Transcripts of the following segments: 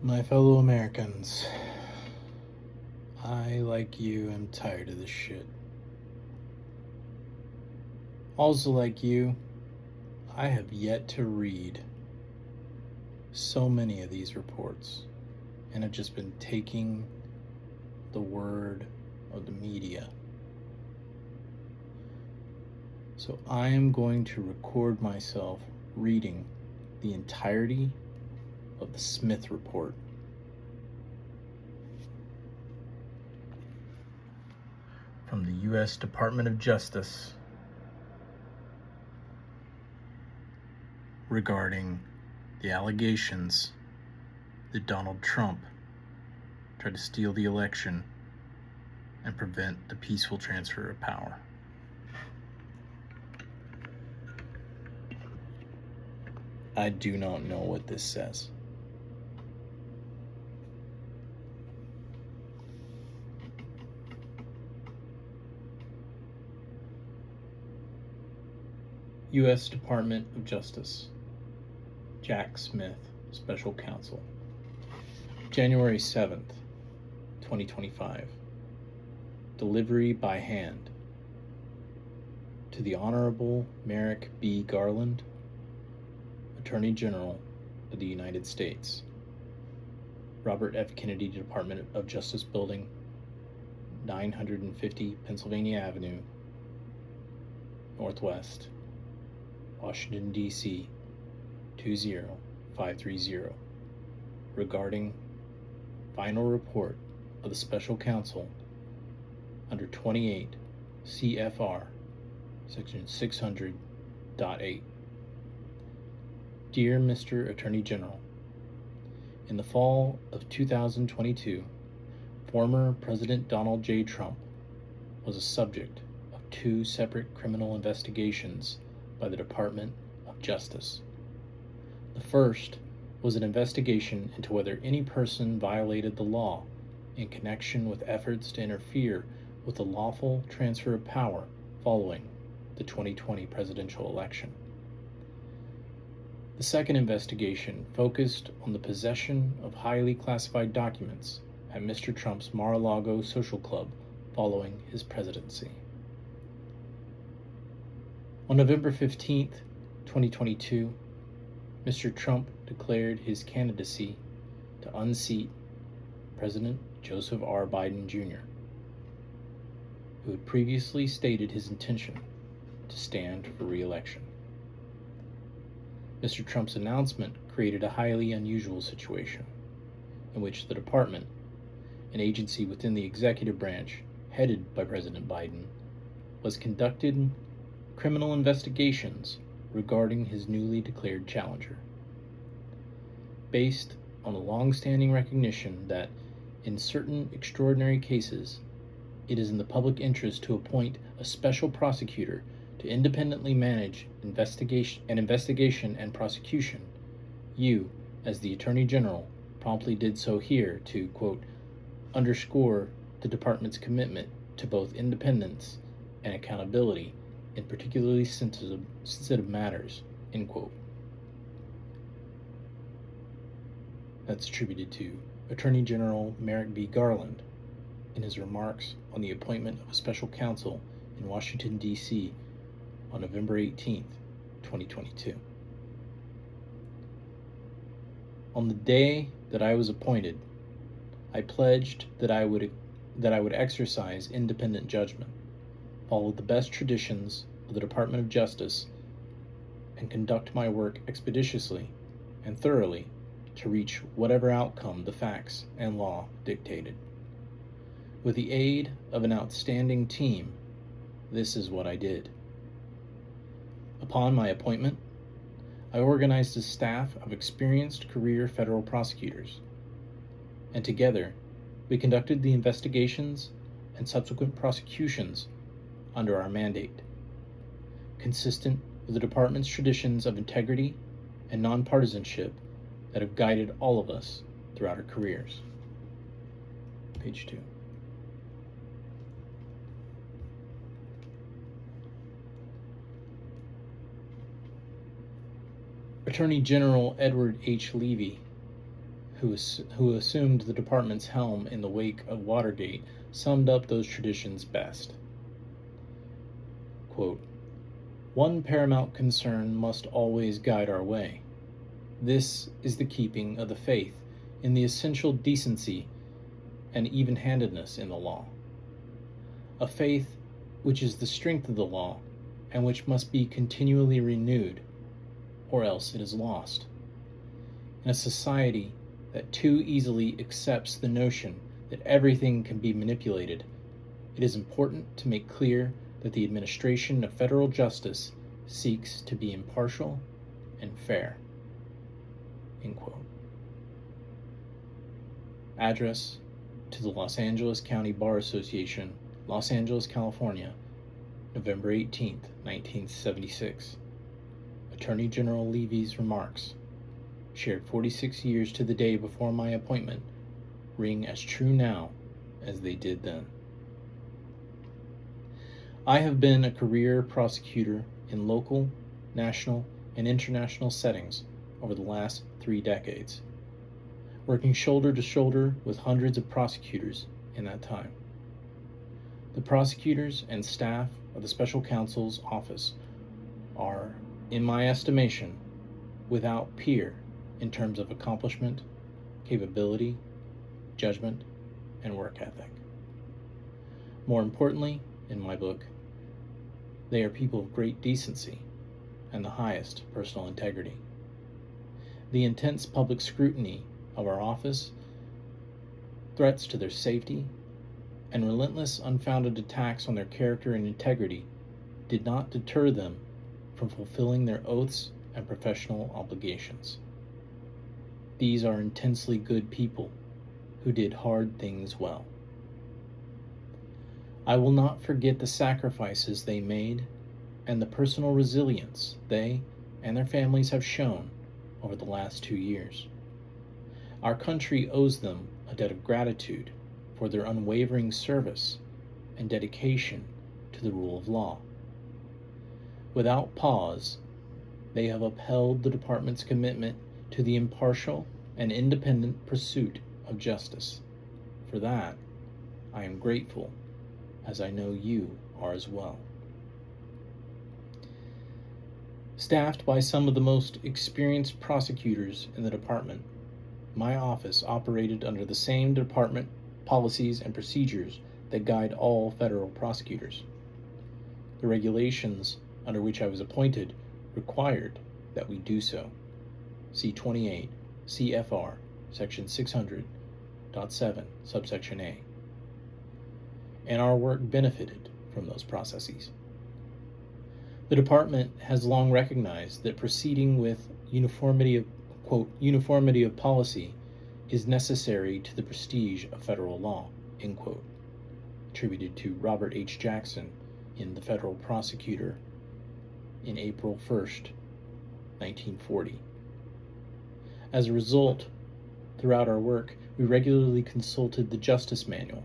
My fellow Americans, I, like you, am tired of this shit. Also, like you, I have yet to read so many of these reports and have just been taking the word of the media. So I am going to record myself reading the entirety of the Smith Report. From the U.S. Department of Justice regarding the allegations that Donald Trump tried to steal the election and prevent the peaceful transfer of power. I do not know what this says. U.S. Department of Justice, Jack Smith, Special Counsel, January 7th, 2025. Delivery by hand. To the Honorable Merrick B. Garland, Attorney General of the United States. Robert F. Kennedy Department of Justice Building, 950 Pennsylvania Avenue, Northwest, Washington, D.C. 20530. Regarding final report of the Special Counsel under 28 CFR Section 600.8. Dear Mr. Attorney General, in the fall of 2022, former President Donald J. Trump was a subject of two separate criminal investigations by the Department of Justice. The first was an investigation into whether any person violated the law in connection with efforts to interfere with the lawful transfer of power following the 2020 presidential election. The second investigation focused on the possession of highly classified documents at Mr. Trump's Mar-a-Lago social club following his presidency. On November 15th, 2022, Mr. Trump declared his candidacy to unseat President Joseph R. Biden Jr., who had previously stated his intention to stand for re-election. Mr. Trump's announcement created a highly unusual situation in which the department, an agency within the executive branch headed by President Biden, was conducting criminal investigations regarding his newly declared challenger. Based on a long-standing recognition that, in certain extraordinary cases, it is in the public interest to appoint a special prosecutor to independently manage investigation and prosecution, you, as the Attorney General, promptly did so here to, quote, underscore the department's commitment to both independence and accountability in particularly sensitive matters, end quote. That's attributed to Attorney General Merrick B. Garland in his remarks on the appointment of a special counsel in Washington, D.C. on November 18th, 2022. On the day that I was appointed, I pledged that I would exercise independent judgment, follow the best traditions of the Department of Justice, and conduct my work expeditiously and thoroughly to reach whatever outcome the facts and law dictated. With the aid of an outstanding team, this is what I did. Upon my appointment, I organized a staff of experienced career federal prosecutors, and together we conducted the investigations and subsequent prosecutions under our mandate, consistent with the department's traditions of integrity and nonpartisanship that have guided all of us throughout our careers. Page 2. Attorney General Edward H. Levy, who assumed the department's helm in the wake of Watergate, summed up those traditions best. Quote, "One paramount concern must always guide our way. This is the keeping of the faith in the essential decency and even-handedness in the law. A faith which is the strength of the law and which must be continually renewed, or else it is lost. In a society that too easily accepts the notion that everything can be manipulated, it is important to make clear that the administration of federal justice seeks to be impartial and fair." End quote. Address to the Los Angeles County Bar Association, Los Angeles, California, November 18, 1976. Attorney General Levy's remarks, shared 46 years to the day before my appointment, ring as true now as they did then. I have been a career prosecutor in local, national, and international settings over the last 3 decades, working shoulder to shoulder with hundreds of prosecutors in that time. The prosecutors and staff of the Special Counsel's office are, in my estimation, without peer in terms of accomplishment, capability, judgment, and work ethic. More importantly, in my book, they are people of great decency and the highest personal integrity. The intense public scrutiny of our office, threats to their safety, and relentless unfounded attacks on their character and integrity did not deter them from fulfilling their oaths and professional obligations. These are intensely good people who did hard things well. I will not forget the sacrifices they made and the personal resilience they and their families have shown over the last 2 years. Our country owes them a debt of gratitude for their unwavering service and dedication to the rule of law. Without pause, they have upheld the department's commitment to the impartial and independent pursuit of justice. For that, I am grateful, as I know you are as well. Staffed by some of the most experienced prosecutors in the department, my office operated under the same department policies and procedures that guide all federal prosecutors. The regulations under which I was appointed required that we do so. See 28 CFR section 600.7 subsection A. And our work benefited from those processes. The department has long recognized that proceeding with uniformity of, quote, uniformity of policy is necessary to the prestige of federal law, end quote, attributed to Robert H. Jackson in The Federal Prosecutor in April 1st, 1940. As a result, throughout our work, we regularly consulted the Justice Manual,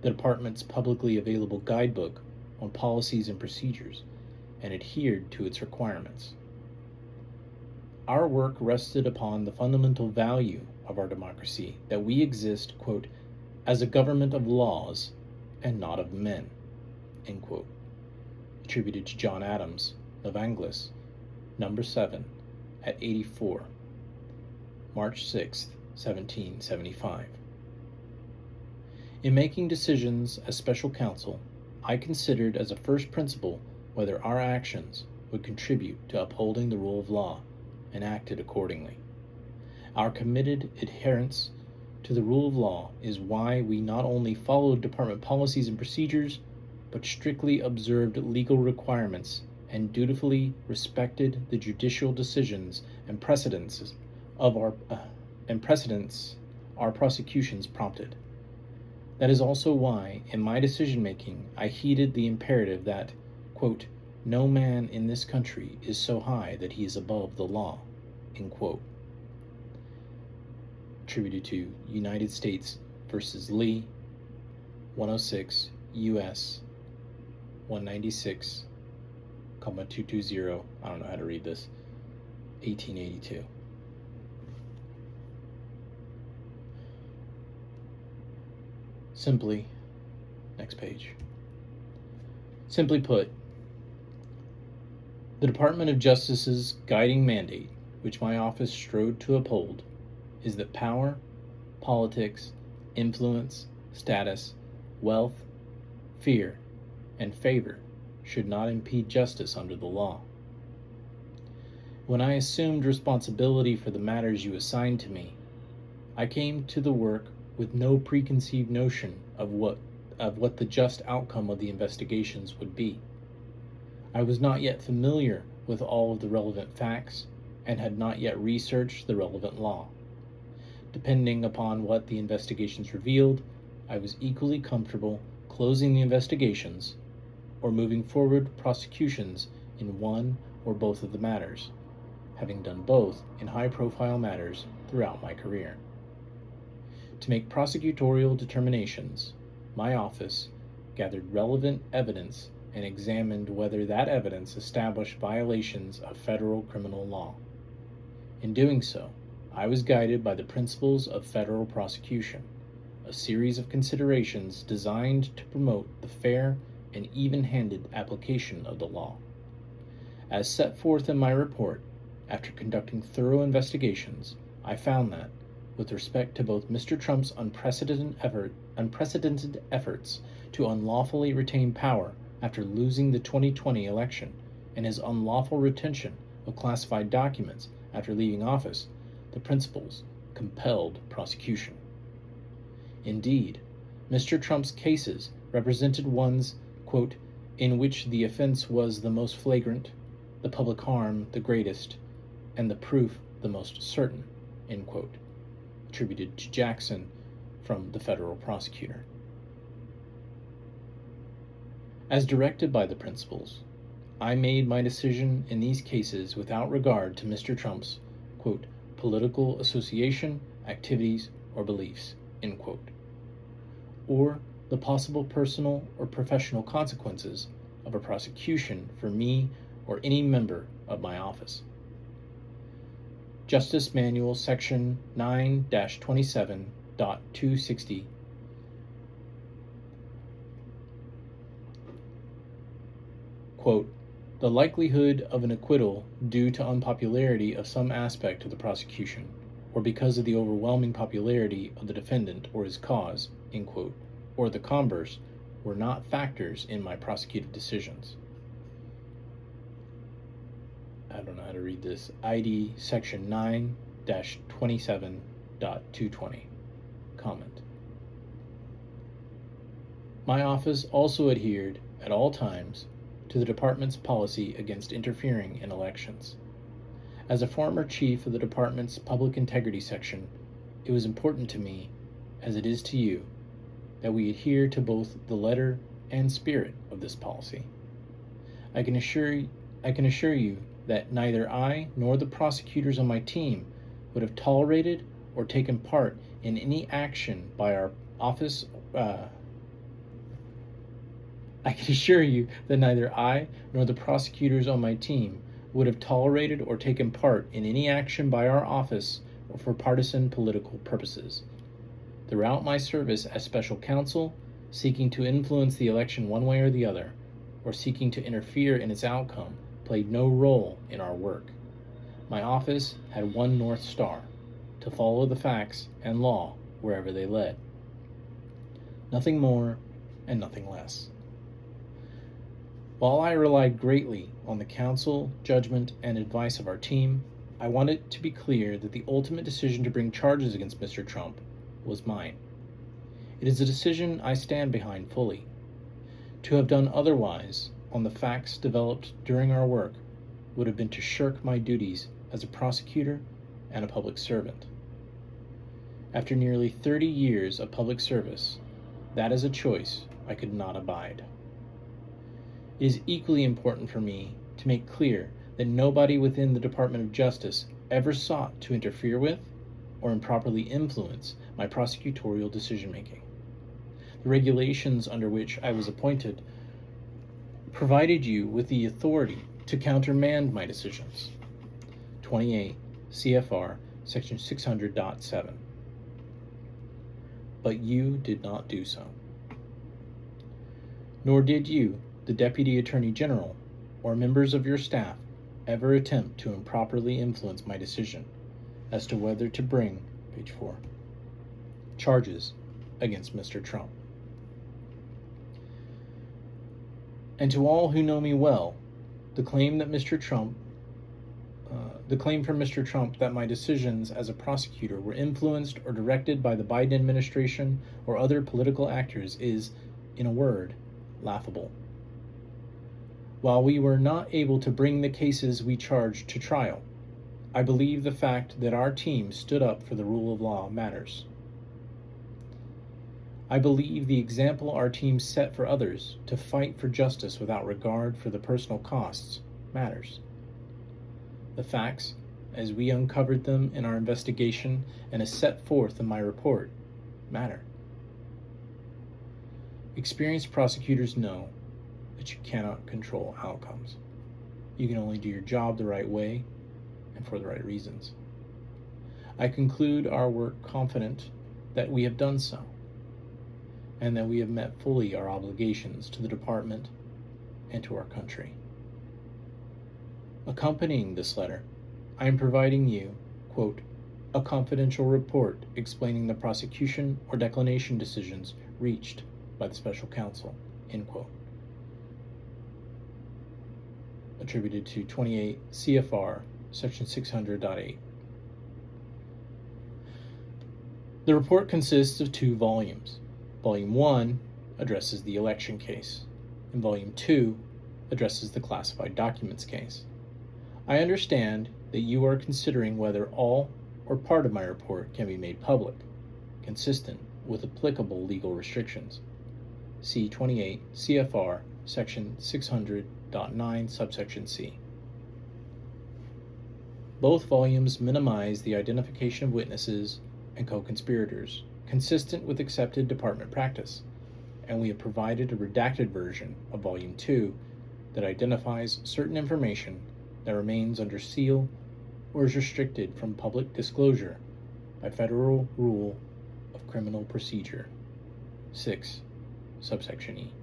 the department's publicly available guidebook on policies and procedures, and adhered to its requirements. Our work rested upon the fundamental value of our democracy that we exist, quote, as a government of laws and not of men, end quote, attributed to John Adams of Anglis, number 7, at 84, March 6, 1775. In making decisions as special counsel, I considered as a first principle whether our actions would contribute to upholding the rule of law, and acted accordingly. Our committed adherence to the rule of law is why we not only followed department policies and procedures, but strictly observed legal requirements and dutifully respected the judicial decisions and precedents our prosecutions prompted. That is also why, in my decision-making, I heeded the imperative that, quote, no man in this country is so high that he is above the law, end quote. Attributed to United States versus Lee, 106 U.S. 196, 220, I don't know how to read this, 1882. Simply, next page. Simply put, the Department of Justice's guiding mandate, which my office strove to uphold, is that power, politics, influence, status, wealth, fear, and favor should not impede justice under the law. When I assumed responsibility for the matters you assigned to me, I came to the work with no preconceived notion of what the just outcome of the investigations would be. I was not yet familiar with all of the relevant facts and had not yet researched the relevant law. Depending upon what the investigations revealed, I was equally comfortable closing the investigations or moving forward prosecutions in one or both of the matters, having done both in high-profile matters throughout my career. To make prosecutorial determinations, my office gathered relevant evidence and examined whether that evidence established violations of federal criminal law. In doing so, I was guided by the principles of federal prosecution, a series of considerations designed to promote the fair and even-handed application of the law. As set forth in my report, after conducting thorough investigations, I found that, with respect to both Mr. Trump's unprecedented efforts to unlawfully retain power after losing the 2020 election and his unlawful retention of classified documents after leaving office, the principles compelled prosecution. Indeed, Mr. Trump's cases represented ones, quote, in which the offense was the most flagrant, the public harm the greatest, and the proof the most certain, end quote, attributed to Jackson from the federal prosecutor. As directed by the principles, I made my decision in these cases without regard to Mr. Trump's, quote, political association, activities, or beliefs, end quote, or the possible personal or professional consequences of a prosecution for me or any member of my office. Justice Manual Section 9-27.260 quote, the likelihood of an acquittal due to unpopularity of some aspect of the prosecution, or because of the overwhelming popularity of the defendant or his cause, end quote, or the converse, were not factors in my prosecutive decisions. I don't know how to read this. ID Section 9-27.220. Comment. My office also adhered at all times to the department's policy against interfering in elections. As a former chief of the department's public integrity section, it was important to me, as it is to you, that we adhere to both the letter and spirit of this policy. I can assure you that neither I nor the prosecutors on my team would have tolerated or taken part in any action by our office. I can assure you that neither I nor the prosecutors on my team would have tolerated or taken part in any action by our office or for partisan political purposes. Throughout my service as special counsel, seeking to influence the election one way or the other, or seeking to interfere in its outcome, played no role in our work. My office had one North Star, to follow the facts and law wherever they led. Nothing more and nothing less. While I relied greatly on the counsel, judgment, and advice of our team, I want it to be clear that the ultimate decision to bring charges against Mr. Trump was mine. It is a decision I stand behind fully. To have done otherwise on the facts developed during our work would have been to shirk my duties as a prosecutor and a public servant. After nearly 30 years of public service, that is a choice I could not abide. It is equally important for me to make clear that nobody within the Department of Justice ever sought to interfere with or improperly influence my prosecutorial decision-making. The regulations under which I was appointed provided you with the authority to countermand my decisions. 28 CFR Section 600.7. but you did not do so. Nor did you, the Deputy Attorney General, or members of your staff, ever attempt to improperly influence my decision as to whether to bring, page 4, charges against Mr. Trump. And to all who know me well, the claim from Mr. Trump that my decisions as a prosecutor were influenced or directed by the Biden administration or other political actors is, in a word, laughable. While we were not able to bring the cases we charged to trial, I believe the fact that our team stood up for the rule of law matters. I believe the example our team set for others to fight for justice without regard for the personal costs matters. The facts, as we uncovered them in our investigation and as set forth in my report, matter. Experienced prosecutors know that you cannot control outcomes. You can only do your job the right way and for the right reasons. I conclude our work confident that we have done so, and that we have met fully our obligations to the department and to our country. Accompanying this letter, I am providing you, quote, a confidential report explaining the prosecution or declination decisions reached by the special counsel, end quote. Attributed to 28 CFR, section 600.8. The report consists of 2 volumes. Volume 1 addresses the election case, and Volume 2 addresses the classified documents case. I understand that you are considering whether all or part of my report can be made public, consistent with applicable legal restrictions. See 28 CFR, section 600.9, subsection C. Both volumes minimize the identification of witnesses and co-conspirators, consistent with accepted department practice, and we have provided a redacted version of Volume 2 that identifies certain information that remains under seal or is restricted from public disclosure by Federal Rule of Criminal Procedure 6, subsection E.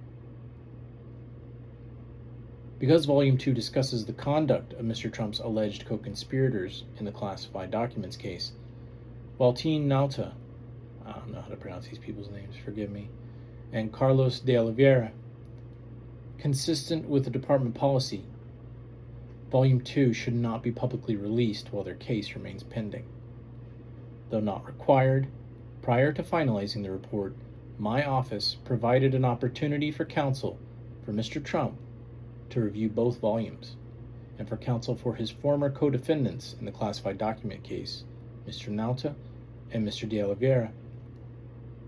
Because Volume 2 discusses the conduct of Mr. Trump's alleged co-conspirators in the classified documents case, Valentin Nauta, I don't know how to pronounce these people's names, forgive me, and Carlos de Oliveira, consistent with the department policy, Volume 2 should not be publicly released while their case remains pending. Though not required, prior to finalizing the report, my office provided an opportunity for counsel for Mr. Trump to review both volumes, and for counsel for his former co-defendants in the classified document case, Mr. Nauta and Mr. de Oliveira,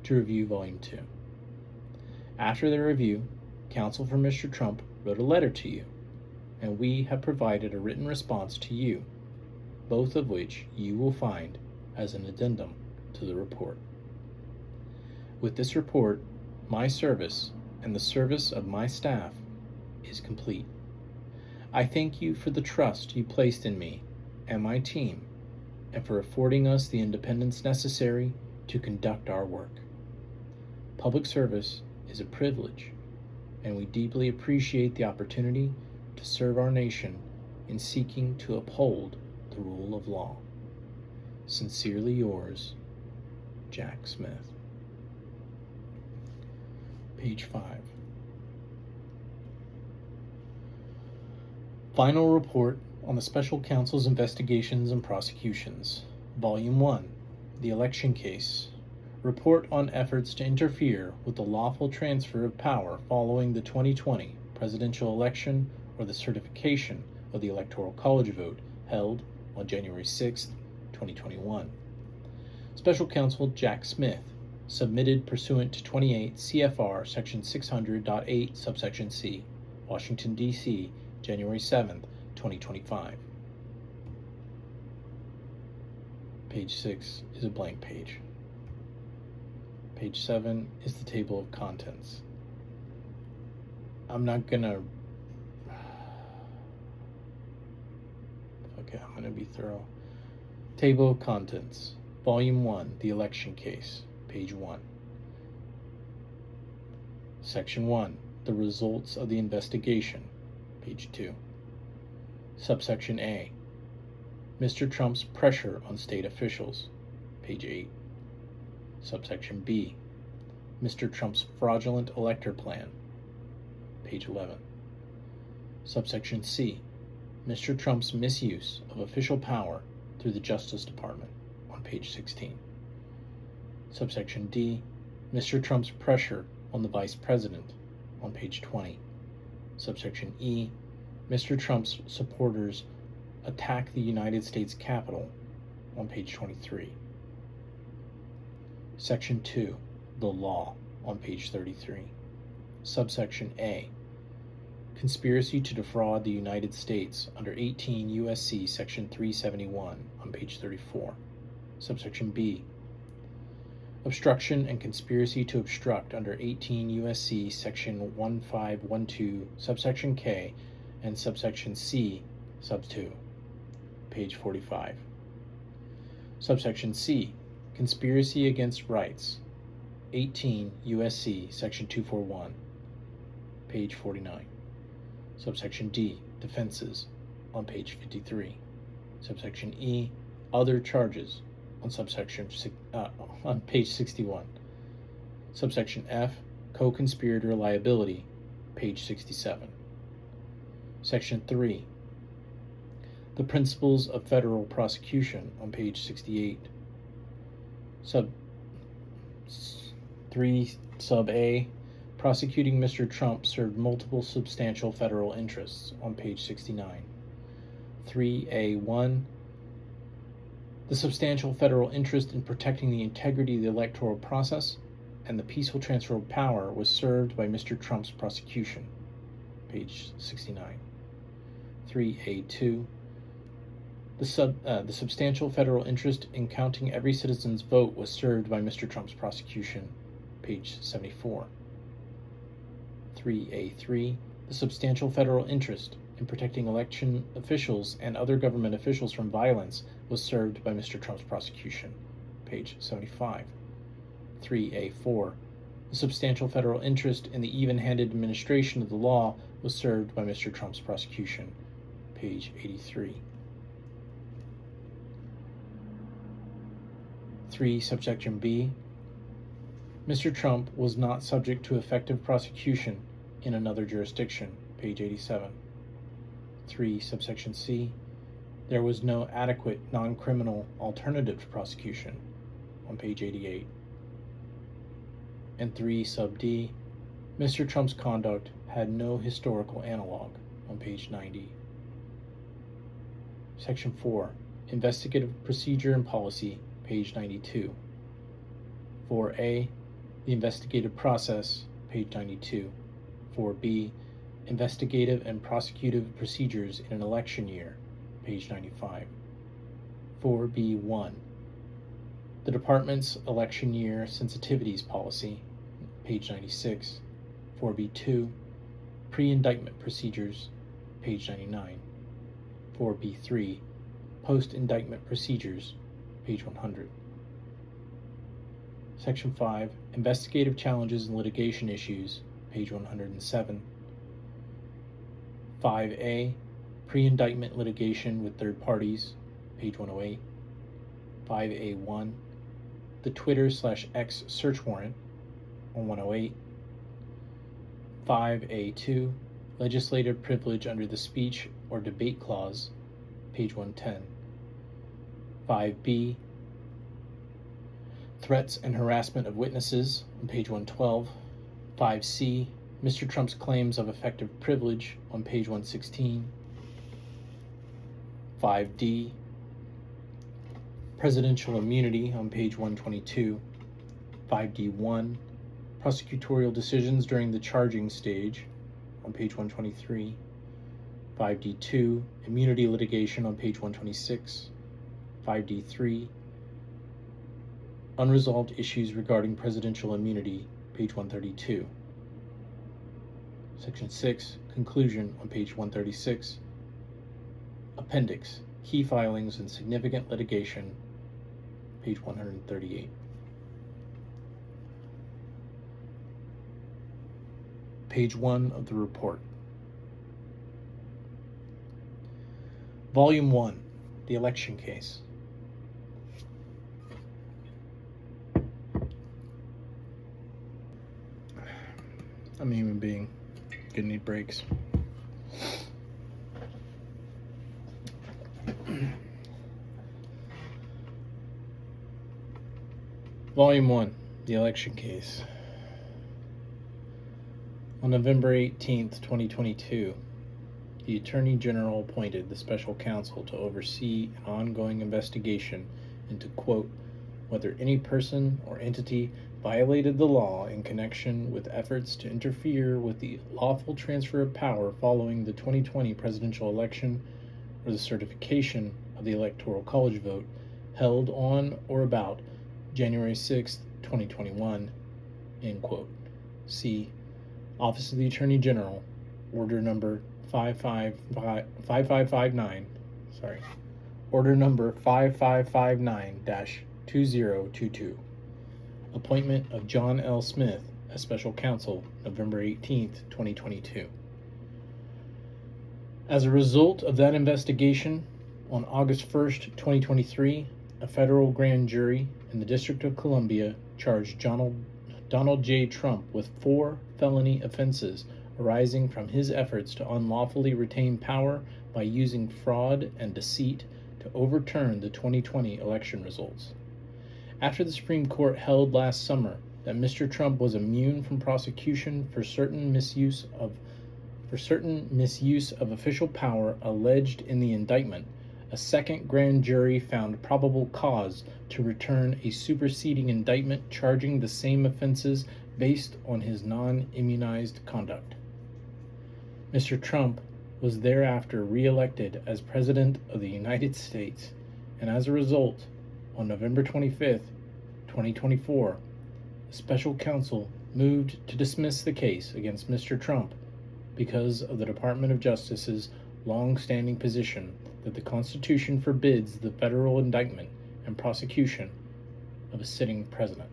to review Volume 2. After their review, counsel for Mr. Trump wrote a letter to you, and we have provided a written response to you, both of which you will find as an addendum to the report. With this report, my service and the service of my staff is complete. I thank you for the trust you placed in me and my team, and for affording us the independence necessary to conduct our work. Public service is a privilege, and we deeply appreciate the opportunity to serve our nation in seeking to uphold the rule of law. Sincerely yours, Jack Smith. Page 5. Final report on the Special Counsel's investigations and prosecutions. Volume 1, the election case. Report on efforts to interfere with the lawful transfer of power following the 2020 presidential election or the certification of the Electoral College vote held on January 6, 2021. Special Counsel Jack Smith submitted pursuant to 28 CFR Section 600.8, subsection C, Washington, D.C., January 7, 2025. Page 6 is a blank page. Page 7 is the table of contents. I'm gonna be thorough. Table of contents. Volume 1, the election case. Page 1. Section 1. The results of the investigation, page 2. Subsection A. Mr. Trump's pressure on state officials, page 8. Subsection B. Mr. Trump's fraudulent elector plan, page 11. Subsection C. Mr. Trump's misuse of official power through the Justice Department, on page 16. Subsection D. Mr. Trump's pressure on the Vice President, on page 20. Subsection E. Mr. Trump's supporters attack the United States Capitol, on page 23. Section 2. The law, on page 33. Subsection A. Conspiracy to defraud the United States under 18 U.S.C. Section 371, on page 34. Subsection B. Obstruction and conspiracy to obstruct under 18 U.S.C. Section 1512, subsection K, and subsection C, sub 2, page 45. Subsection C. Conspiracy against rights, 18 U.S.C. Section 241, page 49. Subsection D. Defenses, on page 53. Subsection E. Other charges, on page 61. Subsection F. Co-conspirator liability, page 67. Section 3. The principles of federal prosecution, on page 68. Sub 3 sub A. Prosecuting Mr. Trump served multiple substantial federal interests, on page 69. 3A1. The substantial federal interest in protecting the integrity of the electoral process and the peaceful transfer of power was served by Mr. Trump's prosecution, page 69. 3A2. The substantial federal interest in counting every citizen's vote was served by Mr. Trump's prosecution, page 74. 3A3. The substantial federal interest in protecting election officials and other government officials from violence was served by Mr. Trump's prosecution, page 75. 3A4. The substantial federal interest in the even-handed administration of the law was served by Mr. Trump's prosecution, page 83. 3 subsection B. Mr. Trump was not subject to effective prosecution in another jurisdiction, page 87. 3 subsection C. There was no adequate non-criminal alternative to prosecution, on page 88. And 3 sub D. Mr. Trump's conduct had no historical analog, on page 90. Section 4. Investigative procedure and policy, page 92. 4A. The investigative process, page 92. 4B. Investigative and prosecutive procedures in an election year, page 95. 4B1. The Department's election year sensitivities policy, page 96. 4B2. Pre-indictment procedures, page 99. 4B3. Post-indictment procedures, page 100. Section 5. Investigative challenges and litigation issues, page 107. 5A. Pre-indictment litigation with third parties, page 108. 5A1. The Twitter/X search warrant, on 108. 5A2. Legislative privilege under the speech or debate clause, page 110. 5B. Threats and harassment of witnesses, on page 112. 5C. Mr. Trump's claims of effective privilege, on page 116. 5D. Presidential immunity, on page 122. 5D1. Prosecutorial decisions during the charging stage, on page 123. 5D2. Immunity litigation, on page 126. 5D3. Unresolved issues regarding presidential immunity, page 132. Section 6, conclusion, on page 136. Appendix, key filings and significant litigation, page 138. page 1 of the report. Volume 1, the election case. I'm a human being. Gonna need breaks. Volume 1, the election case. On November 18th, 2022, the Attorney General appointed the special counsel to oversee an ongoing investigation into, quote, whether any person or entity violated the law in connection with efforts to interfere with the lawful transfer of power following the 2020 presidential election or the certification of the Electoral College vote held on or about January 6, 2021, end quote. See Office of the Attorney General, Order Number 5559, Order Number 5559-2022. Appointment of John L. Smith as Special Counsel, November 18th, 2022. As a result of that investigation, on August 1st, 2023, a federal grand jury in the District of Columbia charged Donald J. Trump with 4 felony offenses arising from his efforts to unlawfully retain power by using fraud and deceit to overturn the 2020 election results. After the Supreme Court held last summer that Mr. Trump was immune from prosecution for certain misuse of official power alleged in the indictment, a second grand jury found probable cause to return a superseding indictment charging the same offenses based on his non-immunized conduct. Mr. Trump was thereafter re-elected as President of the United States, and as a result, on November 25th, 2024, the special counsel moved to dismiss the case against Mr. Trump because of the Department of Justice's long-standing position that the Constitution forbids the federal indictment and prosecution of a sitting president.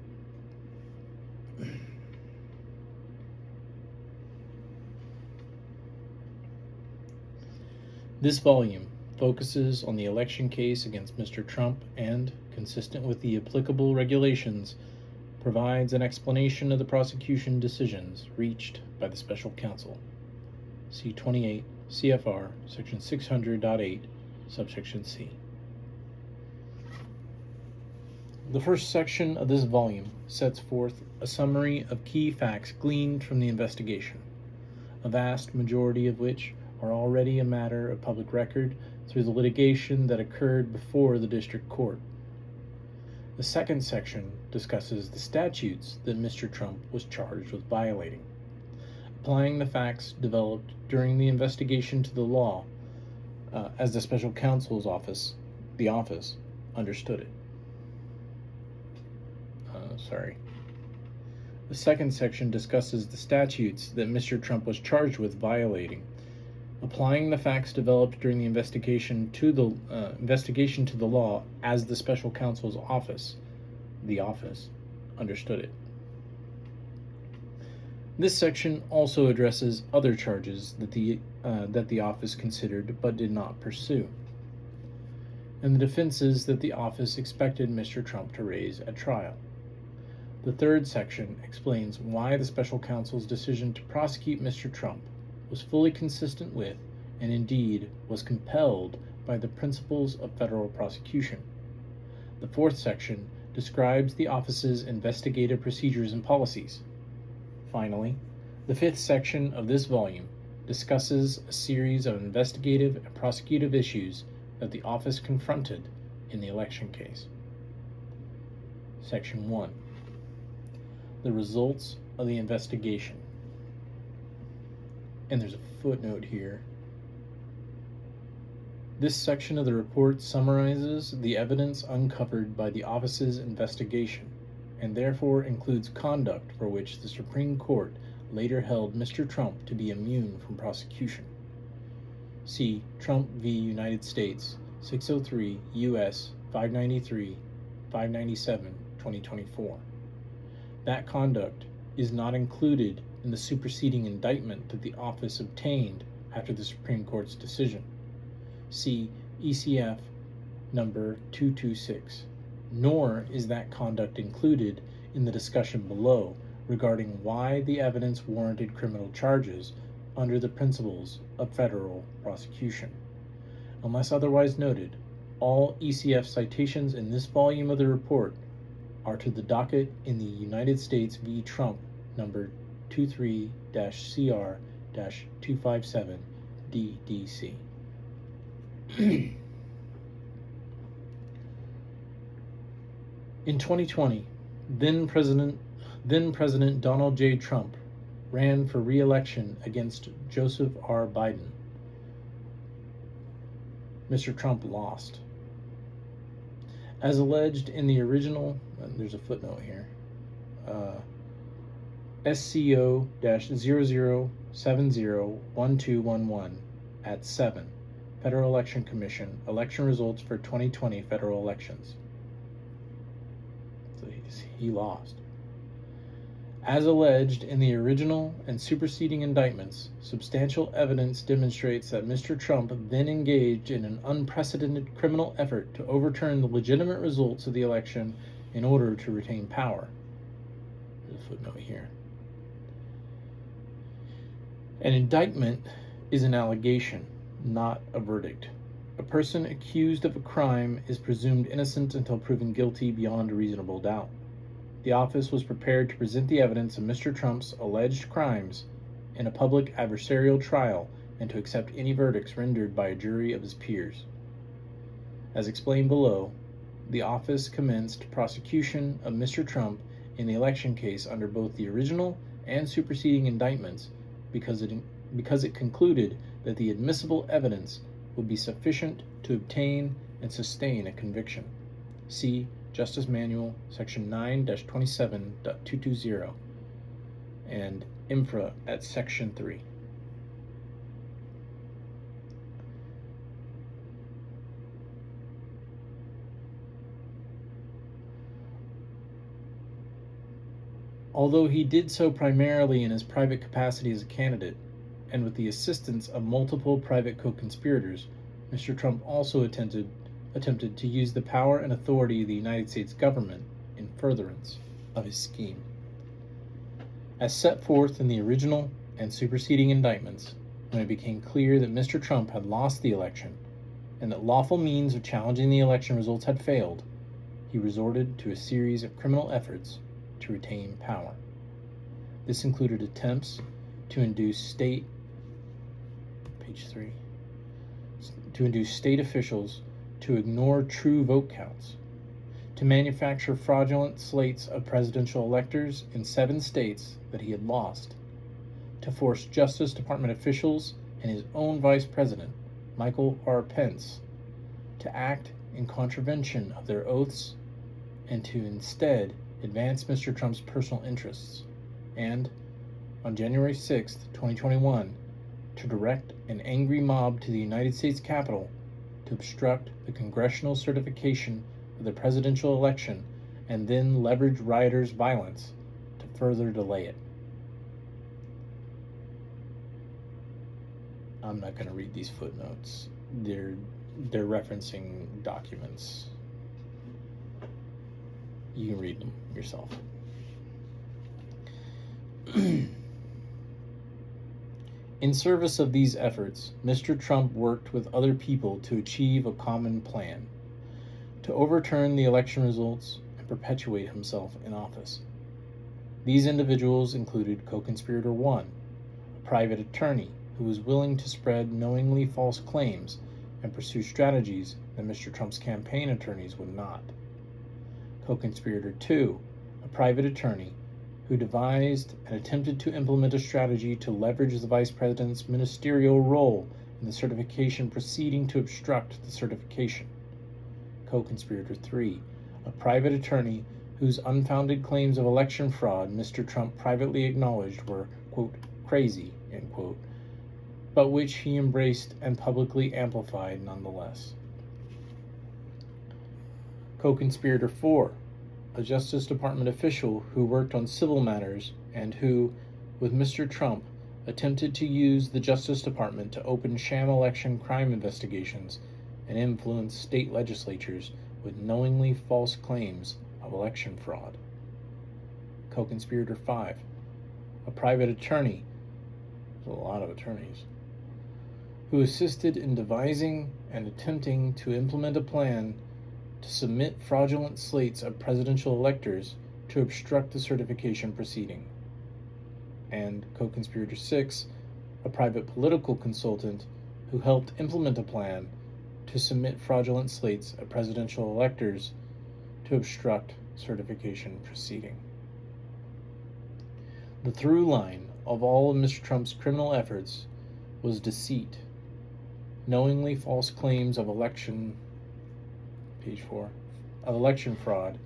This volume focuses on the election case against Mr. Trump and, consistent with the applicable regulations, provides an explanation of the prosecution decisions reached by the special counsel. See 28 CFR section 600.8, subsection C. The first section of this volume sets forth a summary of key facts gleaned from the investigation, a vast majority of which are already a matter of public record through the litigation that occurred before the district court. The second section discusses the statutes that Mr. Trump was charged with violating, applying the facts developed during the investigation to the law as the special counsel's office, understood it. The second section discusses the statutes that Mr. Trump was charged with violating, applying the facts developed during the investigation to the law as the special counsel's office, understood it. This section also addresses other charges that the office considered but did not pursue, and the defenses that the office expected Mr. Trump to raise at trial. The third section explains why the special counsel's decision to prosecute Mr. Trump was fully consistent with, and indeed was compelled by, the principles of federal prosecution. The fourth section describes the office's investigative procedures and policies. Finally, the fifth section of this volume discusses a series of investigative and prosecutive issues that the office confronted in the election case. Section 1. The results of the investigation. And there's a footnote here. This section of the report summarizes the evidence uncovered by the office's investigation, and therefore includes conduct for which the Supreme Court later held Mr. Trump to be immune from prosecution. See Trump v. United States, 603 U.S. 593, 597, 2024. That conduct is not included in the superseding indictment that the office obtained after the Supreme Court's decision. See ECF number 226. Nor is that conduct included in the discussion below regarding why the evidence warranted criminal charges under the principles of federal prosecution. Unless otherwise noted, all ECF citations in this volume of the report are to the docket in the United States v. Trump number 23-CR-257 DDC. In 2020, then President Donald J. Trump ran for re-election against Joseph R. Biden. Mr. Trump lost. As alleged in the original, there's a footnote here, SCO-00701211 at 7, Federal Election Commission, election results for 2020 federal elections. So he lost. As alleged in the original and superseding indictments, substantial evidence demonstrates that Mr. Trump then engaged in an unprecedented criminal effort to overturn the legitimate results of the election in order to retain power. There's a footnote here. An indictment is an allegation, not a verdict. A person accused of a crime is presumed innocent until proven guilty beyond a reasonable doubt. The office was prepared to present the evidence of Mr. Trump's alleged crimes in a public adversarial trial and to accept any verdicts rendered by a jury of his peers. As explained below, the office commenced prosecution of Mr. Trump in the election case under both the original and superseding indictments because it concluded that the admissible evidence would be sufficient to obtain and sustain a conviction. See Justice Manual, Section 9-27.220, and Infra at Section 3. Although he did so primarily in his private capacity as a candidate, and with the assistance of multiple private co-conspirators, Mr. Trump also attempted to use the power and authority of the United States government in furtherance of his scheme. As set forth in the original and superseding indictments, when it became clear that Mr. Trump had lost the election and that lawful means of challenging the election results had failed, he resorted to a series of criminal efforts to retain power. This included attempts to induce state officials to ignore true vote counts, to manufacture fraudulent slates of presidential electors in 7 states that he had lost, to force Justice Department officials and his own Vice President, Michael R. Pence, to act in contravention of their oaths and to instead advance Mr. Trump's personal interests, and, on January 6, 2021, to direct an angry mob to the United States Capitol to obstruct the congressional certification of the presidential election and then leverage rioters' violence to further delay it. I'm not going to read these footnotes. They're referencing documents. You can read them yourself. In service of these efforts, Mr. Trump worked with other people to achieve a common plan: to overturn the election results and perpetuate himself in office. These individuals included co-conspirator 1, a private attorney who was willing to spread knowingly false claims and pursue strategies that Mr. Trump's campaign attorneys would not. Co-conspirator 2, a private attorney who devised and attempted to implement a strategy to leverage the vice president's ministerial role in the certification proceeding to obstruct the certification. Co-conspirator 3, a private attorney whose unfounded claims of election fraud Mr. Trump privately acknowledged were, quote, crazy, end quote, but which he embraced and publicly amplified nonetheless. Co-conspirator 4, a Justice Department official who worked on civil matters and who, with Mr. Trump attempted to use the Justice Department to open sham election crime investigations and influence state legislatures with knowingly false claims of election fraud. Co-conspirator 5, a private attorney, there's a lot of attorneys, who assisted in devising and attempting to implement a plan to submit fraudulent slates of presidential electors to obstruct the certification proceeding. And co-conspirator 6, a private political consultant who helped implement a plan to submit fraudulent slates of presidential electors to obstruct certification proceeding. The through line of all of Mr. Trump's criminal efforts was deceit, knowingly false claims of election, page 4, of election fraud,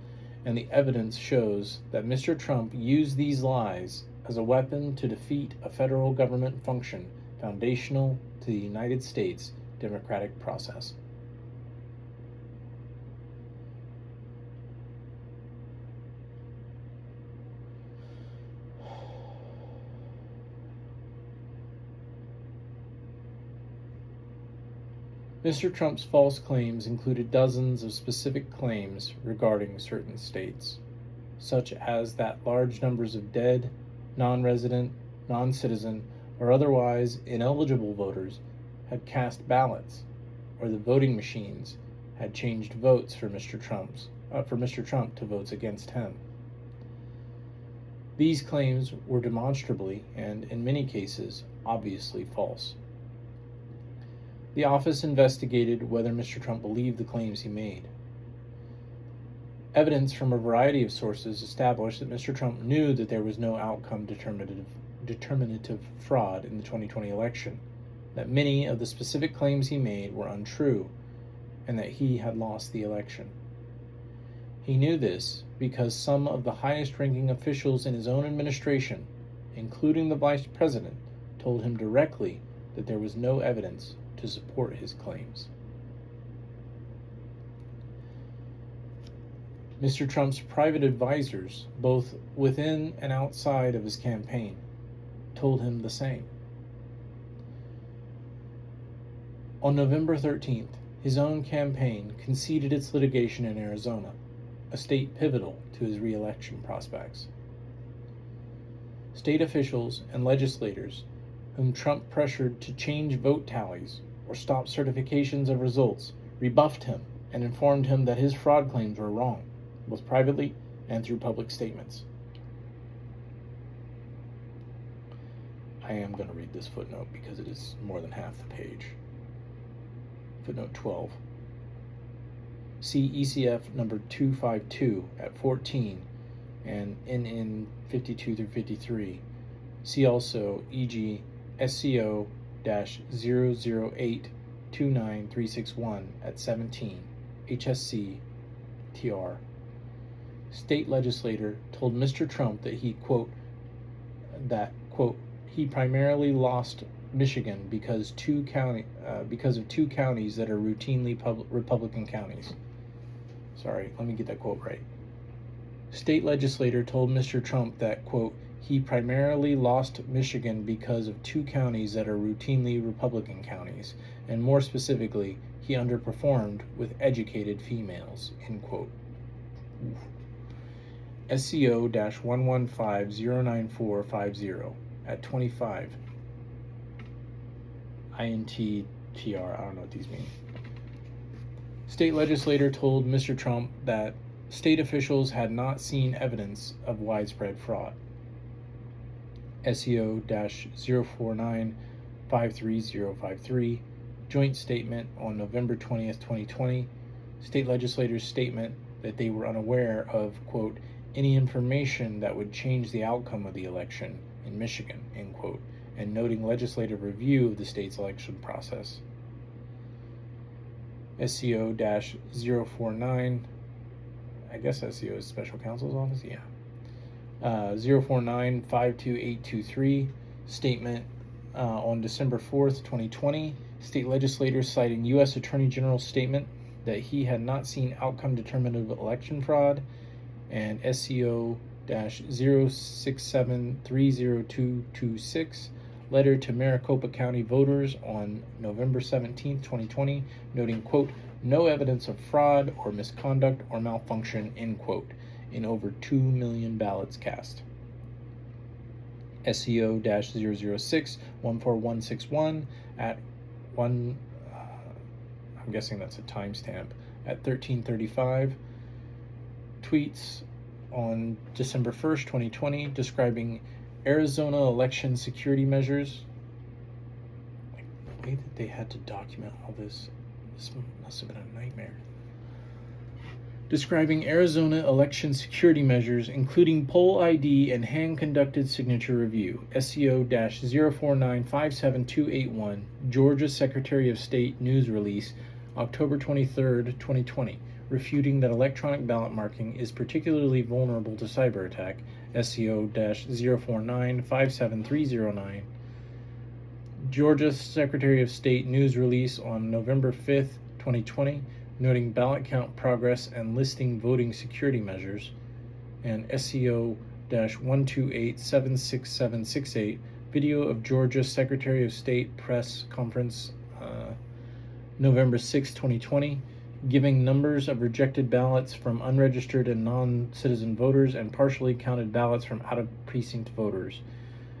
and the evidence shows that Mr. Trump used these lies as a weapon to defeat a federal government function foundational to the United States democratic process. Mr. Trump's false claims included dozens of specific claims regarding certain states, such as that large numbers of dead, non-resident, non-citizen, or otherwise ineligible voters had cast ballots, or the voting machines had changed votes for Mr. Trump to votes against him. These claims were demonstrably and, in many cases, obviously false. The office investigated whether Mr. Trump believed the claims he made. Evidence from a variety of sources established that Mr. Trump knew that there was no outcome determinative fraud in the 2020 election, that many of the specific claims he made were untrue, and that he had lost the election. He knew this because some of the highest-ranking officials in his own administration, including the vice president, told him directly that there was no evidence to support his claims. Mr. Trump's private advisors, both within and outside of his campaign, told him the same. On November 13th, his own campaign conceded its litigation in Arizona, a state pivotal to his re-election prospects. State officials and legislators whom Trump pressured to change vote tallies or stop certifications of results rebuffed him and informed him that his fraud claims were wrong, both privately and through public statements. I am going to read this footnote because it is more than half the page. Footnote 12. See ECF number 252 at 14 and NN 52 through 53. See also EG SCO-00829361 at 17, HSC TR. State legislator told Mr. Trump that he, quote, he primarily lost Michigan because of two counties that are routinely Republican counties. Sorry, let me get that quote right. State legislator told Mr. Trump that, quote, he primarily lost Michigan because of two counties that are routinely Republican counties, and more specifically, he underperformed with educated females, end quote. SCO-115-09450 at 25. INTTR, I don't know what these mean. State legislator told Mr. Trump that state officials had not seen evidence of widespread fraud. SCO-049-53053, joint statement on November 20th, 2020, state legislators' statement that they were unaware of, quote, any information that would change the outcome of the election in Michigan, end quote, and noting legislative review of the state's election process. SCO-049, I guess SCO is Special Counsel's Office, yeah. 049-52823, statement on December 4th, 2020, state legislators citing U.S. Attorney General's statement that he had not seen outcome determinative election fraud, and SCO-049-528 SEO-067302226, letter to Maricopa County voters on November 17, 2020, noting, quote, no evidence of fraud or misconduct or malfunction, end quote, in over 2 million ballots cast. SEO-006-14161 at 1, I'm guessing that's a timestamp, at 1335, tweets on December 1st, 2020, describing Arizona election security measures. Like, the way that they had to document all this must have been a nightmare. Describing Arizona election security measures, including poll ID and hand-conducted signature review. SEO-049-57281, Georgia Secretary of State news release, October 23, 2020, refuting that electronic ballot marking is particularly vulnerable to cyber attack. SEO-049-57309, Georgia Secretary of State news release on November 5th, 2020, noting ballot count progress and listing voting security measures. And SEO-128-76768, video of Georgia Secretary of State press conference, November 6, 2020, giving numbers of rejected ballots from unregistered and non-citizen voters and partially counted ballots from out-of-precinct voters.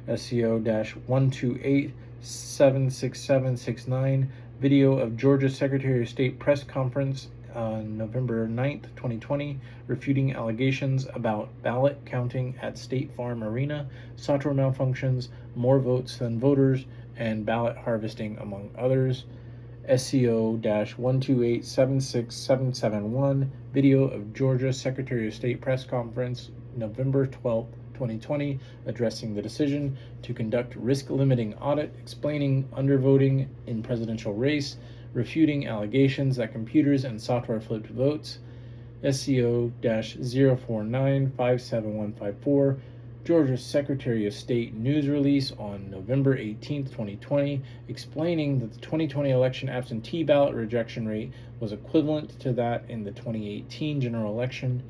SEO-128-76769, video of Georgia Secretary of State press conference on November 9th, 2020, refuting allegations about ballot counting at State Farm Arena, software malfunctions, more votes than voters, and ballot harvesting, among others. SEO-128-76771, video of Georgia Secretary of State press conference November 12th, 2020, addressing the decision to conduct risk-limiting audit, explaining undervoting in presidential race, refuting allegations that computers and software flipped votes. SEO-049-57154, Georgia Secretary of State news release on November 18, 2020, explaining that the 2020 election absentee ballot rejection rate was equivalent to that in the 2018 general election.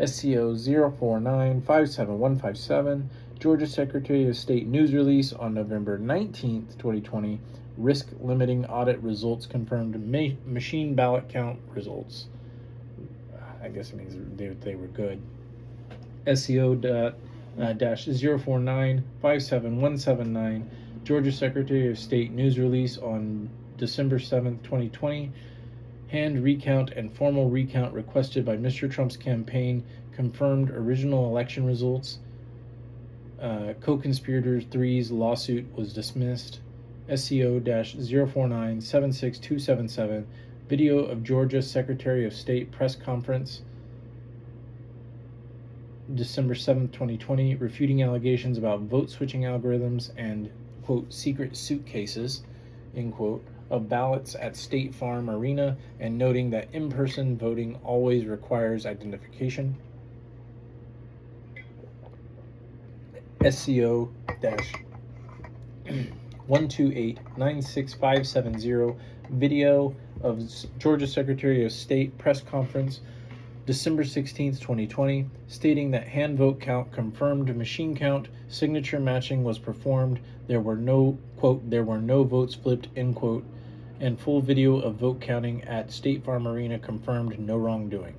SEO-049-57157, Georgia Secretary of State news release on November 19, 2020, risk-limiting audit results confirmed machine ballot count results. I guess it means they were good. SEO-049-57179, Georgia Secretary of State news release on December 7th, 2020, hand recount and formal recount requested by Mr. Trump's campaign confirmed original election results. Co-conspirator 3's lawsuit was dismissed. SEO-049-76277, video of Georgia Secretary of State press conference December 7th, 2020, refuting allegations about vote switching algorithms and, quote, secret suitcases, end quote, of ballots at State Farm Arena, and noting that in-person voting always requires identification. SEO-128-96570, video of Georgia Secretary of State press conference December 16th, 2020, stating that hand vote count confirmed machine count, signature matching was performed, there were no, quote, there were no votes flipped, end quote, and full video of vote counting at State Farm Arena confirmed no wrongdoing.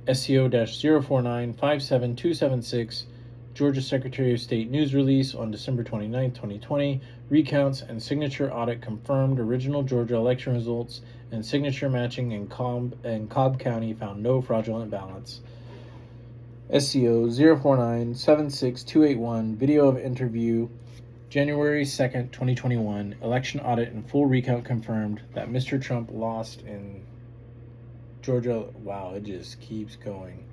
SEO-049-57276, Georgia Secretary of State news release on December 29, 2020, recounts and signature audit confirmed original Georgia election results, and signature matching in Cobb County found no fraudulent ballots. SEO-049-76281, video of interview January 2nd, 2021, election audit and full recount confirmed that Mr. Trump lost in Georgia. Wow, it just keeps going.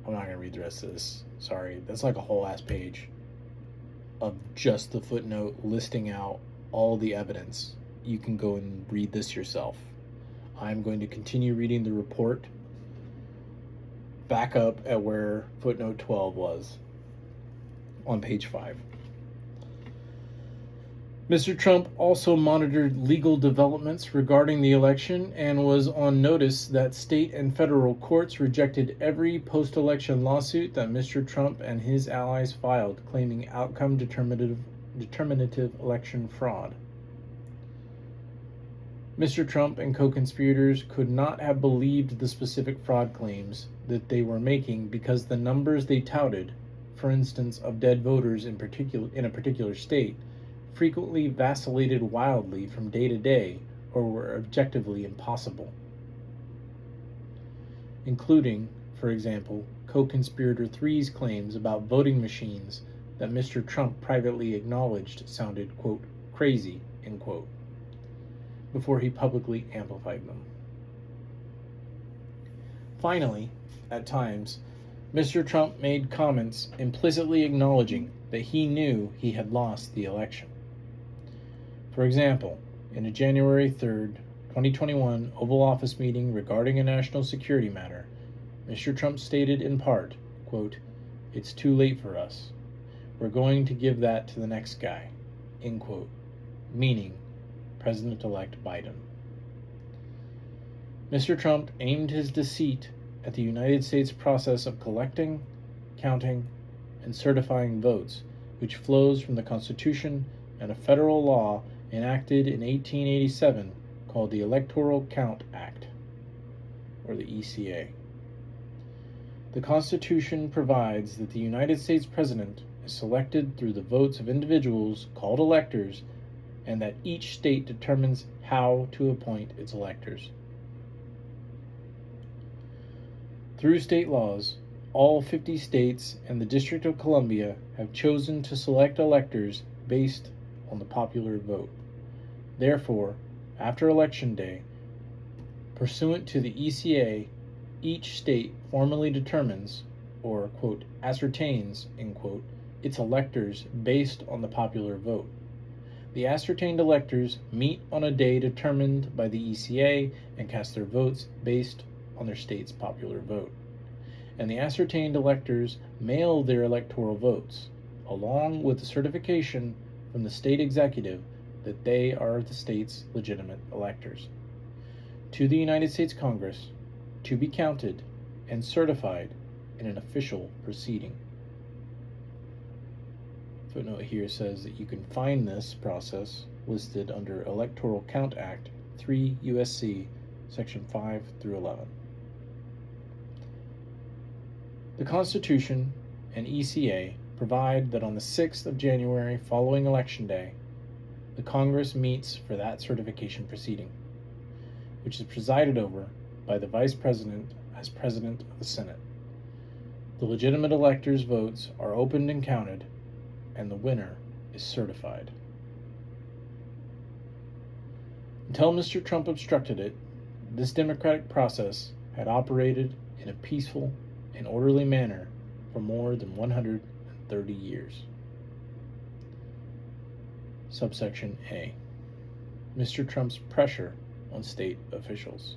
I'm not going to read the rest of this. Sorry. That's like a whole ass page of just the footnote listing out all the evidence. You can go and read this yourself. I'm going to continue reading the report back up at where footnote 12 was on page 5. Mr. Trump also monitored legal developments regarding the election and was on notice that state and federal courts rejected every post-election lawsuit that Mr. Trump and his allies filed claiming outcome determinative election fraud. Mr. Trump and co-conspirators could not have believed the specific fraud claims that they were making because the numbers they touted, for instance, of dead voters in a particular state, frequently vacillated wildly from day to day or were objectively impossible. Including, for example, co-conspirator 3's claims about voting machines that Mr. Trump privately acknowledged sounded, quote, crazy, end quote, before he publicly amplified them. Finally, at times, Mr. Trump made comments implicitly acknowledging that he knew he had lost the election. For example, in a January 3rd, 2021 Oval Office meeting regarding a national security matter, Mr. Trump stated in part, quote, "It's too late for us. We're going to give that to the next guy," end quote, meaning President-elect Biden. Mr. Trump aimed his deceit at the United States process of collecting, counting, and certifying votes, which flows from the Constitution and a federal law enacted in 1887 called the Electoral Count Act, or the ECA. The Constitution provides that the United States President is selected through the votes of individuals called electors, and that each state determines how to appoint its electors. Through state laws, all 50 states and the District of Columbia have chosen to select electors based on the popular vote. Therefore, after Election Day, pursuant to the ECA, each state formally determines, or, quote, ascertains, end quote, its electors based on the popular vote. The ascertained electors meet on a day determined by the ECA and cast their votes based on their state's popular vote. And the ascertained electors mail their electoral votes, along with the certification from the state executive that they are the state's legitimate electors, to the United States Congress to be counted and certified in an official proceeding. Footnote here says that you can find this process listed under Electoral Count Act 3 USC section 5 through 11. The Constitution and ECA provide that on the 6th of January following Election Day, the Congress meets for that certification proceeding, which is presided over by the Vice President as President of the Senate. The legitimate electors' votes are opened and counted, and the winner is certified. Until Mr. Trump obstructed it, this democratic process had operated in a peaceful and orderly manner for more than 130 years. Subsection A. Mr. Trump's pressure on state officials.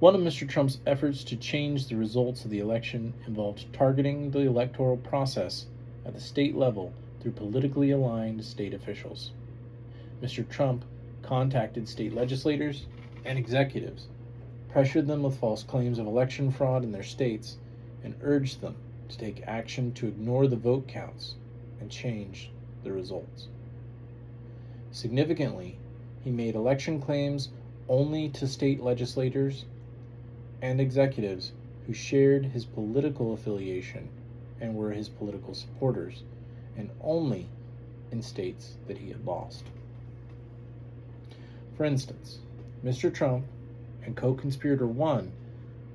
One of Mr. Trump's efforts to change the results of the election involved targeting the electoral process at the state level through politically aligned state officials. Mr. Trump contacted state legislators and executives, pressured them with false claims of election fraud in their states, and urged them to take action to ignore the vote counts and change the results. Significantly, he made election claims only to state legislators and executives who shared his political affiliation and were his political supporters, and only in states that he had lost. For instance, Mr. Trump and co-conspirator 1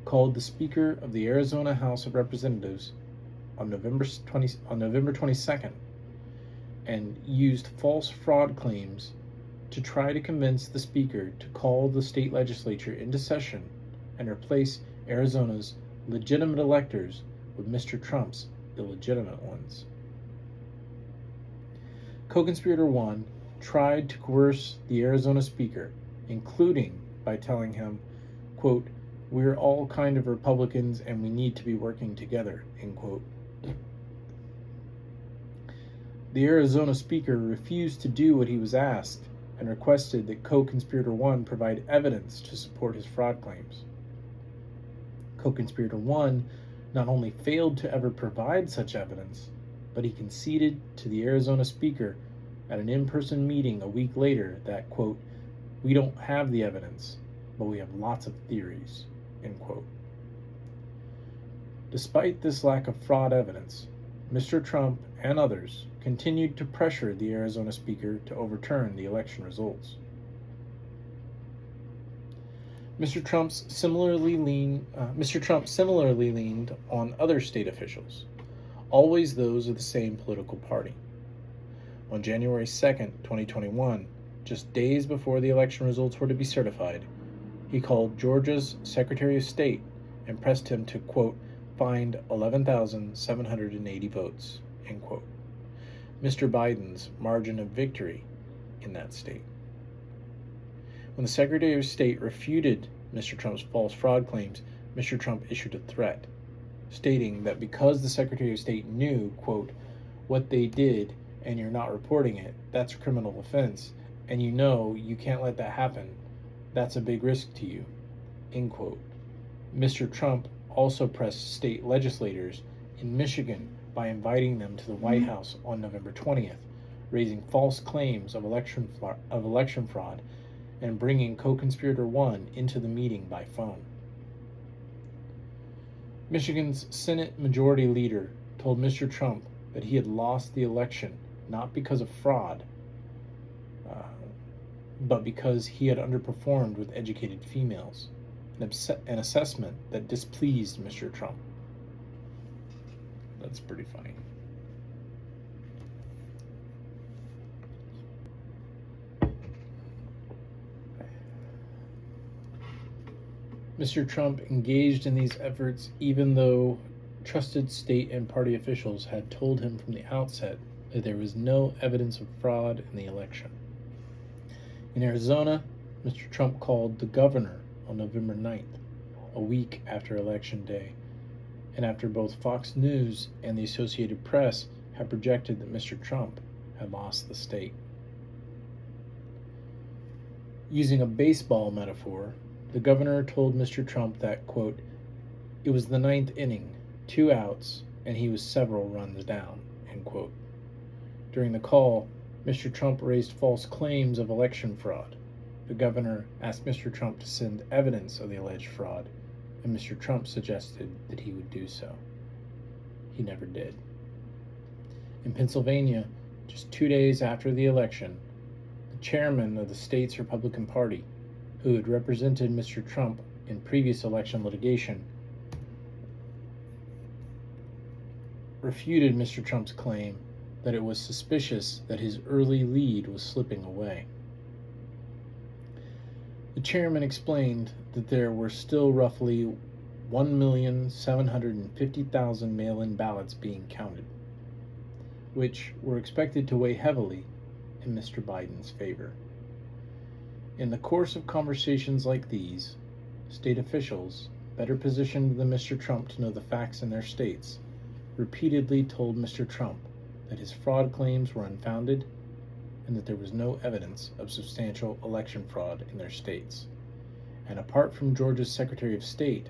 called the Speaker of the Arizona House of Representatives on November 22nd and used false fraud claims to try to convince the Speaker to call the state legislature into session and replace Arizona's legitimate electors with Mr. Trump's illegitimate ones. Co-conspirator 1 tried to coerce the Arizona Speaker, including by telling him, quote, "We're all kind of Republicans and we need to be working together," end quote. The Arizona speaker refused to do what he was asked and requested that co-conspirator 1 provide evidence to support his fraud claims. Co-conspirator 1 not only failed to ever provide such evidence, but he conceded to the Arizona speaker at an in-person meeting a week later that, quote, "We don't have the evidence, but we have lots of theories," end quote. Despite this lack of fraud evidence, Mr. Trump and others continued to pressure the Arizona speaker to overturn the election results. Mr. Trump similarly leaned on other state officials, always those of the same political party. On January 2nd, 2021, just days before the election results were to be certified, he called Georgia's Secretary of State and pressed him to, quote, "find 11,780 votes," end quote. Mr. Biden's margin of victory in that state. When the Secretary of State refuted Mr. Trump's false fraud claims, Mr. Trump issued a threat, stating that because the Secretary of State knew, quote, "what they did and you're not reporting it, that's a criminal offense, and you know you can't let that happen, that's a big risk to you," end quote. Mr. Trump also pressed state legislators in Michigan by inviting them to the White House on November 20th, raising false claims of election fraud and bringing co-conspirator 1 into the meeting by phone. Michigan's Senate Majority Leader told Mr. Trump that he had lost the election not because of fraud, but because he had underperformed with educated females, an assessment that displeased Mr. Trump. That's pretty funny. Mr. Trump engaged in these efforts even though trusted state and party officials had told him from the outset that there was no evidence of fraud in the election. In Arizona, Mr. Trump called the governor on November 9th, a week after Election Day, and after both Fox News and the Associated Press had projected that Mr. Trump had lost the state. Using a baseball metaphor, the governor told Mr. Trump that, quote, "it was the 9th inning, 2 outs, and he was several runs down," end quote. During the call, Mr. Trump raised false claims of election fraud. The governor asked Mr. Trump to send evidence of the alleged fraud, and Mr. Trump suggested that he would do so. He never did. In Pennsylvania, just 2 days after the election, the chairman of the state's Republican Party, who had represented Mr. Trump in previous election litigation, refuted Mr. Trump's claim that it was suspicious that his early lead was slipping away. The chairman explained that there were still roughly 1,750,000 mail-in ballots being counted, which were expected to weigh heavily in Mr. Biden's favor. In the course of conversations like these, state officials, better positioned than Mr. Trump to know the facts in their states, repeatedly told Mr. Trump that his fraud claims were unfounded and that there was no evidence of substantial election fraud in their states. And apart from Georgia's Secretary of State,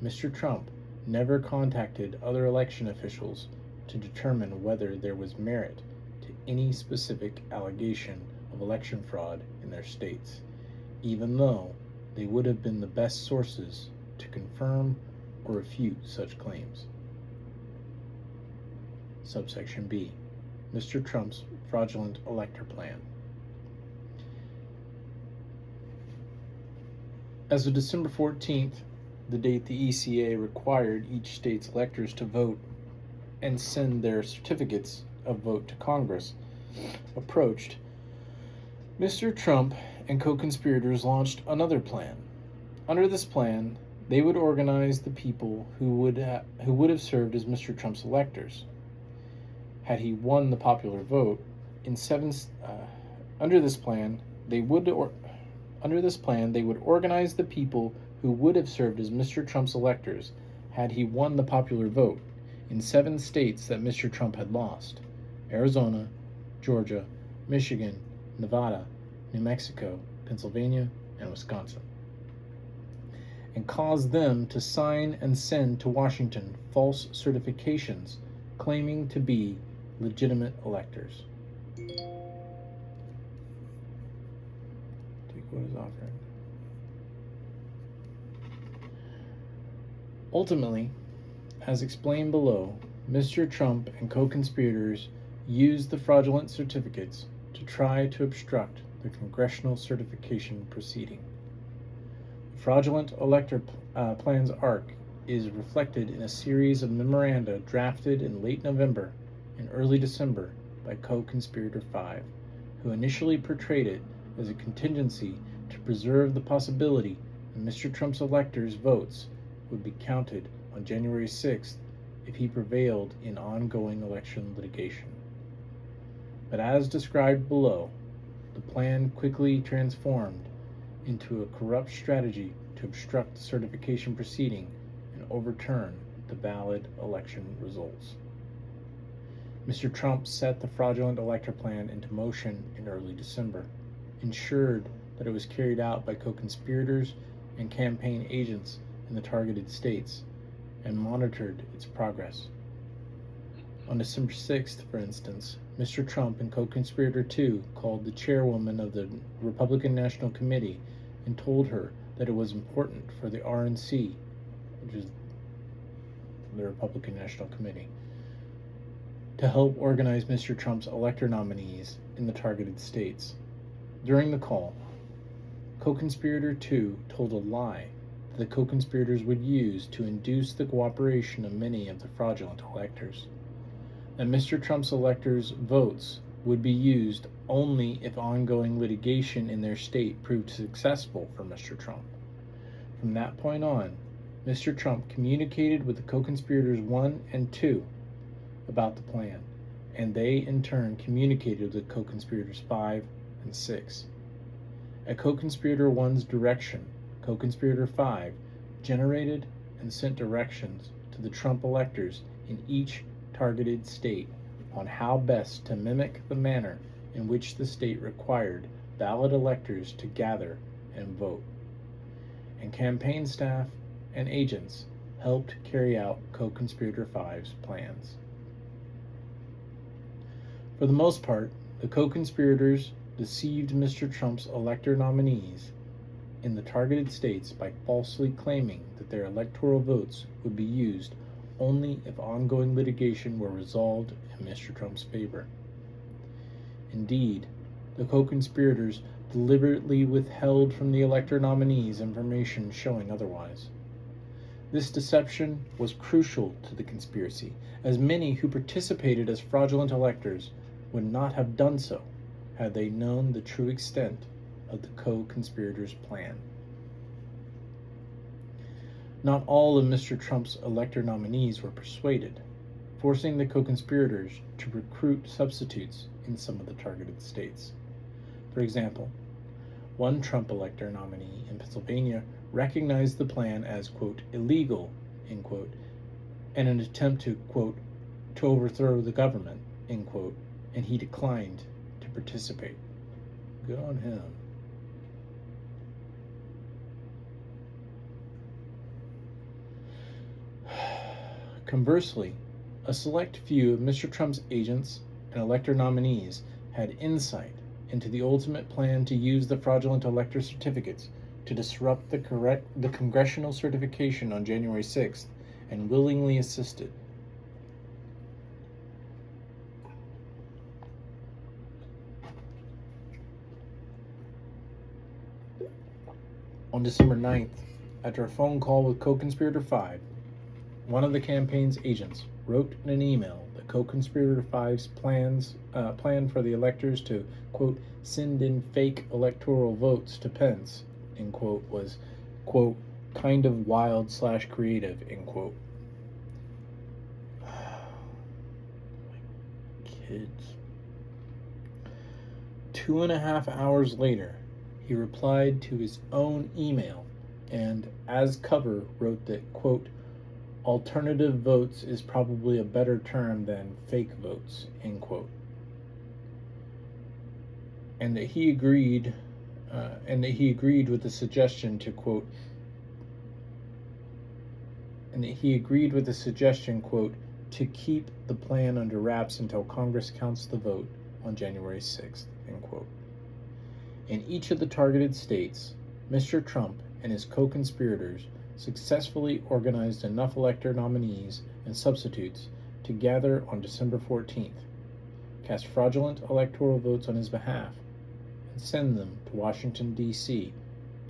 Mr. Trump never contacted other election officials to determine whether there was merit to any specific allegation of election fraud in their states, even though they would have been the best sources to confirm or refute such claims. Subsection B, Mr. Trump's fraudulent elector plan. As of December 14th, the date the ECA required each state's electors to vote and send their certificates of vote to Congress, approached, Mr. Trump and co-conspirators launched another plan. Under this plan, they would organize the people who would have served as Mr. Trump's electors had he won the popular vote. Under this plan, they would organize the people who would have served as Mr. Trump's electors had he won the popular vote in 7 states that Mr. Trump had lost: Arizona, Georgia, Michigan, Nevada, New Mexico, Pennsylvania, and Wisconsin, and caused them to sign and send to Washington false certifications claiming to be legitimate electors. Take what is offered. Ultimately, as explained below, Mr. Trump and co-conspirators used the fraudulent certificates to try to obstruct the congressional certification proceeding. The fraudulent elector plan's arc is reflected in a series of memoranda drafted in late November and early December by co-conspirator 5, who initially portrayed it as a contingency to preserve the possibility that Mr. Trump's electors' votes would be counted on January 6th if he prevailed in ongoing election litigation. But as described below, the plan quickly transformed into a corrupt strategy to obstruct the certification proceeding and overturn the valid election results. Mr. Trump set the fraudulent elector plan into motion in early December, ensured that it was carried out by co-conspirators and campaign agents in the targeted states, and monitored its progress. On December 6th, for instance, Mr. Trump and co-conspirator 2 called the chairwoman of the Republican National Committee and told her that it was important for the RNC, which is the Republican National Committee, to help organize Mr. Trump's elector nominees in the targeted states. During the call, co-conspirator 2 told a lie that the co-conspirators would use to induce the cooperation of many of the fraudulent electors, that Mr. Trump's electors' votes would be used only if ongoing litigation in their state proved successful for Mr. Trump. From that point on, Mr. Trump communicated with the co-conspirators 1 and 2 about the plan, and they in turn communicated with co-conspirators 5 and 6. At co-conspirator 1's direction, co-conspirator 5 generated and sent directions to the Trump electors in each targeted state on how best to mimic the manner in which the state required valid electors to gather and vote. And campaign staff and agents helped carry out co-conspirator 5's plans. For the most part, the co-conspirators deceived Mr. Trump's elector nominees in the targeted states by falsely claiming that their electoral votes would be used only if ongoing litigation were resolved in Mr. Trump's favor. Indeed, the co-conspirators deliberately withheld from the elector nominees information showing otherwise. This deception was crucial to the conspiracy, as many who participated as fraudulent electors would not have done so had they known the true extent of the co-conspirators' plan. Not all of Mr. Trump's elector nominees were persuaded, forcing the co-conspirators to recruit substitutes in some of the targeted states. For example, one Trump elector nominee in Pennsylvania recognized the plan as, quote, illegal, end quote, and an attempt to, quote, to overthrow the government, end quote, and he declined to participate. Good on him. Conversely, a select few of Mr. Trump's agents and elector nominees had insight into the ultimate plan to use the fraudulent elector certificates to disrupt the congressional certification on January 6th and willingly assisted. On December 9th, after a phone call with co-conspirator 5, one of the campaign's agents wrote in an email that co-conspirator 5's plan for the electors to, quote, send in fake electoral votes to Pence, end quote, was, quote, kind of wild / creative, end quote. Kids. 2.5 hours later, he replied to his own email and, as cover, wrote that, quote, alternative votes is probably a better term than fake votes, end quote. and that he agreed with the suggestion to quote to keep the plan under wraps until Congress counts the vote on January 6th, end quote. In each of the targeted states, Mr. Trump and his co-conspirators successfully organized enough elector nominees and substitutes to gather on December 14th, cast fraudulent electoral votes on his behalf, and send them to Washington, D.C.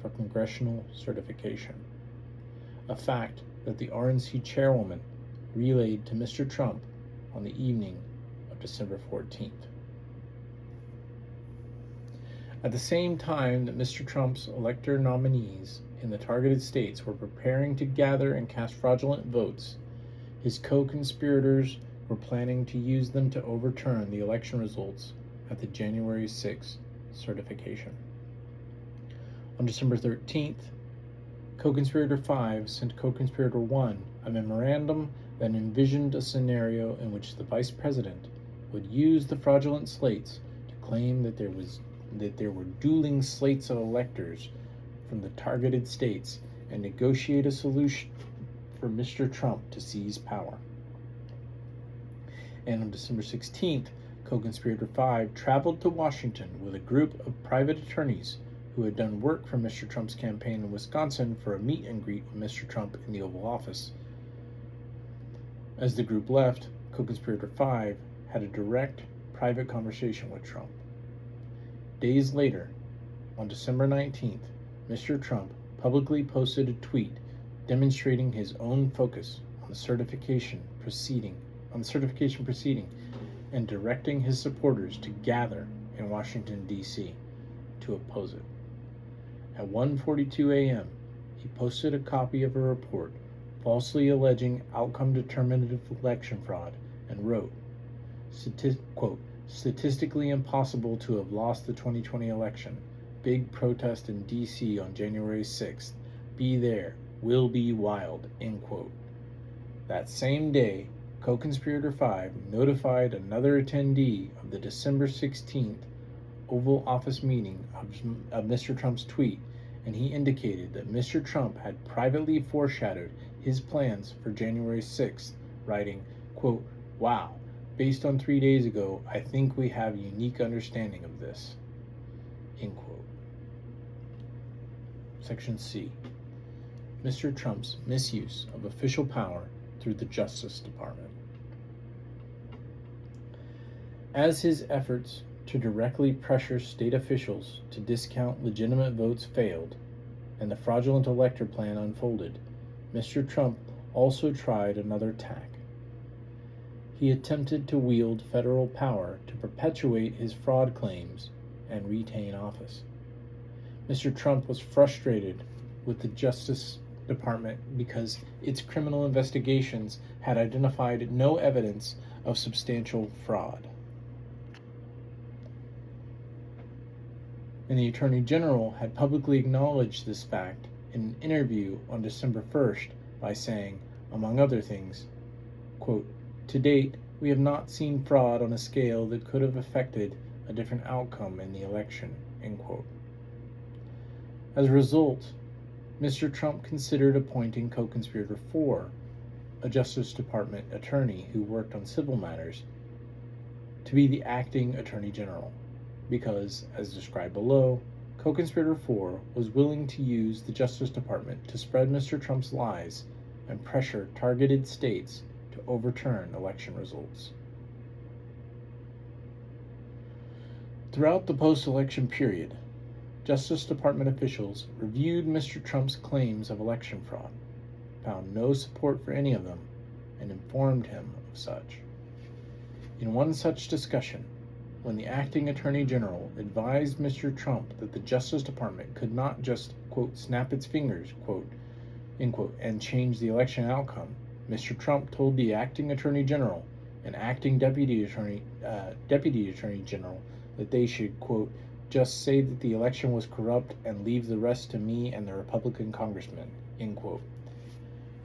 for congressional certification, a fact that the RNC chairwoman relayed to Mr. Trump on the evening of December 14th. At the same time that Mr. Trump's elector nominees in the targeted states were preparing to gather and cast fraudulent votes, his co-conspirators were planning to use them to overturn the election results at the January 6th certification. On December 13th, Co-Conspirator 5 sent Co-Conspirator 1 a memorandum that envisioned a scenario in which the Vice President would use the fraudulent slates to claim that there were dueling slates of electors from the targeted states and negotiate a solution for Mr. Trump to seize power. And on December 16th, Co-Conspirator 5 traveled to Washington with a group of private attorneys who had done work for Mr. Trump's campaign in Wisconsin for a meet and greet with Mr. Trump in the Oval Office. As the group left, Co-Conspirator 5 had a direct, private conversation with Trump. Days later, on December 19th, Mr. Trump publicly posted a tweet demonstrating his own focus on the certification proceeding and directing his supporters to gather in Washington, D.C. to oppose it. At 1:42 a.m., he posted a copy of a report falsely alleging outcome-determinative election fraud and wrote, quote, "Statistically impossible to have lost the 2020 election. Big protest in D.C. on January 6th. Be there. Will be wild," end quote. That same day, Co-Conspirator 5 notified another attendee of the December 16th Oval Office meeting of Mr. Trump's tweet, and he indicated that Mr. Trump had privately foreshadowed his plans for January 6th, writing, quote, "Wow, based on 3 days ago, I think we have a unique understanding of this," end quote. Section C. Mr. Trump's misuse of official power through the Justice Department. As his efforts to directly pressure state officials to discount legitimate votes failed, and the fraudulent elector plan unfolded, Mr. Trump also tried another tack. He attempted to wield federal power to perpetuate his fraud claims and retain office. Mr. Trump was frustrated with the Justice Department because its criminal investigations had identified no evidence of substantial fraud. And the Attorney General had publicly acknowledged this fact in an interview on December 1st by saying, among other things, quote, "To date, we have not seen fraud on a scale that could have affected a different outcome in the election," end quote. As a result, Mr. Trump considered appointing Co-Conspirator 4, a Justice Department attorney who worked on civil matters, to be the acting Attorney General, because, as described below, Co-Conspirator 4 was willing to use the Justice Department to spread Mr. Trump's lies and pressure targeted states to overturn election results. Throughout the post-election period, Justice Department officials reviewed Mr. Trump's claims of election fraud, found no support for any of them, and informed him of such. In one such discussion, when the acting Attorney General advised Mr. Trump that the Justice Department could not just, quote, "snap its fingers," quote, end quote, and change the election outcome, Mr. Trump told the acting Attorney General and acting Deputy Attorney General that they should, quote, "just say that the election was corrupt and leave the rest to me and the Republican congressmen," end quote.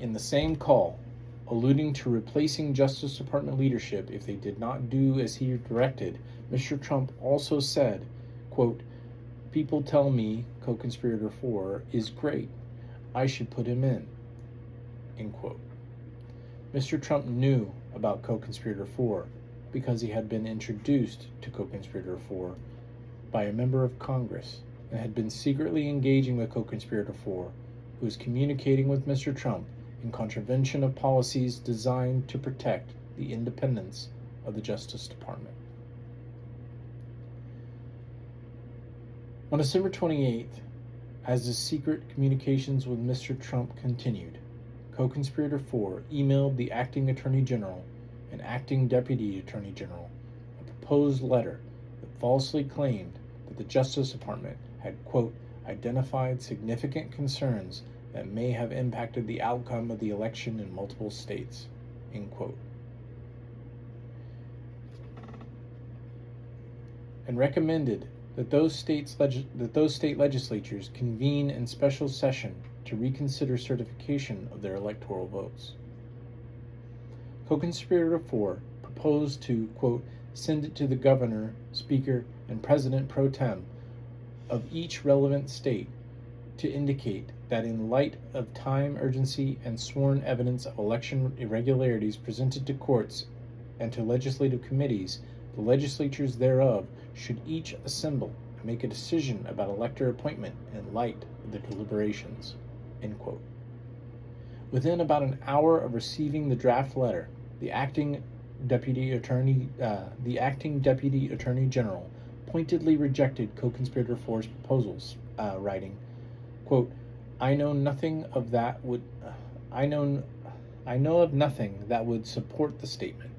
In the same call, alluding to replacing Justice Department leadership if they did not do as he directed, Mr. Trump also said, quote, "People tell me co-conspirator 4 is great. I should put him in," end quote. Mr. Trump knew about co-conspirator 4 because he had been introduced to co-conspirator 4 by a member of Congress and had been secretly engaging with co-conspirator 4, who was communicating with Mr. Trump in contravention of policies designed to protect the independence of the Justice Department. On December 28th, as the secret communications with Mr. Trump continued, co-conspirator 4 emailed the acting Attorney General and acting Deputy Attorney General a proposed letter that falsely claimed that the Justice Department had, quote, identified significant concerns that may have impacted the outcome of the election in multiple states, end quote, and recommended that those state legislatures convene in special session to reconsider certification of their electoral votes. Co-conspirator 4 proposed to, quote, send it to the governor, speaker, and president pro tem of each relevant state to indicate that in light of time urgency and sworn evidence of election irregularities presented to courts and to legislative committees, the legislatures thereof should each assemble and make a decision about elector appointment in light of the deliberations, end quote. Within about an hour of receiving the draft letter, the acting Deputy Attorney General pointedly rejected co-conspirator 4's proposals, writing, quote, I know of nothing that would support the statement.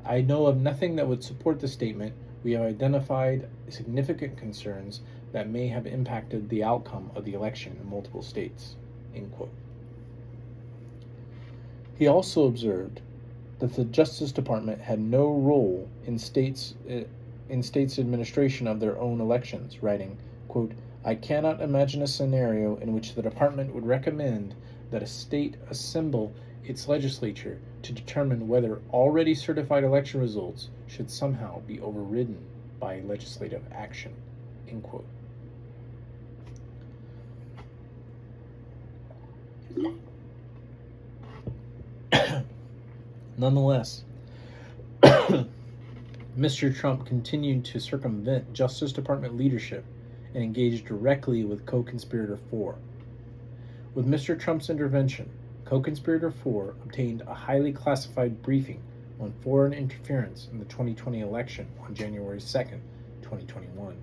I know of nothing that would support the statement. We have identified significant concerns that may have impacted the outcome of the election in multiple states, end quote. He also observed that the Justice Department had no role in states' administration of their own elections, writing, quote, I cannot imagine a scenario in which the department would recommend that a state assemble its legislature to determine whether already certified election results should somehow be overridden by legislative action, end quote. Nonetheless, Mr. Trump continued to circumvent Justice Department leadership and engaged directly with co-conspirator 4. With Mr. Trump's intervention, co-conspirator 4 obtained a highly classified briefing on foreign interference in the 2020 election on January 2nd, 2021.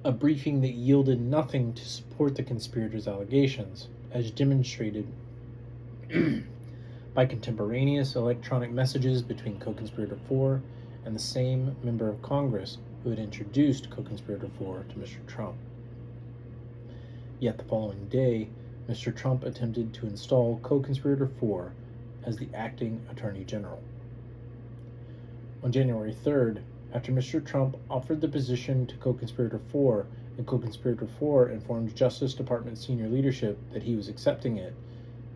A briefing that yielded nothing to support the conspirators' allegations, as demonstrated by contemporaneous electronic messages between co-conspirator 4 and the same member of Congress who had introduced co-conspirator 4 to Mr. Trump. Yet the following day, Mr. Trump attempted to install co-conspirator 4 as the acting Attorney General. On January 3rd, after Mr. Trump offered the position to co-conspirator 4 and co-conspirator 4 informed Justice Department senior leadership that he was accepting it,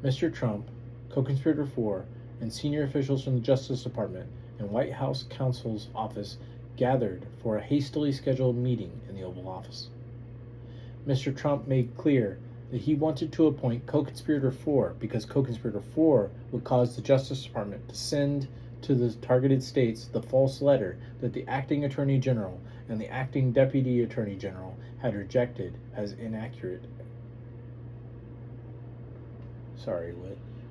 Mr. Trump, co-conspirator 4, and senior officials from the Justice Department and White House counsel's office gathered for a hastily scheduled meeting in the Oval Office. Mr. Trump made clear that he wanted to appoint co-conspirator 4 because co-conspirator 4 would cause the Justice Department to send to the targeted states the false letter that the acting Attorney General and the acting Deputy Attorney General had rejected as inaccurate.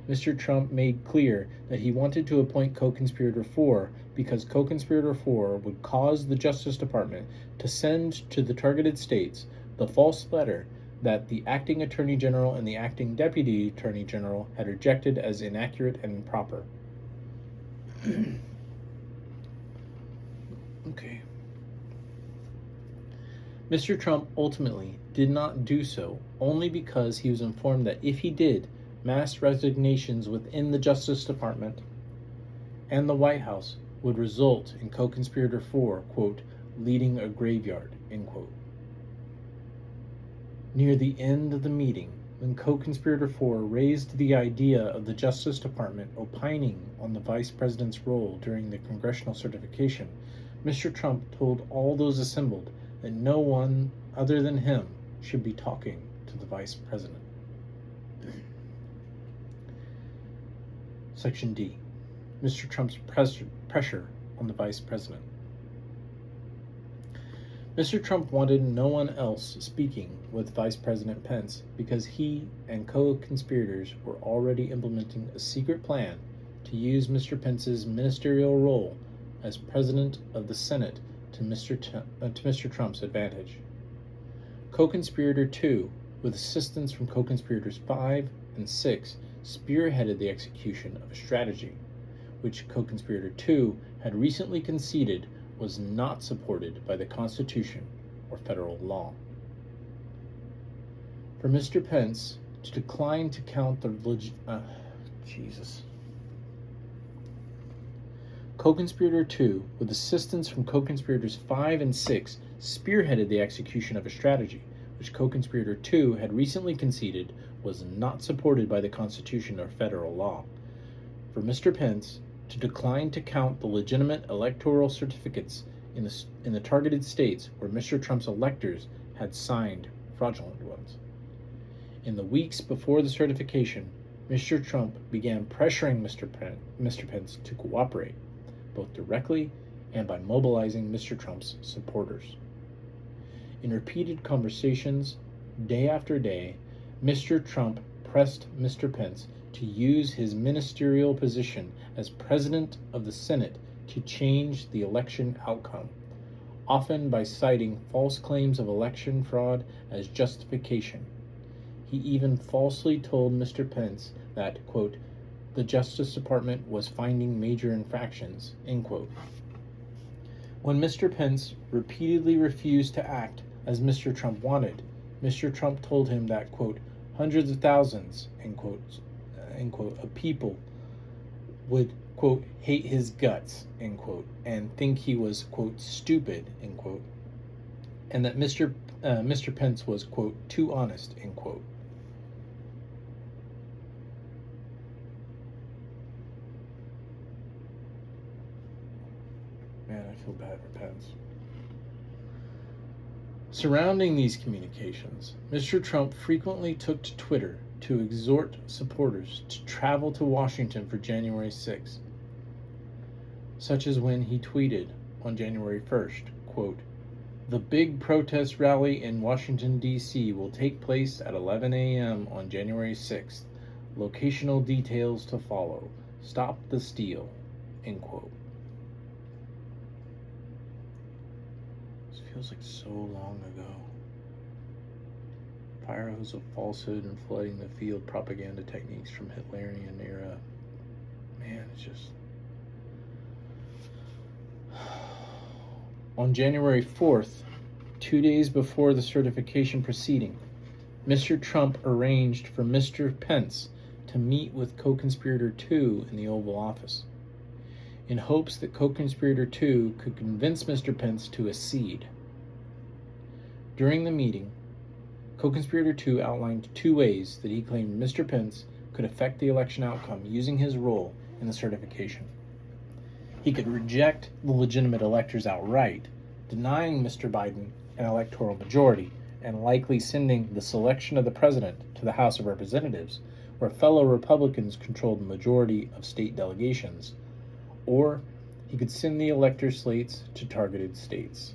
Mr. Trump made clear that he wanted to appoint co-conspirator 4 because co-conspirator 4 would cause the Justice Department to send to the targeted states the false letter that the acting Attorney General and the acting Deputy Attorney General had rejected as inaccurate and improper. Okay. Mr. Trump ultimately did not do so only because he was informed that if he did, mass resignations within the Justice Department and the White House would result in co-conspirator 4, quote, leading a graveyard, end quote. Near the end of the meeting, when co-conspirator 4 raised the idea of the Justice Department opining on the vice president's role during the congressional certification, Mr. Trump told all those assembled that no one other than him should be talking to the vice president. Section D. Mr. Trump's pressure on the vice president. Mr. Trump wanted no one else speaking with Vice President Pence because he and co-conspirators were already implementing a secret plan to use Mr. Pence's ministerial role as President of the Senate to Mr. Trump's advantage. Co-conspirator 2, with assistance from co-conspirators 5 and 6, spearheaded the execution of a strategy, which co-conspirator 2 had recently conceded was not supported by the Constitution or federal law. For Mr. Pence to decline to count the Co-conspirator 2, with assistance from co-conspirators 5 and 6, spearheaded the execution of a strategy, which co-conspirator 2 had recently conceded was not supported by the Constitution or federal law. For Mr. Pence to decline to count the legitimate electoral certificates in the targeted states where Mr. Trump's electors had signed fraudulent ones. In the weeks before the certification, Mr. Trump began pressuring Mr. Pence to cooperate, both directly and by mobilizing Mr. Trump's supporters. In repeated conversations, day after day, Mr. Trump pressed Mr. Pence to use his ministerial position as President of the Senate to change the election outcome, often by citing false claims of election fraud as justification. He even falsely told Mr. Pence that, quote, the Justice Department was finding major infractions, end quote. When Mr. Pence repeatedly refused to act as Mr. Trump wanted, Mr. Trump told him that, quote, hundreds of thousands, end quote, of people would, quote, hate his guts, end quote, and think he was, quote, stupid, end quote, and that Mr. Pence was, quote, too honest, end quote. Man, I feel bad for Pence. Surrounding these communications, Mr. Trump frequently took to Twitter to exhort supporters to travel to Washington for January 6th, such as when he tweeted on January 1st, quote, the big protest rally in Washington, D.C. will take place at 11 a.m. on January 6th. Locational details to follow. Stop the steal, end quote. This feels like so long ago. Fire hose of falsehood and flooding the field propaganda techniques from Hitlerian era. Man, it's just... On January 4th, 2 days before the certification proceeding, Mr. Trump arranged for Mr. Pence to meet with co-conspirator 2 in the Oval Office, in hopes that co-conspirator 2 could convince Mr. Pence to accede. During the meeting, co-conspirator 2 outlined 2 ways that he claimed Mr. Pence could affect the election outcome using his role in the certification. He could reject the legitimate electors outright, denying Mr. Biden an electoral majority and likely sending the selection of the president to the House of Representatives, where fellow Republicans controlled the majority of state delegations, or he could send the elector slates to targeted states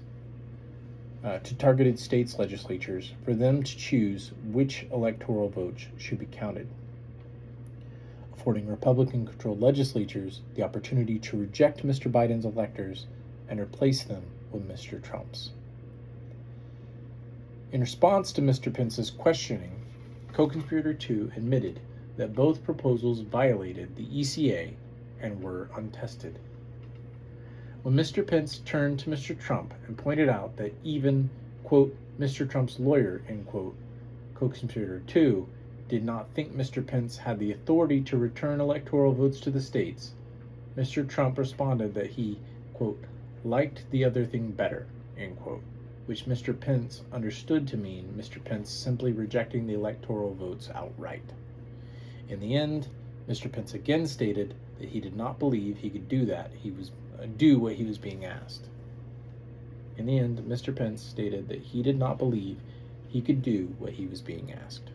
legislatures for them to choose which electoral votes should be counted, affording Republican-controlled legislatures the opportunity to reject Mr. Biden's electors and replace them with Mr. Trump's. In response to Mr. Pence's questioning, co-conspirator 2 admitted that both proposals violated the ECA and were untested. When Mr. Pence turned to Mr. Trump and pointed out that even, quote, Mr. Trump's lawyer, end quote, co-conspirator 2, did not think Mr. Pence had the authority to return electoral votes to the states, Mr. Trump responded that he, quote, liked the other thing better, end quote, which Mr. Pence understood to mean Mr. Pence simply rejecting the electoral votes outright. In the end, Mr. Pence again stated that he did not believe he could do what he was being asked. In the end, Mr. Pence stated that he did not believe he could do what he was being asked.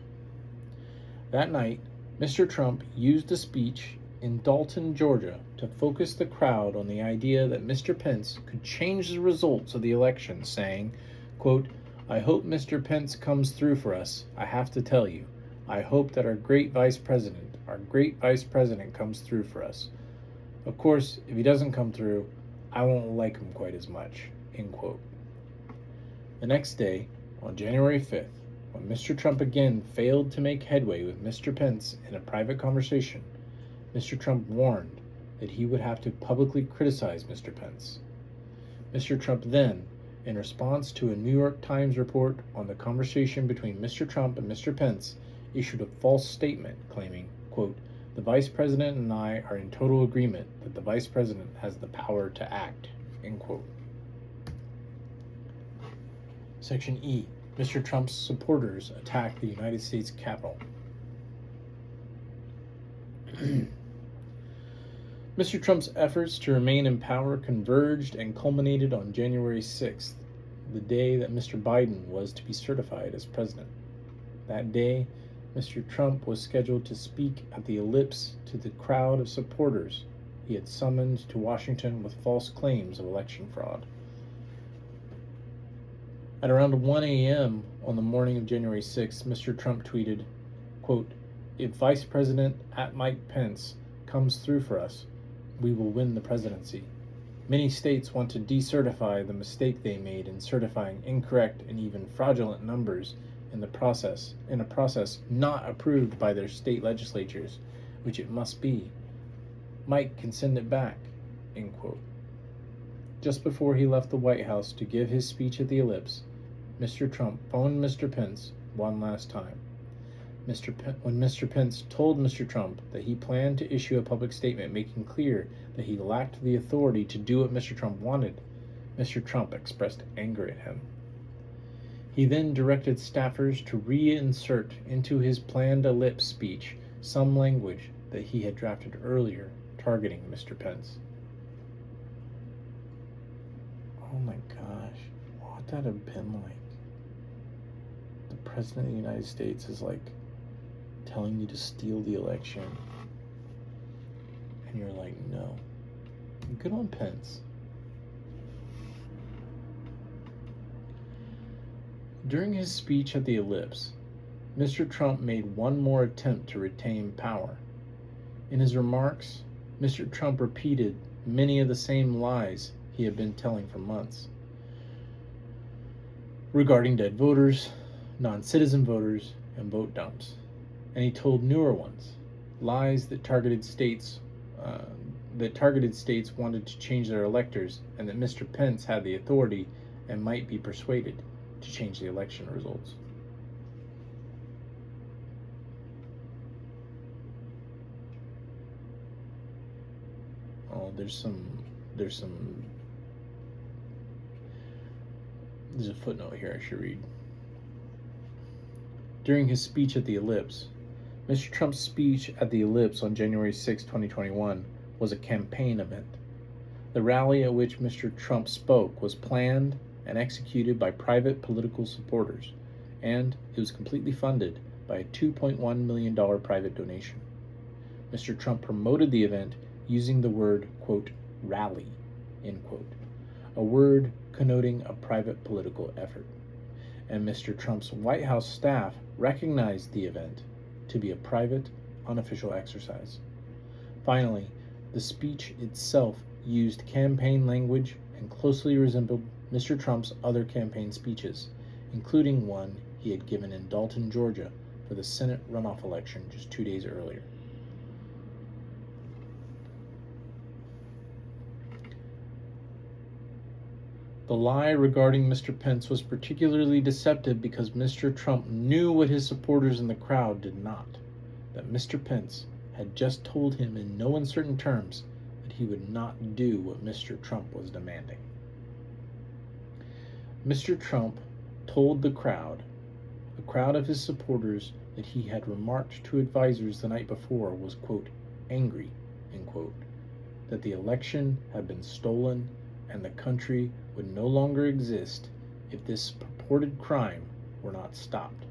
That night, Mr. Trump used a speech in Dalton, Georgia, to focus the crowd on the idea that Mr. Pence could change the results of the election, saying, quote, "I hope Mr. Pence comes through for us. I have to tell you, I hope that our great vice president comes through for us. Of course, if he doesn't come through, I won't like him quite as much," end quote. The next day, on January 5th, when Mr. Trump again failed to make headway with Mr. Pence in a private conversation, Mr. Trump warned that he would have to publicly criticize Mr. Pence. Mr. Trump then, in response to a New York Times report on the conversation between Mr. Trump and Mr. Pence, issued a false statement claiming, quote, "The Vice President and I are in total agreement that the Vice President has the power to act," end quote. Section E. Mr. Trump's supporters attack the United States Capitol. Mr. Trump's efforts to remain in power converged and culminated on January 6th, the day that Mr. Biden was to be certified as president. That day, Mr. Trump was scheduled to speak at the Ellipse to the crowd of supporters he had summoned to Washington with false claims of election fraud. At around 1 a.m. on the morning of January 6th, Mr. Trump tweeted, quote, "If Vice President Mike Pence comes through for us, we will win the presidency. Many states want to decertify the mistake they made in certifying incorrect and even fraudulent numbers in a process not approved by their state legislatures, which it must be. Mike can send it back," end quote. Just before he left the White House to give his speech at the Ellipse, Mr. Trump phoned Mr. Pence one last time. When Mr. Pence told Mr. Trump that he planned to issue a public statement making clear that he lacked the authority to do what Mr. Trump wanted, Mr. Trump expressed anger at him. He then directed staffers to reinsert into his planned Ellipse speech some language that he had drafted earlier targeting Mr. Pence. Oh my gosh, what would that have been like? The President of the United States is like telling you to steal the election, and you're like, no. Good on Pence. During his speech at the Ellipse, Mr. Trump made one more attempt to retain power. In his remarks, Mr. Trump repeated many of the same lies he had been telling for months regarding dead voters, non-citizen voters, and vote dumps. And he told newer ones, lies that targeted states wanted to change their electors, and that Mr. Pence had the authority and might be persuaded to change the election results. Oh, there's a footnote here I should read. During his speech at the Ellipse, Mr. Trump's speech at the Ellipse on January 6, 2021 was a campaign event. The rally at which Mr. Trump spoke was planned and executed by private political supporters, and it was completely funded by a $2.1 million private donation. Mr. Trump promoted the event using the word, quote, "rally," end quote, a word connoting a private political effort. And Mr. Trump's White House staff recognized the event to be a private, unofficial exercise. Finally, the speech itself used campaign language and closely resembled Mr. Trump's other campaign speeches, including one he had given in Dalton, Georgia, for the Senate runoff election just 2 days earlier. The lie regarding Mr. Pence was particularly deceptive because Mr. Trump knew what his supporters in the crowd did not, that Mr. Pence had just told him in no uncertain terms that he would not do what Mr. Trump was demanding. Mr. Trump told the crowd of his supporters, that he had remarked to advisors the night before was, quote, angry, end quote, that the election had been stolen and the country would no longer exist if this purported crime were not stopped,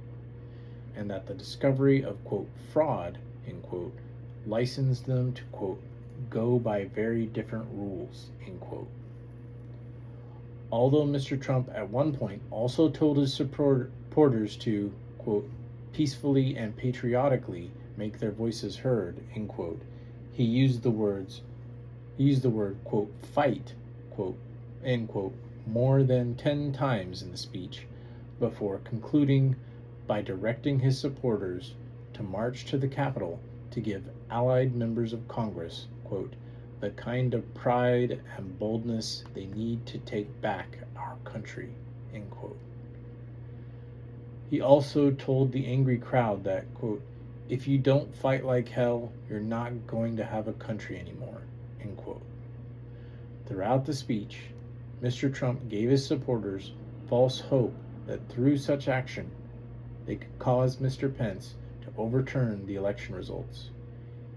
and that the discovery of, quote, fraud, end quote, licensed them to, quote, go by very different rules, end quote. Although Mr. Trump at one point also told his supporters to, quote, peacefully and patriotically make their voices heard, end quote, he used the word, quote, fight, quote, end quote, more than 10 times in the speech before concluding by directing his supporters to march to the Capitol to give allied members of Congress, quote, the kind of pride and boldness they need to take back our country, end quote. He also told the angry crowd that, quote, if you don't fight like hell, you're not going to have a country anymore, end quote. Throughout the speech, Mr. Trump gave his supporters false hope that through such action, they could cause Mr. Pence to overturn the election results,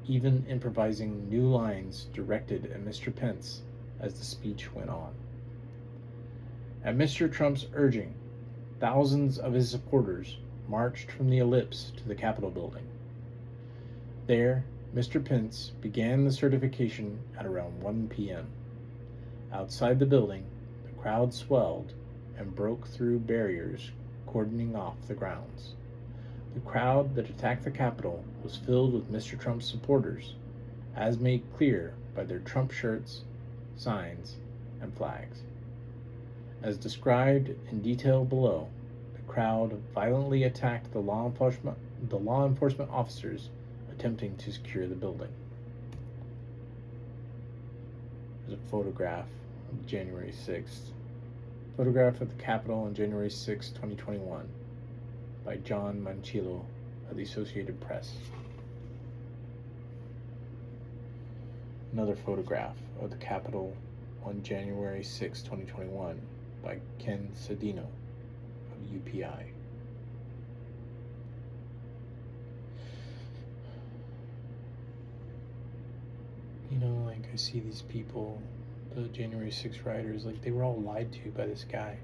even improvising new lines directed at Mr. Pence as the speech went on. At Mr. Trump's urging, thousands of his supporters marched from the ellipse to the Capitol building. There, Mr. Pence began the certification at around 1 p.m. Outside the building, the crowd swelled and broke through barriers cordoning off the grounds. The crowd that attacked the Capitol was filled with Mr. Trump's supporters, as made clear by their Trump shirts, signs, and flags. As described in detail below, the crowd violently attacked the law enforcement officers attempting to secure the building. There's a photograph of January 6th. Photograph of the Capitol on January 6, 2021 by John Manchillo of the Associated Press. Another photograph of the Capitol on January 6, 2021 by Ken Cedino of UPI. You know, like I see these people, the January 6 rioters, like they were all lied to by this guy.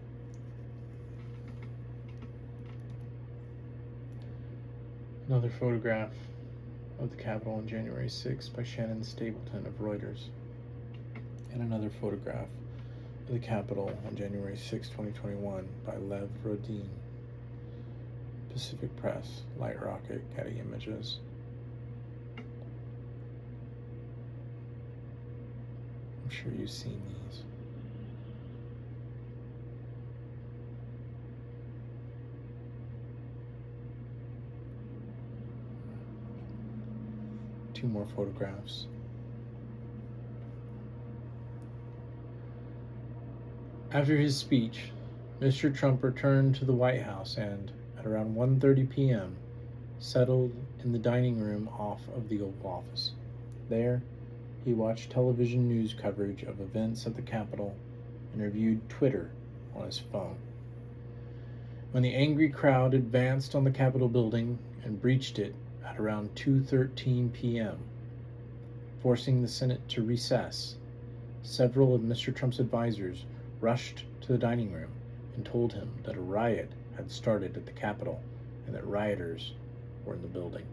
Another photograph of the Capitol on January 6 by Shannon Stapleton of Reuters. And another photograph of the Capitol on January 6, 2021 by Lev Rodin, Pacific Press, Light Rocket, Getty Images. I'm sure you've seen these. Two more photographs. After his speech, Mr. Trump returned to the White House and, at around 1:30 p.m., settled in the dining room off of the Oval Office. There, he watched television news coverage of events at the Capitol and reviewed Twitter on his phone. When the angry crowd advanced on the Capitol building and breached it at around 2:13 p.m., forcing the Senate to recess, several of Mr. Trump's advisors rushed to the dining room and told him that a riot had started at the Capitol and that rioters were in the building.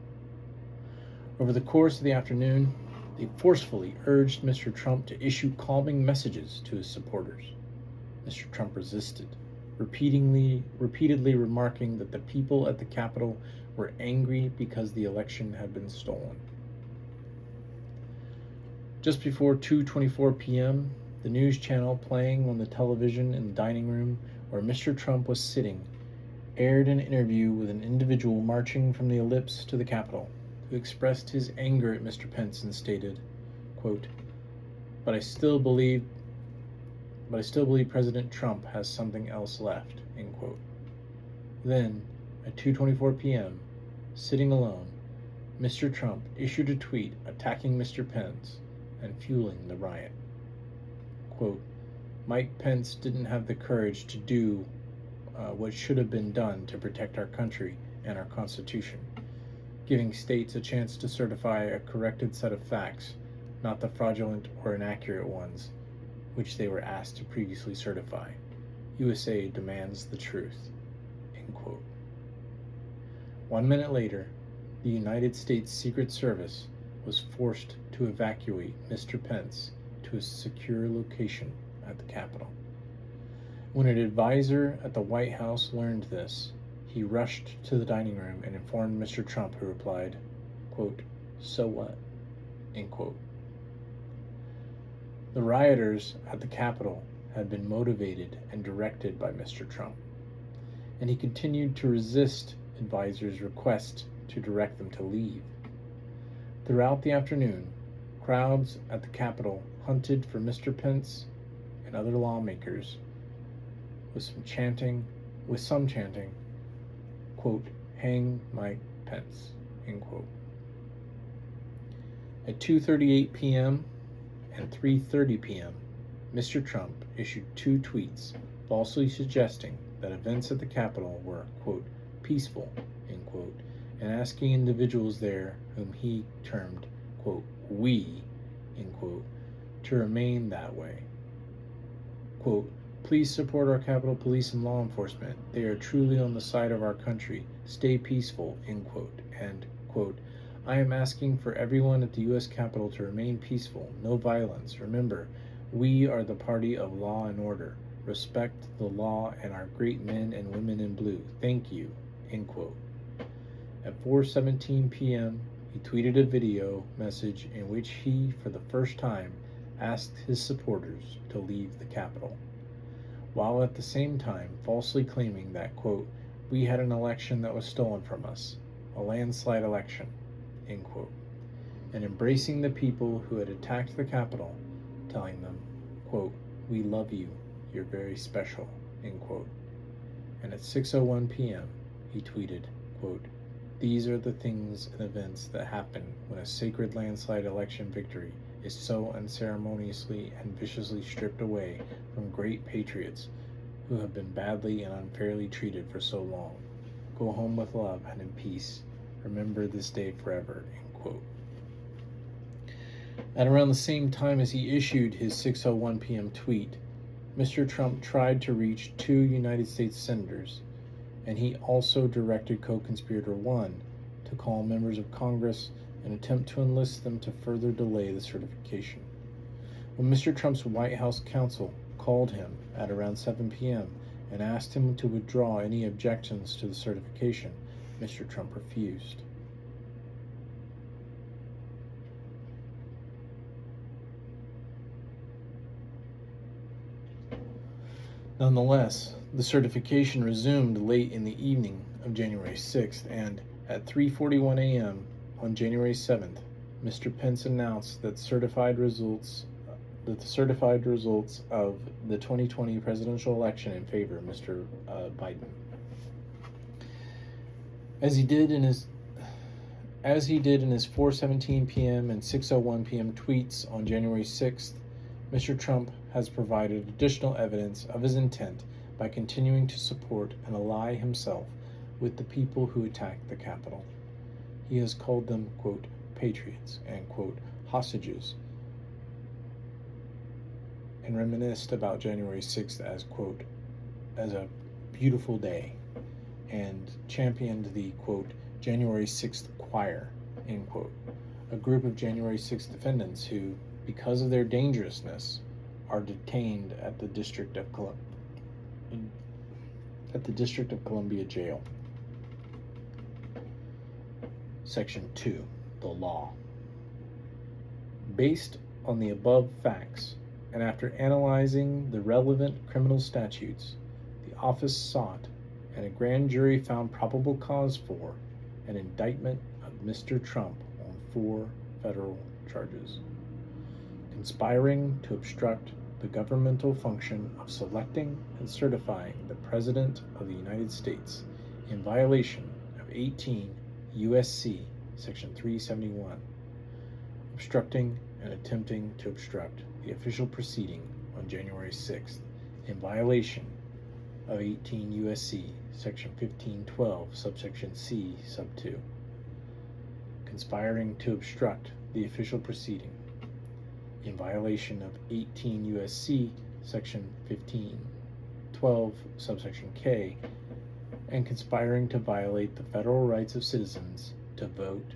Over the course of the afternoon, they forcefully urged Mr. Trump to issue calming messages to his supporters. Mr. Trump resisted, repeatedly remarking that the people at the Capitol were angry because the election had been stolen. Just before 2:24 p.m., the news channel playing on the television in the dining room where Mr. Trump was sitting aired an interview with an individual marching from the ellipse to the Capitol, who expressed his anger at Mr. Pence and stated, quote, But I still believe President Trump has something else left, end quote. Then, at 2:24 p.m., sitting alone, Mr. Trump issued a tweet attacking Mr. Pence and fueling the riot. Quote, Mike Pence didn't have the courage to do what should have been done to protect our country and our Constitution, giving states a chance to certify a corrected set of facts, not the fraudulent or inaccurate ones which they were asked to previously certify. USA demands the truth." End quote. 1 minute later, the United States Secret Service was forced to evacuate Mr. Pence to a secure location at the Capitol. When an advisor at the White House learned this, he rushed to the dining room and informed Mr. Trump, who replied, quote, "So what?" End quote. The rioters at the Capitol had been motivated and directed by Mr. Trump, and he continued to resist advisors' request to direct them to leave. Throughout the afternoon, crowds at the Capitol hunted for Mr. Pence and other lawmakers, with some chanting, quote, "Hang Mike Pence," end quote. At 2:38 p.m. and 3:30 p.m., Mr. Trump issued 2 tweets falsely suggesting that events at the Capitol were, quote, "peaceful," end quote, and asking individuals there, whom he termed, quote, "we," end quote, to remain that way. Quote, "Please support our Capitol Police and law enforcement. They are truly on the side of our country. Stay peaceful," end quote, and, quote, "I am asking for everyone at the U.S. Capitol to remain peaceful, no violence. Remember, we are the party of law and order. Respect the law and our great men and women in blue. Thank you," end quote. At 4:17 p.m., he tweeted a video message in which he, for the first time, asked his supporters to leave the Capitol, while at the same time falsely claiming that, quote, "we had an election that was stolen from us, a landslide election," end quote, and embracing the people who had attacked the Capitol, telling them, quote, "We love you, you're very special," end quote. And at 6:01 p.m., he tweeted, quote, "These are the things and events that happen when a sacred landslide election victory is so unceremoniously and viciously stripped away from great patriots who have been badly and unfairly treated for so long. Go home with love and in peace. Remember this day forever," end quote. At around the same time as he issued his 6:01 p.m. tweet, Mr. Trump tried to reach 2 United States senators, and he also directed co-conspirator 1 to call members of Congress and attempt to enlist them to further delay the certification. When Mr. Trump's White House counsel called him at around 7 p.m. and asked him to withdraw any objections to the certification, Mr. Trump refused. Nonetheless, the certification resumed late in the evening of January 6th, and at 3:41 a.m. on January 7th, Mr. Pence announced that the certified results of the 2020 presidential election in favor of Mr. Biden. As he did in his 4:17 p.m. and 6:01 p.m. tweets on January 6th, Mr. Trump has provided additional evidence of his intent by continuing to support and ally himself with the people who attacked the Capitol. He has called them, quote, "patriots," and, quote, "hostages," and reminisced about January 6th as, quote, "as a beautiful day," and championed the, quote, "January 6th choir," end quote, a group of January 6th defendants who, because of their dangerousness, are detained at the District of Columbia Jail. Section 2, the law. Based on the above facts, and after analyzing the relevant criminal statutes, the office sought, and a grand jury found probable cause for, an indictment of Mr. Trump on 4 federal charges: conspiring to obstruct the governmental function of selecting and certifying the President of the United States in violation of 18 U.S.C. Section 371, obstructing and attempting to obstruct the official proceeding on January 6th in violation of 18 U.S.C. Section 1512, subsection C, sub 2, conspiring to obstruct the official proceeding in violation of 18 U.S.C. Section 1512, subsection K, and conspiring to violate the federal rights of citizens to vote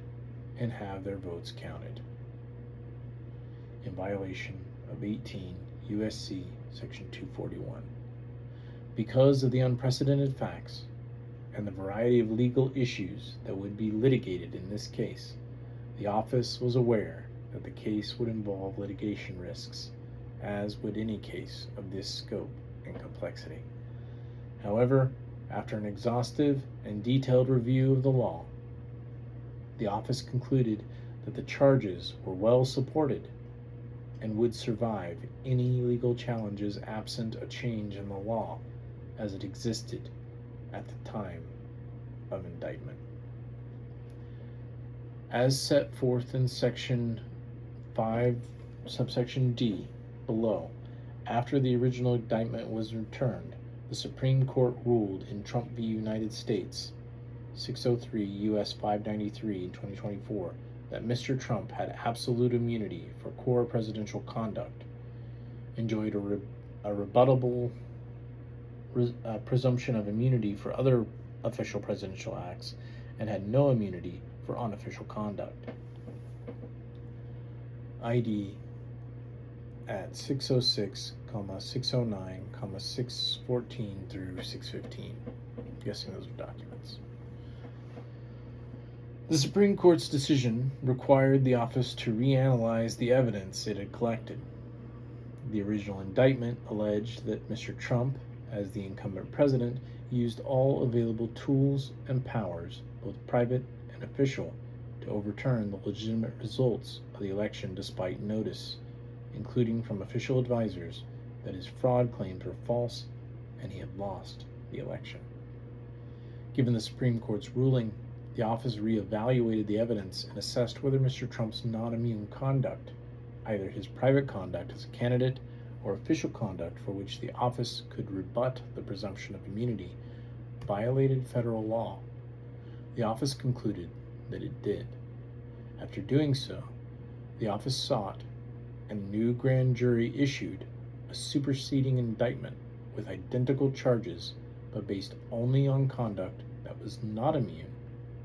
and have their votes counted in violation of 18 U.S.C. Section 241. Because of the unprecedented facts and the variety of legal issues that would be litigated in this case, the office was aware that the case would involve litigation risks, as would any case of this scope and complexity. However, after an exhaustive and detailed review of the law, the office concluded that the charges were well supported and would survive any legal challenges absent a change in the law as it existed at the time of indictment. As set forth in Section 5, subsection D below, after the original indictment was returned, the Supreme Court ruled in Trump v. United States 603 U.S. 593 in 2024 that Mr. Trump had absolute immunity for core presidential conduct, enjoyed a rebuttable presumption of immunity for other official presidential acts, and had no immunity for unofficial conduct. ID at 606, 609, 614 through 615. I'm guessing those are documents. The Supreme Court's decision required the office to reanalyze the evidence it had collected. The original indictment alleged that Mr. Trump, as the incumbent president, used all available tools and powers, both private and official, to overturn the legitimate results of the election despite notice, including from official advisors, that his fraud claims were false and he had lost the election. Given the Supreme Court's ruling, the office reevaluated the evidence and assessed whether Mr. Trump's non-immune conduct, either his private conduct as a candidate or official conduct for which the office could rebut the presumption of immunity, violated federal law. The office concluded that it did. After doing so, the office sought and a new grand jury issued a superseding indictment with identical charges, but based only on conduct that was not immune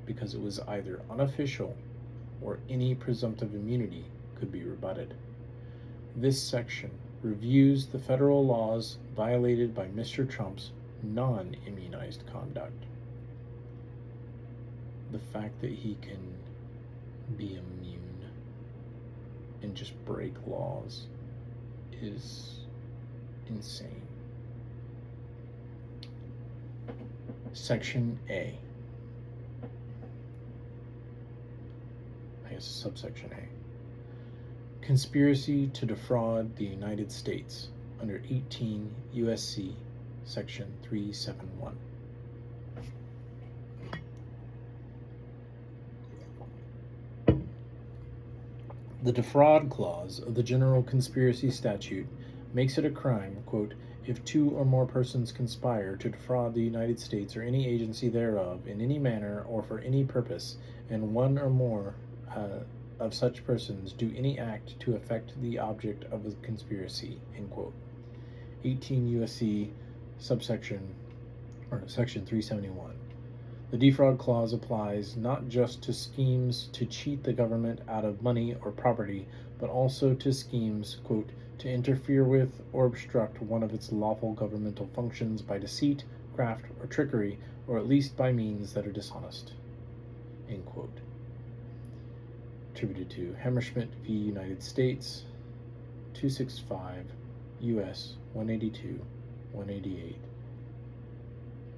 because it was either unofficial or any presumptive immunity could be rebutted. This section reviews the federal laws violated by Mr. Trump's non-immunized conduct. The fact that he can be immune and just break laws is insane. Section A. I guess subsection A. Conspiracy to defraud the United States under 18 U.S.C. Section 371. The defraud clause of the General Conspiracy Statute makes it a crime, quote, if two or more persons conspire to defraud the United States or any agency thereof in any manner or for any purpose, and one or more of such persons do any act to effect the object of the conspiracy, end quote. 18 U.S.C. Section 371. The defraud clause applies not just to schemes to cheat the government out of money or property, but also to schemes, quote, to interfere with or obstruct one of its lawful governmental functions by deceit, craft, or trickery, or at least by means that are dishonest, end quote. Attributed to Hammerschmidt v. United States, 265 U.S. 182, 188,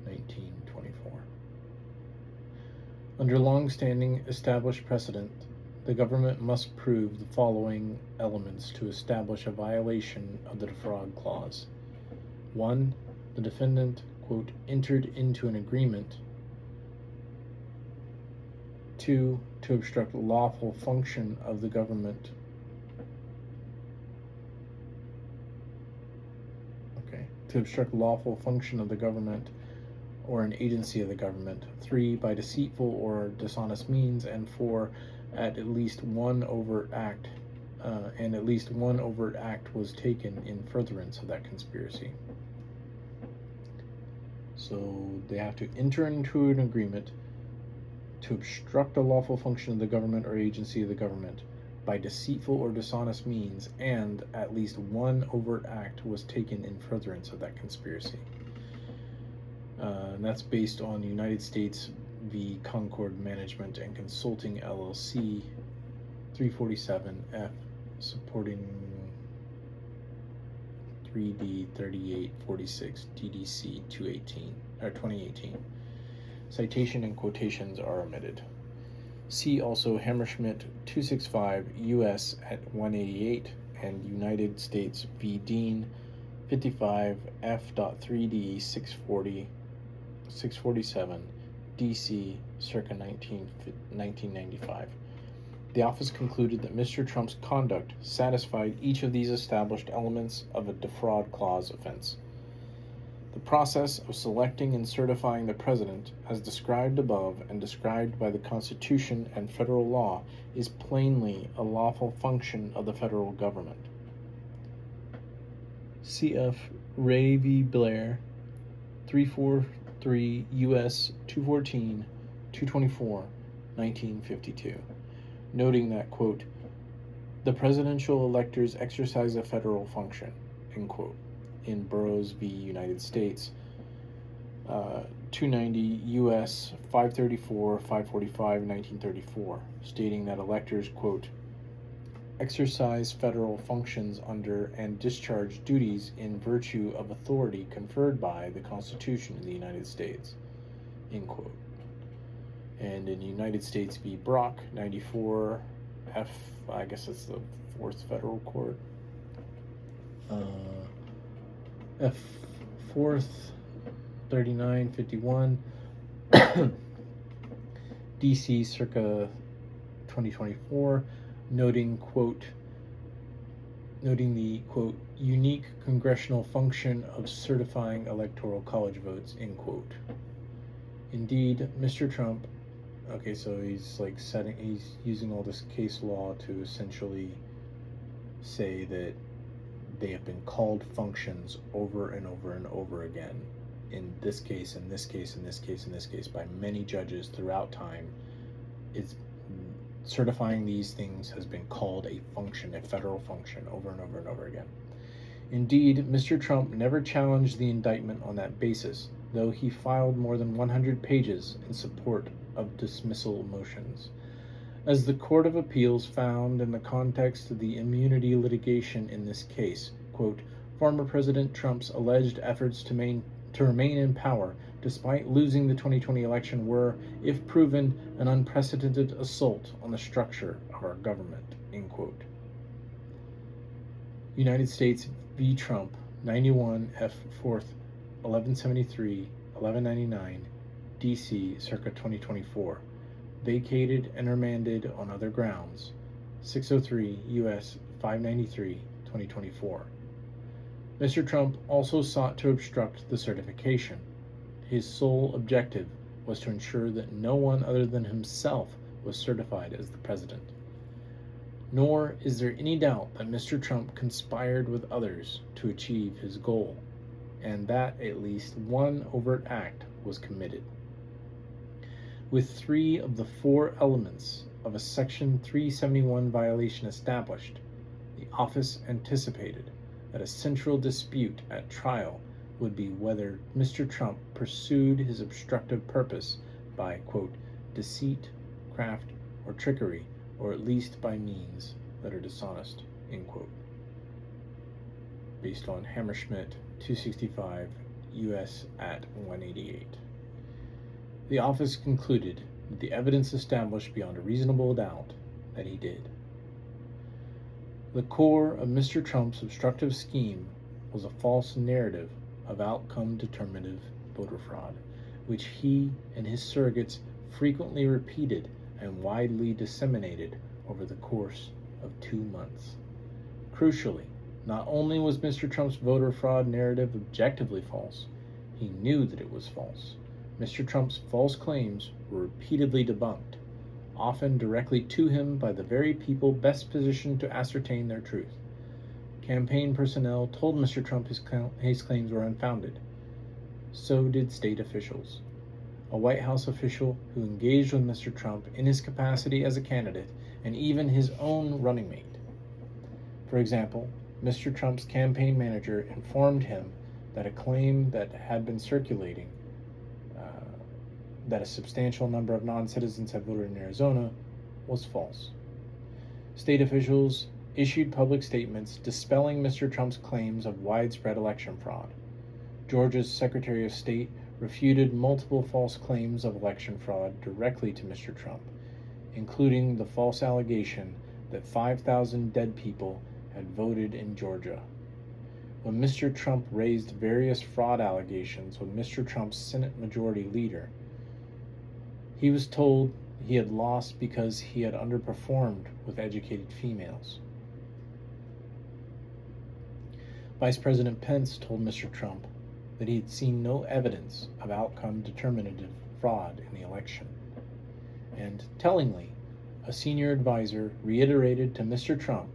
1924. Under long-standing established precedent, the government must prove the following elements to establish a violation of the defraud clause. 1. The defendant, quote, entered into an agreement. 2. To obstruct lawful function of the government. to obstruct lawful function of the government or an agency of the government. 3, by deceitful or dishonest means. And 4, at least one overt act, was taken in furtherance of that conspiracy. So they have to enter into an agreement to obstruct a lawful function of the government or agency of the government by deceitful or dishonest means, and at least one overt act was taken in furtherance of that conspiracy. And that's based on United States v. Concord Management and Consulting LLC 347F, supporting 3D 3846 DDC 2018. Citation and quotations are omitted. See also Hammerschmidt 265 U.S. at 188 and United States v. Dean 55 F.3D 647 D.C. circa 1995. The office concluded that Mr. Trump's conduct satisfied each of these established elements of a defraud clause offense. The process of selecting and certifying the president, as described above and described by the Constitution and federal law, is plainly a lawful function of the federal government. Cf. Ray v. Blair, 343 U.S. 214, 224, 1952, noting that, quote, the presidential electors exercise a federal function, end quote, in Burroughs v. United States, 290 U.S. 534, 545, 1934, stating that electors, quote, exercise federal functions under and discharge duties in virtue of authority conferred by the Constitution of the United States, end quote. And in United States v. Brock, 94 F, I guess it's the 4th Federal Court, F 4th 3951 DC circa 2024, noting the quote unique congressional function of certifying electoral college votes, end quote. Indeed, Mr. Trump, okay, so he's using all this case law to essentially say that they have been called functions over and over and over again, in this case, in this case, in this case, in this case, by many judges throughout time. It's certifying these things has been called a function, a federal function, over and over and over again. Indeed, Mr. Trump never challenged the indictment on that basis, though he filed more than 100 pages in support of dismissal motions. As the Court of Appeals found in the context of the immunity litigation in this case, quote, former President Trump's alleged efforts to remain in power despite losing the 2020 election were, if proven, an unprecedented assault on the structure of our government, end quote. United States v. Trump, 91 F. 4th, 1173, 1199, D.C., circa 2024. Vacated and remanded on other grounds, 603 U.S. 593, 2024. Mr. Trump also sought to obstruct the certification. His sole objective was to ensure that no one other than himself was certified as the president. Nor is there any doubt that Mr. Trump conspired with others to achieve his goal, and that at least one overt act was committed. With 3 of the 4 elements of a Section 371 violation established, the office anticipated that a central dispute at trial would be whether Mr. Trump pursued his obstructive purpose by, quote, deceit, craft, or trickery, or at least by means that are dishonest, end quote. Based on Hammerschmidt 265 U.S. at 188. The office concluded that the evidence established beyond a reasonable doubt that he did. The core of Mr. Trump's obstructive scheme was a false narrative of outcome-determinative voter fraud, which he and his surrogates frequently repeated and widely disseminated over the course of 2 months. Crucially, Not only was Mr. Trump's voter fraud narrative objectively false, he knew that it was false. Mr. Trump's false claims were repeatedly debunked, often directly to him by the very people best positioned to ascertain their truth. Campaign personnel told Mr. Trump his claims were unfounded. So did state officials. A White House official who engaged with Mr. Trump in his capacity as a candidate and even his own running mate. For example, Mr. Trump's campaign manager informed him that a claim that had been circulating that a substantial number of non-citizens had voted in Arizona was false. State officials issued public statements dispelling Mr. Trump's claims of widespread election fraud. Georgia's Secretary of State refuted multiple false claims of election fraud directly to Mr. Trump, including the false allegation that 5,000 dead people had voted in Georgia. When Mr. Trump raised various fraud allegations with Mr. Trump's Senate Majority Leader, he was told he had lost because he had underperformed with educated females. Vice President Pence told Mr. Trump that he had seen no evidence of outcome determinative fraud in the election. And tellingly, a senior advisor reiterated to Mr. Trump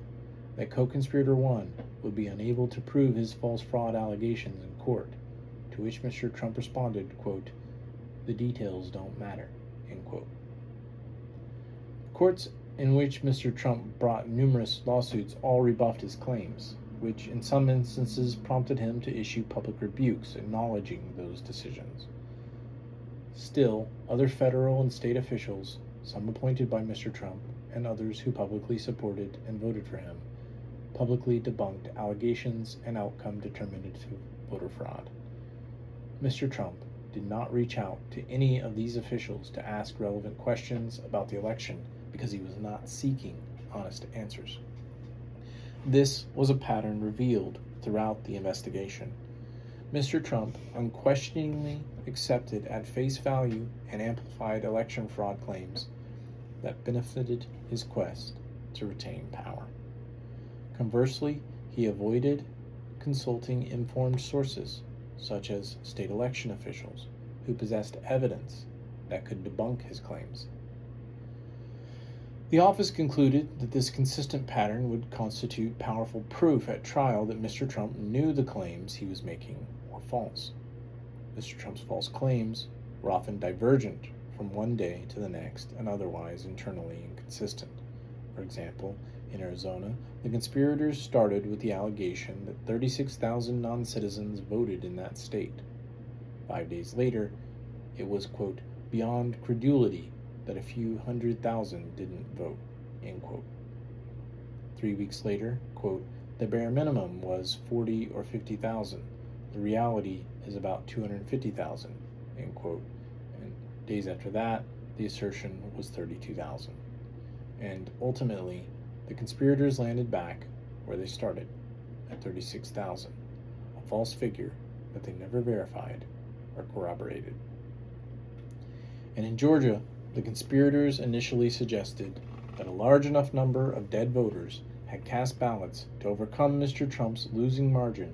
that co-conspirator 1 would be unable to prove his false fraud allegations in court, to which Mr. Trump responded, quote, "The details don't matter," end quote. Courts in which Mr. Trump brought numerous lawsuits all rebuffed his claims, which in some instances prompted him to issue public rebukes acknowledging those decisions. Still, other federal and state officials, some appointed by Mr. Trump and others who publicly supported and voted for him, publicly debunked allegations and outcome determinative voter fraud. Mr. Trump did not reach out to any of these officials to ask relevant questions about the election because he was not seeking honest answers. This was a pattern revealed throughout the investigation. Mr. Trump unquestioningly accepted at face value and amplified election fraud claims that benefited his quest to retain power. Conversely, he avoided consulting informed sources, such as state election officials, who possessed evidence that could debunk his claims. The office concluded that this consistent pattern would constitute powerful proof at trial that Mr. Trump knew the claims he was making were false. Mr. Trump's false claims were often divergent from one day to the next and otherwise internally inconsistent. For example, in Arizona, the conspirators started with the allegation that 36,000 non-citizens voted in that state. 5 days later, it was, quote, beyond credulity that a few 100,000 didn't vote, end quote. 3 weeks later, quote, the bare minimum was 40 or 50,000. The reality is about 250,000, end quote. And days after that, the assertion was 32,000. And ultimately, the conspirators landed back where they started, at 36,000, a false figure that they never verified or corroborated. And in Georgia, the conspirators initially suggested that a large enough number of dead voters had cast ballots to overcome Mr. Trump's losing margin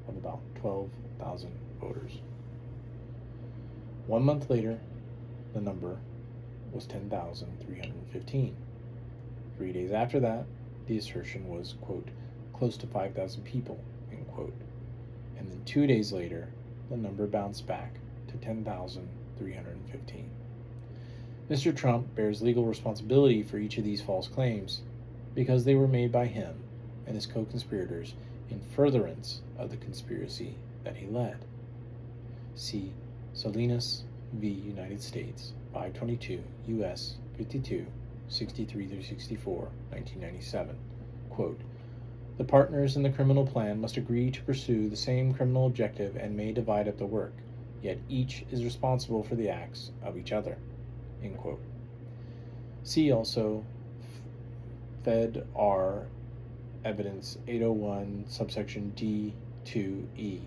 of about 12,000 voters. 1 month later, the number was 10,315. 3 days after that, the assertion was, quote, close to 5,000 people, end quote. And then 2 days later, the number bounced back to 10,315. Mr. Trump bears legal responsibility for each of these false claims because they were made by him and his co-conspirators in furtherance of the conspiracy that he led. See Salinas v. United States, 522 U.S. 52, 63-64, 1997. Quote, the partners in the criminal plan must agree to pursue the same criminal objective and may divide up the work, yet each is responsible for the acts of each other. End quote. See also Fed R Evidence 801 subsection D2E.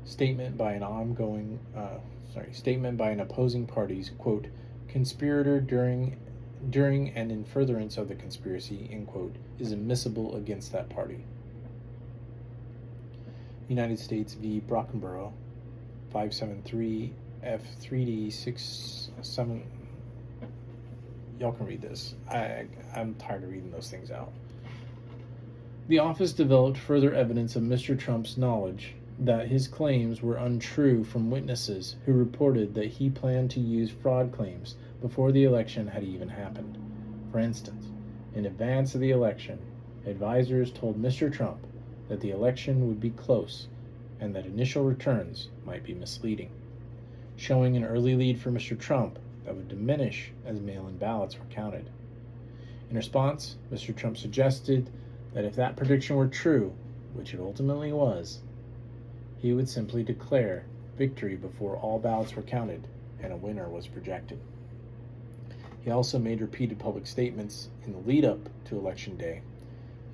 Statement by an opposing party's, quote, conspirator during and in furtherance of the conspiracy, end quote, is admissible against that party. United States v. Brockenborough, 573 F3D67. Y'all can read this. I'm tired of reading those things out. The office developed further evidence of Mr. Trump's knowledge that his claims were untrue from witnesses who reported that he planned to use fraud claims before the election had even happened. For instance, in advance of the election, advisors told Mr. Trump that the election would be close and that initial returns might be misleading, showing an early lead for Mr. Trump that would diminish as mail-in ballots were counted. In response, Mr. Trump suggested that if that prediction were true, which it ultimately was, he would simply declare victory before all ballots were counted and a winner was projected. He also made repeated public statements in the lead-up to Election Day,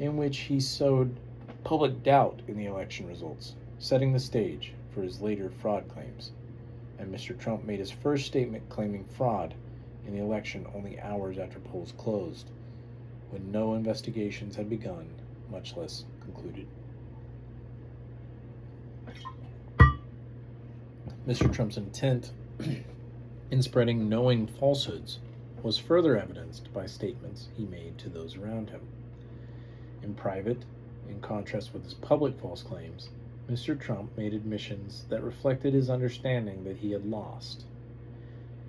in which he sowed public doubt in the election results, setting the stage for his later fraud claims. And Mr. Trump made his first statement claiming fraud in the election only hours after polls closed, when no investigations had begun, much less concluded. Mr. Trump's intent in spreading knowing falsehoods was further evidenced by statements he made to those around him. In private, in contrast with his public false claims, Mr. Trump made admissions that reflected his understanding that he had lost.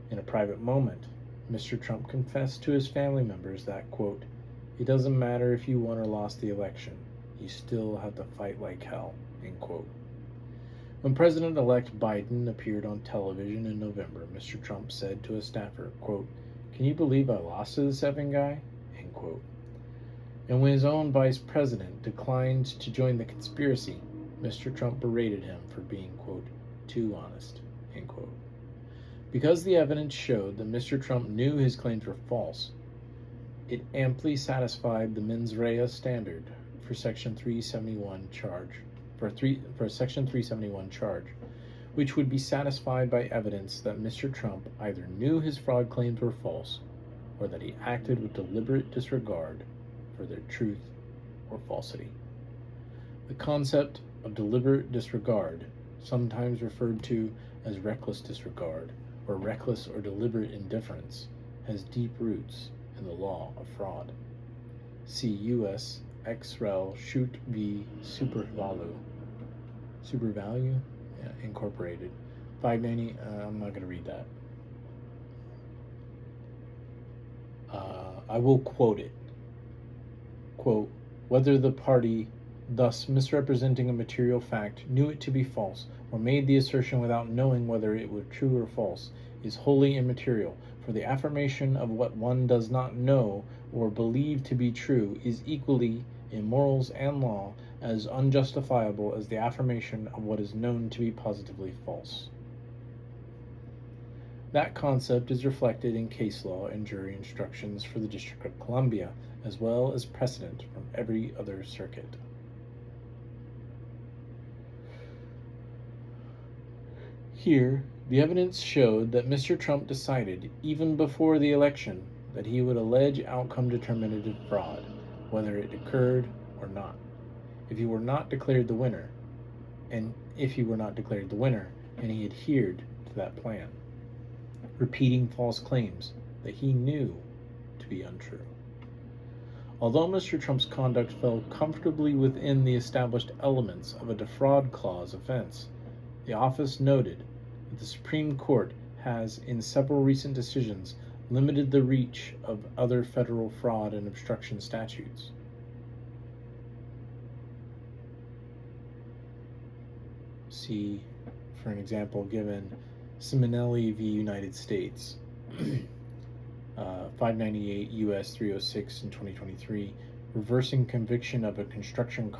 In a private moment, Mr. Trump confessed to his family members that, quote, "It doesn't matter if you won or lost the election, you still have to fight like hell," end quote. When President-elect Biden appeared on television in November, Mr. Trump said to a staffer, quote, "Can you believe I lost to this effing guy?" End quote. And when his own vice president declined to join the conspiracy, Mr. Trump berated him for being, quote, "too honest," end quote. Because the evidence showed that Mr. Trump knew his claims were false, it amply satisfied the mens rea standard for Section 371 charge, which would be satisfied by evidence that Mr. Trump either knew his fraud claims were false or that he acted with deliberate disregard for their truth or falsity. The concept of deliberate disregard, sometimes referred to as reckless disregard or reckless or deliberate indifference, has deep roots in the law of fraud. See U.S. ex rel. Shoot v. Supervalue Incorporated, 590. I'm not going to read that. I will quote it. Quote, "Whether the party thus misrepresenting a material fact knew it to be false or made the assertion without knowing whether it were true or false is wholly immaterial, for the affirmation of what one does not know or believe to be true is equally, in morals and law, as unjustifiable as the affirmation of what is known to be positively false." That concept is reflected in case law and jury instructions for the District of Columbia, as well as precedent from every other circuit. Here, the evidence showed that Mr. Trump decided, even before the election, that he would allege outcome-determinative fraud, whether it occurred or not, if he were not declared the winner, and he adhered to that plan, repeating false claims that he knew to be untrue. Although Mr. Trump's conduct fell comfortably within the established elements of a defraud clause offense, the office noted that the Supreme Court has, in several recent decisions, limited the reach of other federal fraud and obstruction statutes. See, for an example given, Simonelli v. United States, 598 U.S. 306 in 2023, reversing conviction of a construction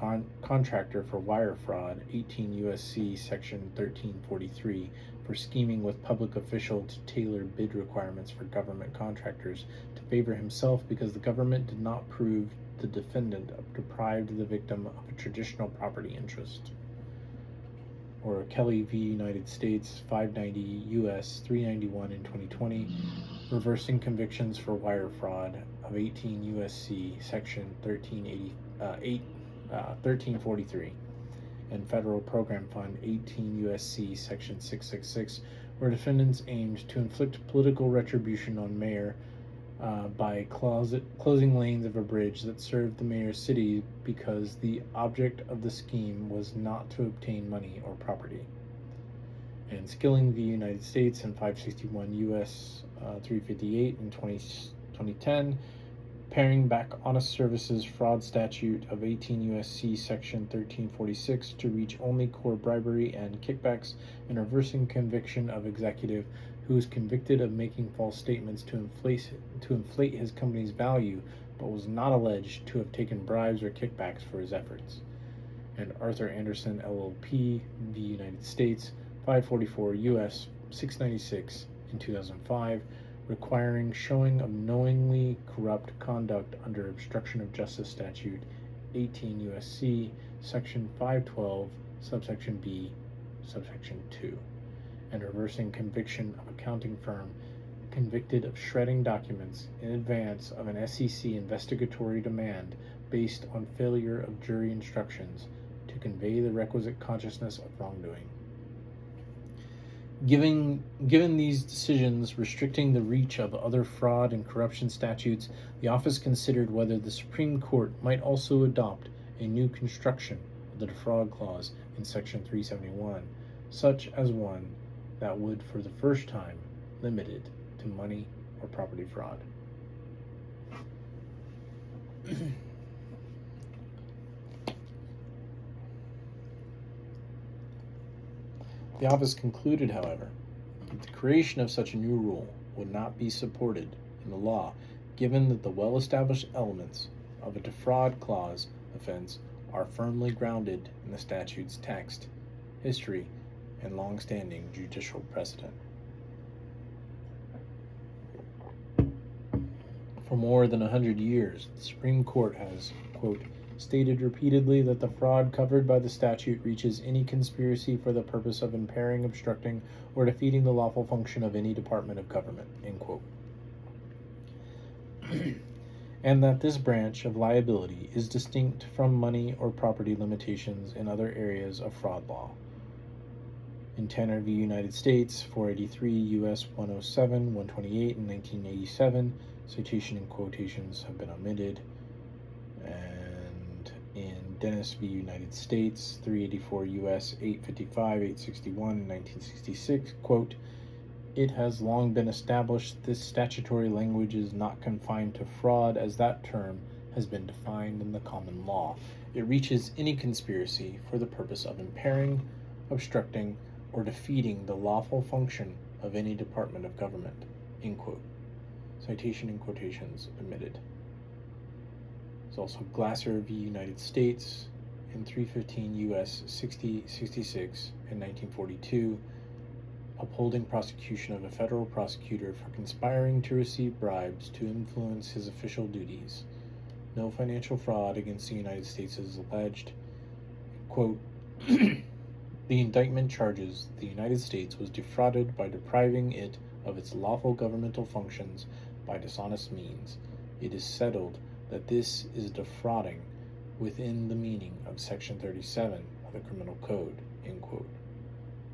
contractor for wire fraud, 18 U.S.C. Section 1343, for scheming with public official to tailor bid requirements for government contractors to favor himself because the government did not prove the defendant deprived the victim of a traditional property interest. Or Kelly v. United States, 590 U.S. 391 in 2020, reversing convictions for wire fraud of 18 U.S.C. Section 1343, and Federal Program Fund 18 U.S.C. Section 666, where defendants aimed to inflict political retribution on mayor by closing lanes of a bridge that served the mayor's city because the object of the scheme was not to obtain money or property. And Skilling v. United States in 561 U.S. 358 in 2010, paring back honest services fraud statute of 18 U.S.C. Section 1346 to reach only core bribery and kickbacks, and reversing conviction of executive who was convicted of making false statements to inflate his company's value, but was not alleged to have taken bribes or kickbacks for his efforts. And Arthur Anderson LLP v. United States 544 U.S. 696 in 2005, requiring showing of knowingly corrupt conduct under obstruction of justice statute 18 U.S.C. Section 512, subsection B, subsection 2, and reversing conviction of accounting firm convicted of shredding documents in advance of an SEC investigatory demand based on failure of jury instructions to convey the requisite consciousness of wrongdoing. Given these decisions restricting the reach of other fraud and corruption statutes, the office considered whether the Supreme Court might also adopt a new construction of the defraud clause in Section 371, such as one that would, for the first time, limit it to money or property fraud. The office concluded, however, that the creation of such a new rule would not be supported in the law, given that the well-established elements of a defraud clause offense are firmly grounded in the statute's text, history, and long-standing judicial precedent. For more than 100 years, the Supreme Court has, quote, stated repeatedly that the fraud covered by the statute reaches any conspiracy for the purpose of impairing, obstructing, or defeating the lawful function of any department of government, end quote. And that this branch of liability is distinct from money or property limitations in other areas of fraud law. In Tanner v. United States, 483 U.S. 107, 128, and 1987, citation and quotations have been omitted. And in Dennis v. United States, 384 U.S. 855, 861, and 1966, quote, it has long been established this statutory language is not confined to fraud, as that term has been defined in the common law. It reaches any conspiracy for the purpose of impairing, obstructing, or defeating the lawful function of any department of government, end quote. Citation and quotations omitted. There's also Glasser v. United States in 315 U.S. 6066 in 1942, upholding prosecution of a federal prosecutor for conspiring to receive bribes to influence his official duties. No financial fraud against the United States is alleged. Quote, the indictment charges the United States was defrauded by depriving it of its lawful governmental functions by dishonest means. It is settled that this is defrauding within the meaning of Section 37 of the Criminal Code, end quote,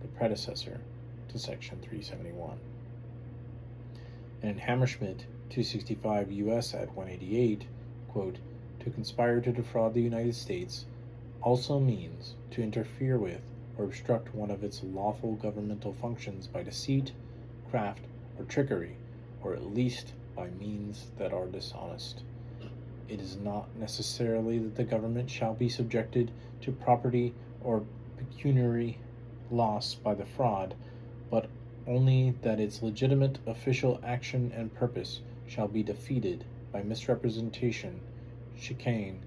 the predecessor to Section 371. And in Hammerschmidt 265 U.S. at 188, quote, to conspire to defraud the United States also means to interfere with or obstruct one of its lawful governmental functions by deceit, craft, or trickery, or at least by means that are dishonest. It is not necessarily that the government shall be subjected to property or pecuniary loss by the fraud, but only that its legitimate official action and purpose shall be defeated by misrepresentation, chicane,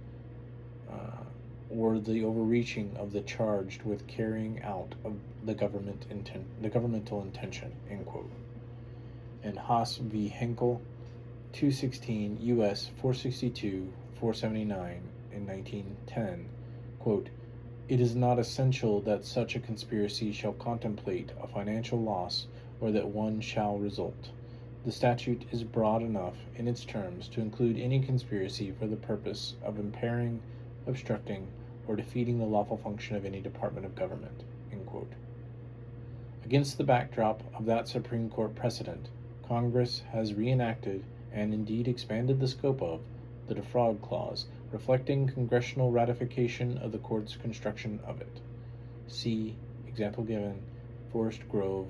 or the overreaching of the charged with carrying out of the governmental intention, end quote. And Haas v. Henkel, 216 U.S. 462, 479 in 1910, quote, it is not essential that such a conspiracy shall contemplate a financial loss or that one shall result. The statute is broad enough in its terms to include any conspiracy for the purpose of impairing, obstructing, or defeating the lawful function of any department of government, end quote. Against the backdrop of that Supreme Court precedent, Congress has reenacted and indeed expanded the scope of the Defraud Clause, reflecting congressional ratification of the court's construction of it. See example given, Forest Grove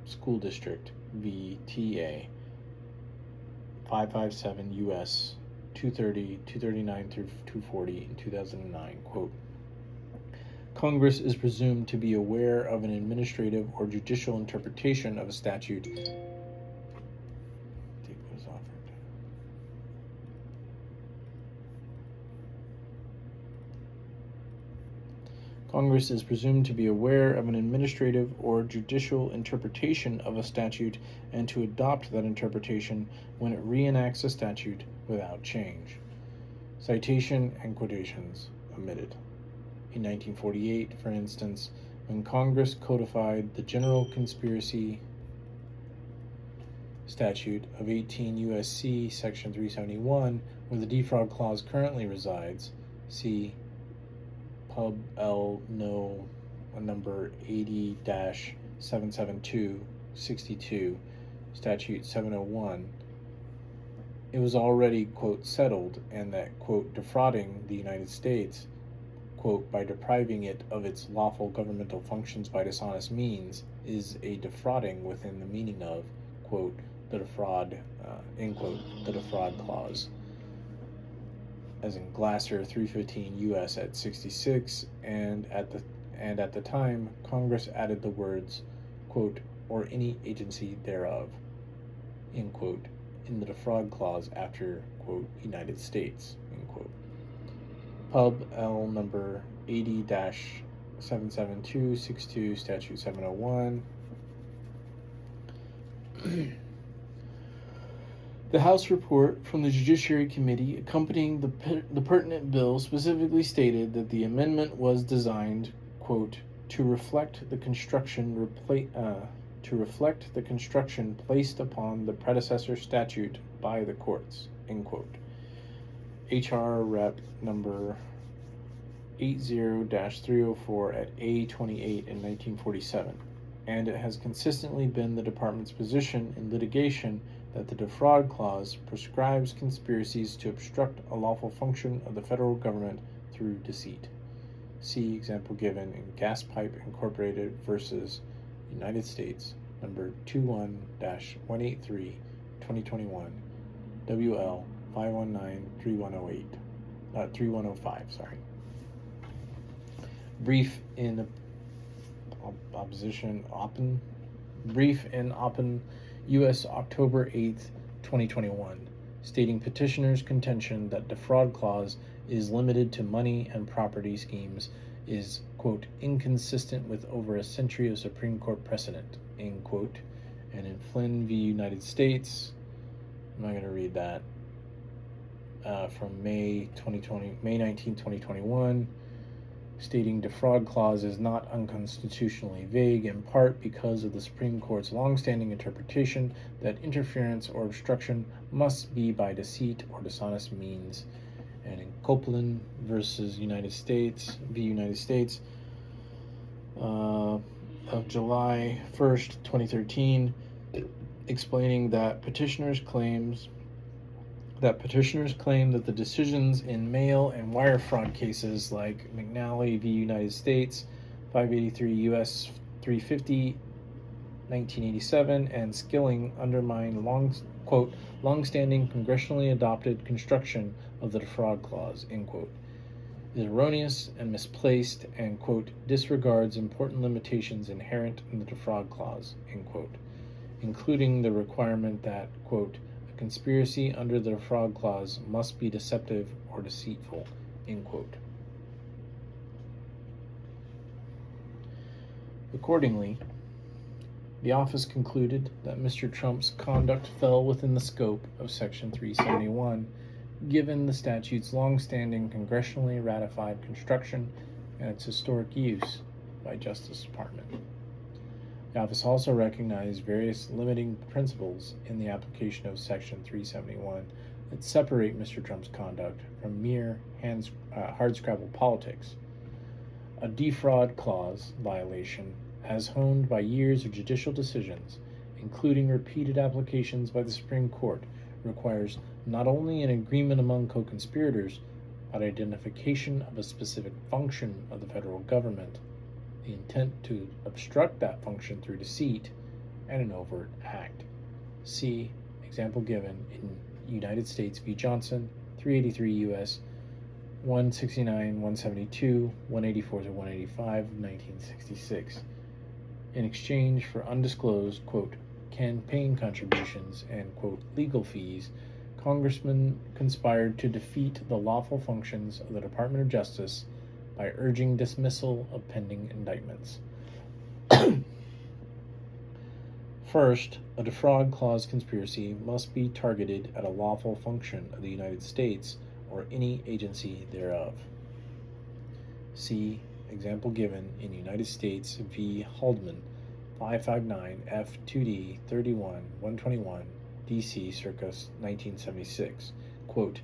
School District v. TA 557 U.S. 230, 239 through 240 in 2009, quote, Congress is presumed to be aware of an administrative or judicial interpretation of a statute. Congress is presumed to be aware of an administrative or judicial interpretation of a statute and to adopt that interpretation when it reenacts a statute without change. Citation and quotations omitted. In 1948, for instance, when Congress codified the General Conspiracy Statute of 18 U.S.C. Section 371, where the Defraud Clause currently resides, see Pub L No number 80-772-62, Statute 701, it was already, quote, settled, and that, quote, defrauding the United States, quote, by depriving it of its lawful governmental functions by dishonest means, is a defrauding within the meaning of, quote, the defraud, end quote, the Defraud Clause, as in Glasser 315 U.S. at 66, and at the time, Congress added the words, quote, or any agency thereof, end quote, in the Defraud Clause after, quote, United States, end quote. Pub L number 80-772-62, Statute 701. The House report from the Judiciary Committee accompanying the pertinent bill specifically stated that the amendment was designed, quote, to reflect the construction placed upon the predecessor statute by the courts, end quote. H.R. Rep. number 80-304 at A28 in 1947, and it has consistently been the Department's position in litigation that the Defraud Clause prescribes conspiracies to obstruct a lawful function of the federal government through deceit. See example given in Gas Pipe Incorporated versus United States, number 21-183, 2021, WL 519-3105, sorry. Brief in Oppen, U.S. October 8th, 2021, stating petitioner's contention that Defraud Clause is limited to money and property schemes is, quote, inconsistent with over a century of Supreme Court precedent, end quote. And in Flynn v. United States, I'm not going to read that, from May 19, 2021, stating Defraud Clause is not unconstitutionally vague, in part because of the Supreme Court's longstanding interpretation that interference or obstruction must be by deceit or dishonest means. And in Copeland versus United States, of July 1st, 2013, explaining that petitioners claim that the decisions in mail and wire fraud cases like McNally v. United States, 583 U.S. 350, 1987, and Skilling undermine long-standing congressionally adopted construction of the Defraud Clause, end quote, is erroneous and misplaced and, quote, disregards important limitations inherent in the Defraud Clause, end quote, including the requirement that, quote, a conspiracy under the Defraud Clause must be deceptive or deceitful, end quote. Accordingly, the office concluded that Mr. Trump's conduct fell within the scope of Section 371, given the statute's long-standing congressionally ratified construction and its historic use by Justice Department. The office also recognized various limiting principles in the application of Section 371, that separate Mr. Trump's conduct from mere hardscrabble politics. A defraud clause violation, as honed by years of judicial decisions, including repeated applications by the Supreme Court, requires not only an agreement among co-conspirators, but identification of a specific function of the federal government, the intent to obstruct that function through deceit, and an overt act. See example given in United States v. Johnson, 383 U.S. 169, 172, 184 to 185 of 1966. In exchange for undisclosed, quote, campaign contributions and, quote, legal fees, congressmen conspired to defeat the lawful functions of the Department of Justice by urging dismissal of pending indictments. First, a defraud clause conspiracy must be targeted at a lawful function of the United States or any agency thereof. See example given in United States v. Haldeman, 559 F2D 31 121 D.C. circa 1976. Quote,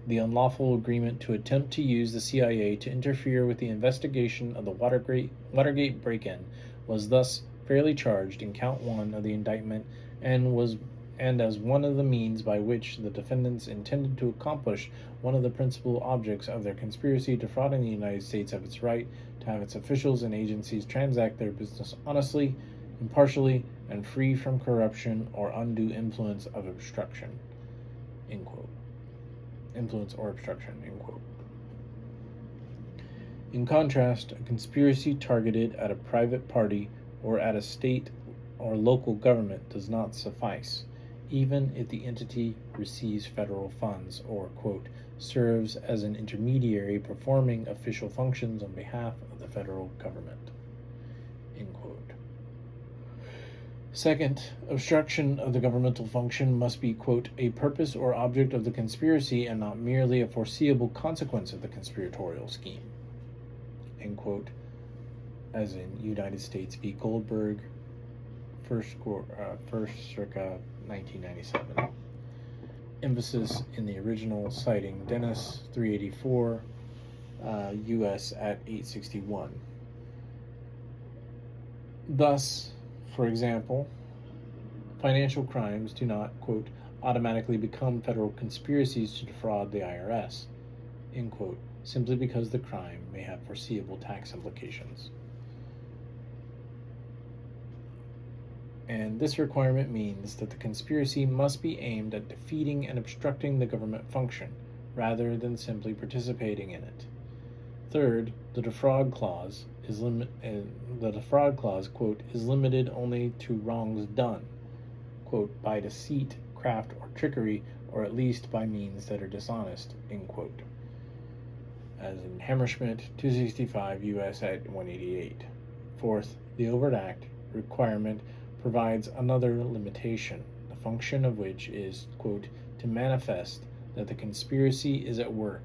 the unlawful agreement to attempt to use the CIA to interfere with the investigation of the Watergate break-in was thus fairly charged in count 1 of the indictment and as one of the means by which the defendants intended to accomplish one of the principal objects of their conspiracy, defrauding the United States of its right to have its officials and agencies transact their business honestly, impartially, and free from corruption or undue influence of obstruction. End quote. Influence or obstruction. End quote. In contrast, a conspiracy targeted at a private party or at a state or local government does not suffice, even if the entity receives federal funds or, quote, serves as an intermediary performing official functions on behalf of the federal government, end quote. Second, obstruction of the governmental function must be, quote, a purpose or object of the conspiracy and not merely a foreseeable consequence of the conspiratorial scheme, end quote, as in United States v. Goldberg, first circa 1997. Emphasis in the original, citing Dennis 384 U.S. at 861. Thus, for example, financial crimes do not, quote, automatically become federal conspiracies to defraud the IRS, end quote, simply because the crime may have foreseeable tax implications. And this requirement means that the conspiracy must be aimed at defeating and obstructing the government function, rather than simply participating in it. Third, the defraud clause, quote, is limited only to wrongs done, quote, by deceit, craft, or trickery, or at least by means that are dishonest, end quote, as in Hammerschmidt 265 U.S. at 188. Fourth, the overt act requirement provides another limitation, the function of which is, quote, to manifest that the conspiracy is at work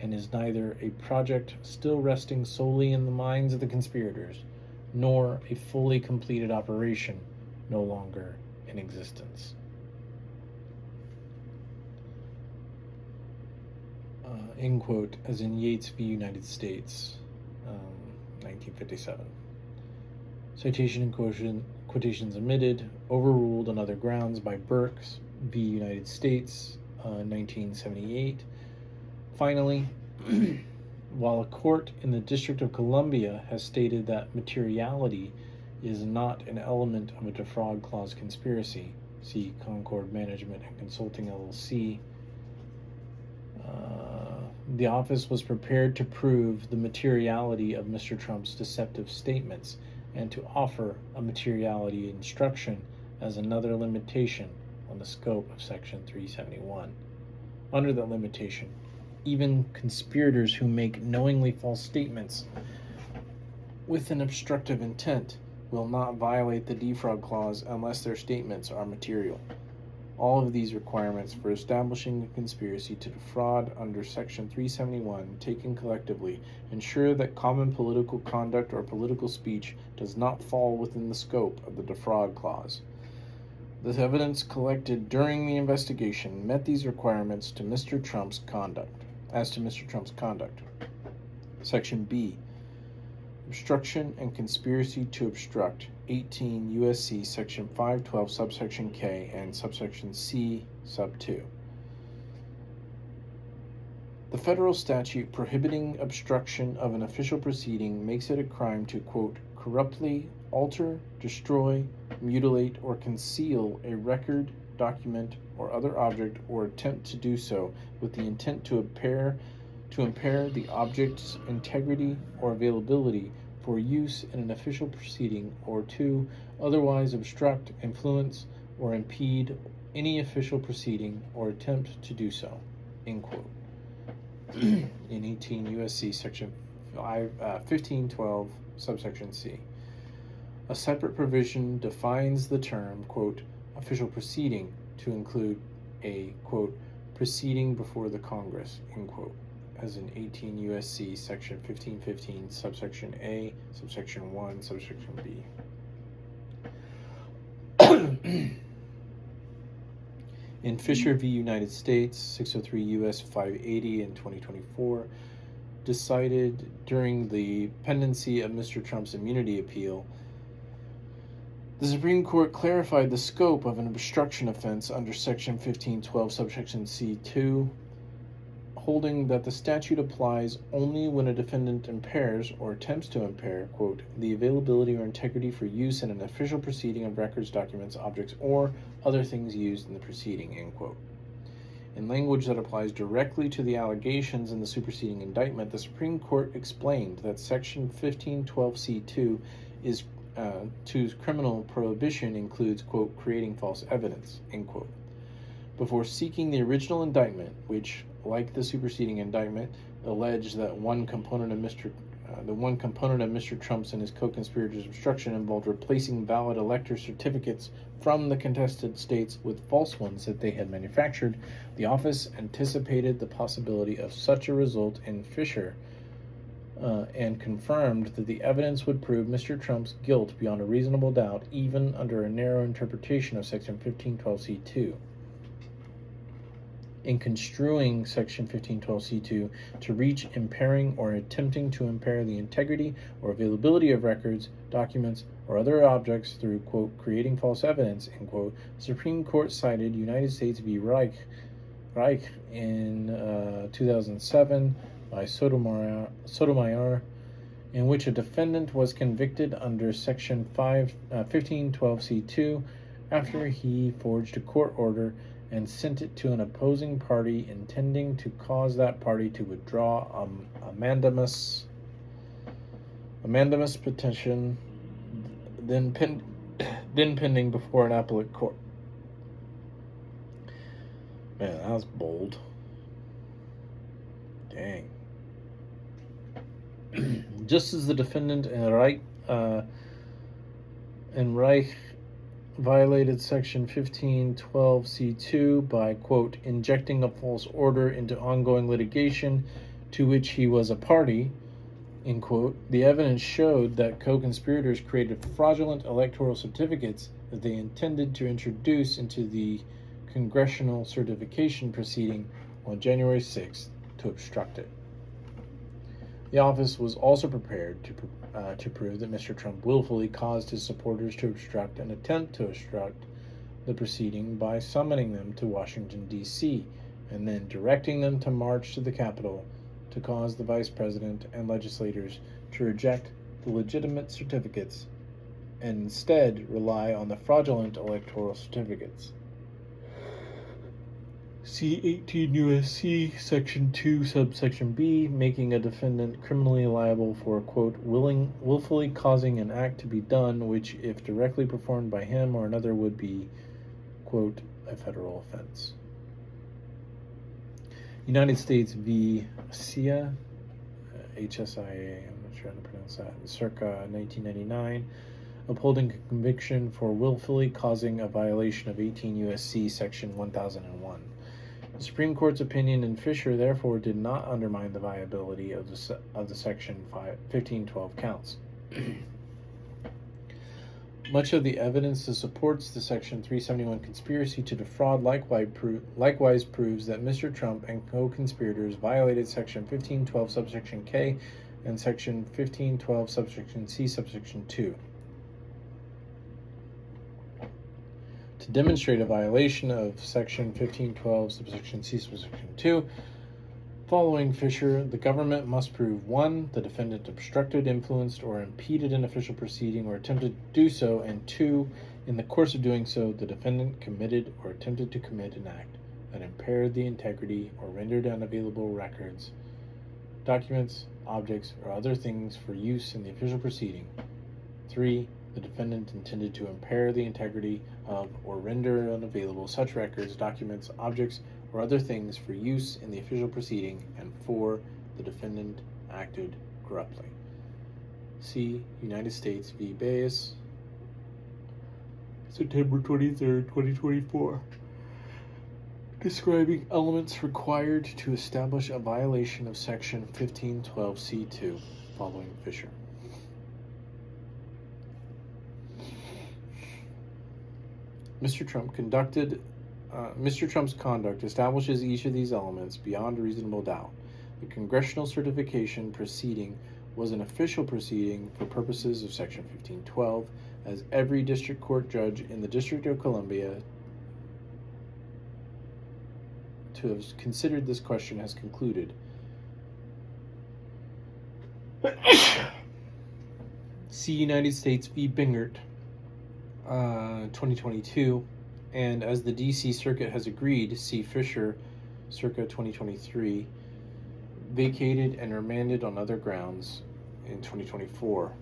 and is neither a project still resting solely in the minds of the conspirators, nor a fully completed operation no longer in existence. End quote, as in Yates v. United States, 1957. Citation and quotations omitted, overruled on other grounds by Burks v. United States, 1978. Finally, while a court in the District of Columbia has stated that materiality is not an element of a defraud clause conspiracy, see Concord Management and Consulting LLC, the office was prepared to prove the materiality of Mr. Trump's deceptive statements and to offer a materiality instruction as another limitation on the scope of Section 371. Under that limitation, even conspirators who make knowingly false statements with an obstructive intent will not violate the defraud clause unless their statements are material. All of these requirements for establishing a conspiracy to defraud under Section 371, taken collectively, ensure that common political conduct or political speech does not fall within the scope of the defraud clause. The evidence collected during the investigation met these requirements to Mr. Trump's conduct. As to Mr. Trump's conduct. Section B. Obstruction and conspiracy to obstruct, 18 U.S.C. Section 512, subsection K and subsection C, sub 2. The federal statute prohibiting obstruction of an official proceeding makes it a crime to, quote, corruptly alter, destroy, mutilate, or conceal a record, document, or other object, or attempt to do so with the intent to impair the object's integrity or availability for use in an official proceeding, or to otherwise obstruct, influence, or impede any official proceeding or attempt to do so, end quote. In 18 U.S.C. Section 1512, subsection C. A separate provision defines the term, quote, official proceeding to include a, quote, proceeding before the Congress, end quote, as in 18 U.S.C. Section 1515, subsection A, subsection 1, subsection B. In Fisher v. United States, 603 U.S. 580 in 2024, decided during the pendency of Mr. Trump's immunity appeal, the Supreme Court clarified the scope of an obstruction offense under Section 1512, subsection C2, holding that the statute applies only when a defendant impairs or attempts to impair, quote, the availability or integrity for use in an official proceeding of records, documents, objects, or other things used in the proceeding, end quote. In language that applies directly to the allegations in the superseding indictment, the Supreme Court explained that Section 1512C2 is to's criminal prohibition includes, quote, creating false evidence, end quote. Before seeking the original indictment, which, like the superseding indictment, alleged that one component of Mr. Trump's and his co-conspirators' obstruction involved replacing valid elector certificates from the contested states with false ones that they had manufactured, the office anticipated the possibility of such a result in Fisher, and confirmed that the evidence would prove Mr. Trump's guilt beyond a reasonable doubt, even under a narrow interpretation of Section 1512C2. In construing Section 1512C2 to reach impairing or attempting to impair the integrity or availability of records, documents, or other objects through, quote, creating false evidence, end quote, the Supreme Court cited United States v. Reich in 2007 by Sotomayor, in which a defendant was convicted under Section 1512C2 after he forged a court order and sent it to an opposing party intending to cause that party to withdraw a mandamus petition then pending before an appellate court. Man, that was bold. Dang. Just as the defendant in Reich violated Section 1512C2 by, quote, injecting a false order into ongoing litigation to which he was a party, end quote, the evidence showed that co-conspirators created fraudulent electoral certificates that they intended to introduce into the congressional certification proceeding on January 6th to obstruct it. The office was also prepared to prove that Mr. Trump willfully caused his supporters to obstruct and attempt to obstruct the proceeding by summoning them to Washington, D.C., and then directing them to march to the Capitol to cause the vice president and legislators to reject the legitimate certificates and instead rely on the fraudulent electoral certificates. See 18 U.S.C. Section 2, subsection B, making a defendant criminally liable for, quote, willfully causing an act to be done, which, if directly performed by him or another, would be, quote, a federal offense. United States v. HSIA, HSIA, I'm not sure how to pronounce that, circa 1999, upholding a conviction for willfully causing a violation of 18 U.S.C. Section 1001. The Supreme Court's opinion in Fisher, therefore, did not undermine the viability of the Section 1512 counts. Much of the evidence that supports the Section 371 conspiracy to defraud likewise proves that Mr. Trump and co-conspirators violated Section 1512 subsection K and Section 1512 subsection C subsection 2. To demonstrate a violation of Section 1512 subsection C subsection 2, following Fisher, the government must prove 1. The defendant obstructed, influenced, or impeded an official proceeding or attempted to do so, and 2. In the course of doing so, the defendant committed or attempted to commit an act that impaired the integrity or rendered unavailable records, documents, objects, or other things for use in the official proceeding. 3. The defendant intended to impair the integrity of or render unavailable such records, documents, objects, or other things for use in the official proceeding, and 4. The defendant acted corruptly. See United States v. Baez, September 23, 2024, describing elements required to establish a violation of Section 1512C2 following Fisher. Mr. Trump's conduct establishes each of these elements beyond a reasonable doubt. The congressional certification proceeding was an official proceeding for purposes of Section 1512, as every district court judge in the District of Columbia to have considered this question has concluded. See United States v. Bingert, 2022, and as the D.C. Circuit has agreed, see Fisher, circa 2023, vacated and remanded on other grounds in 2024.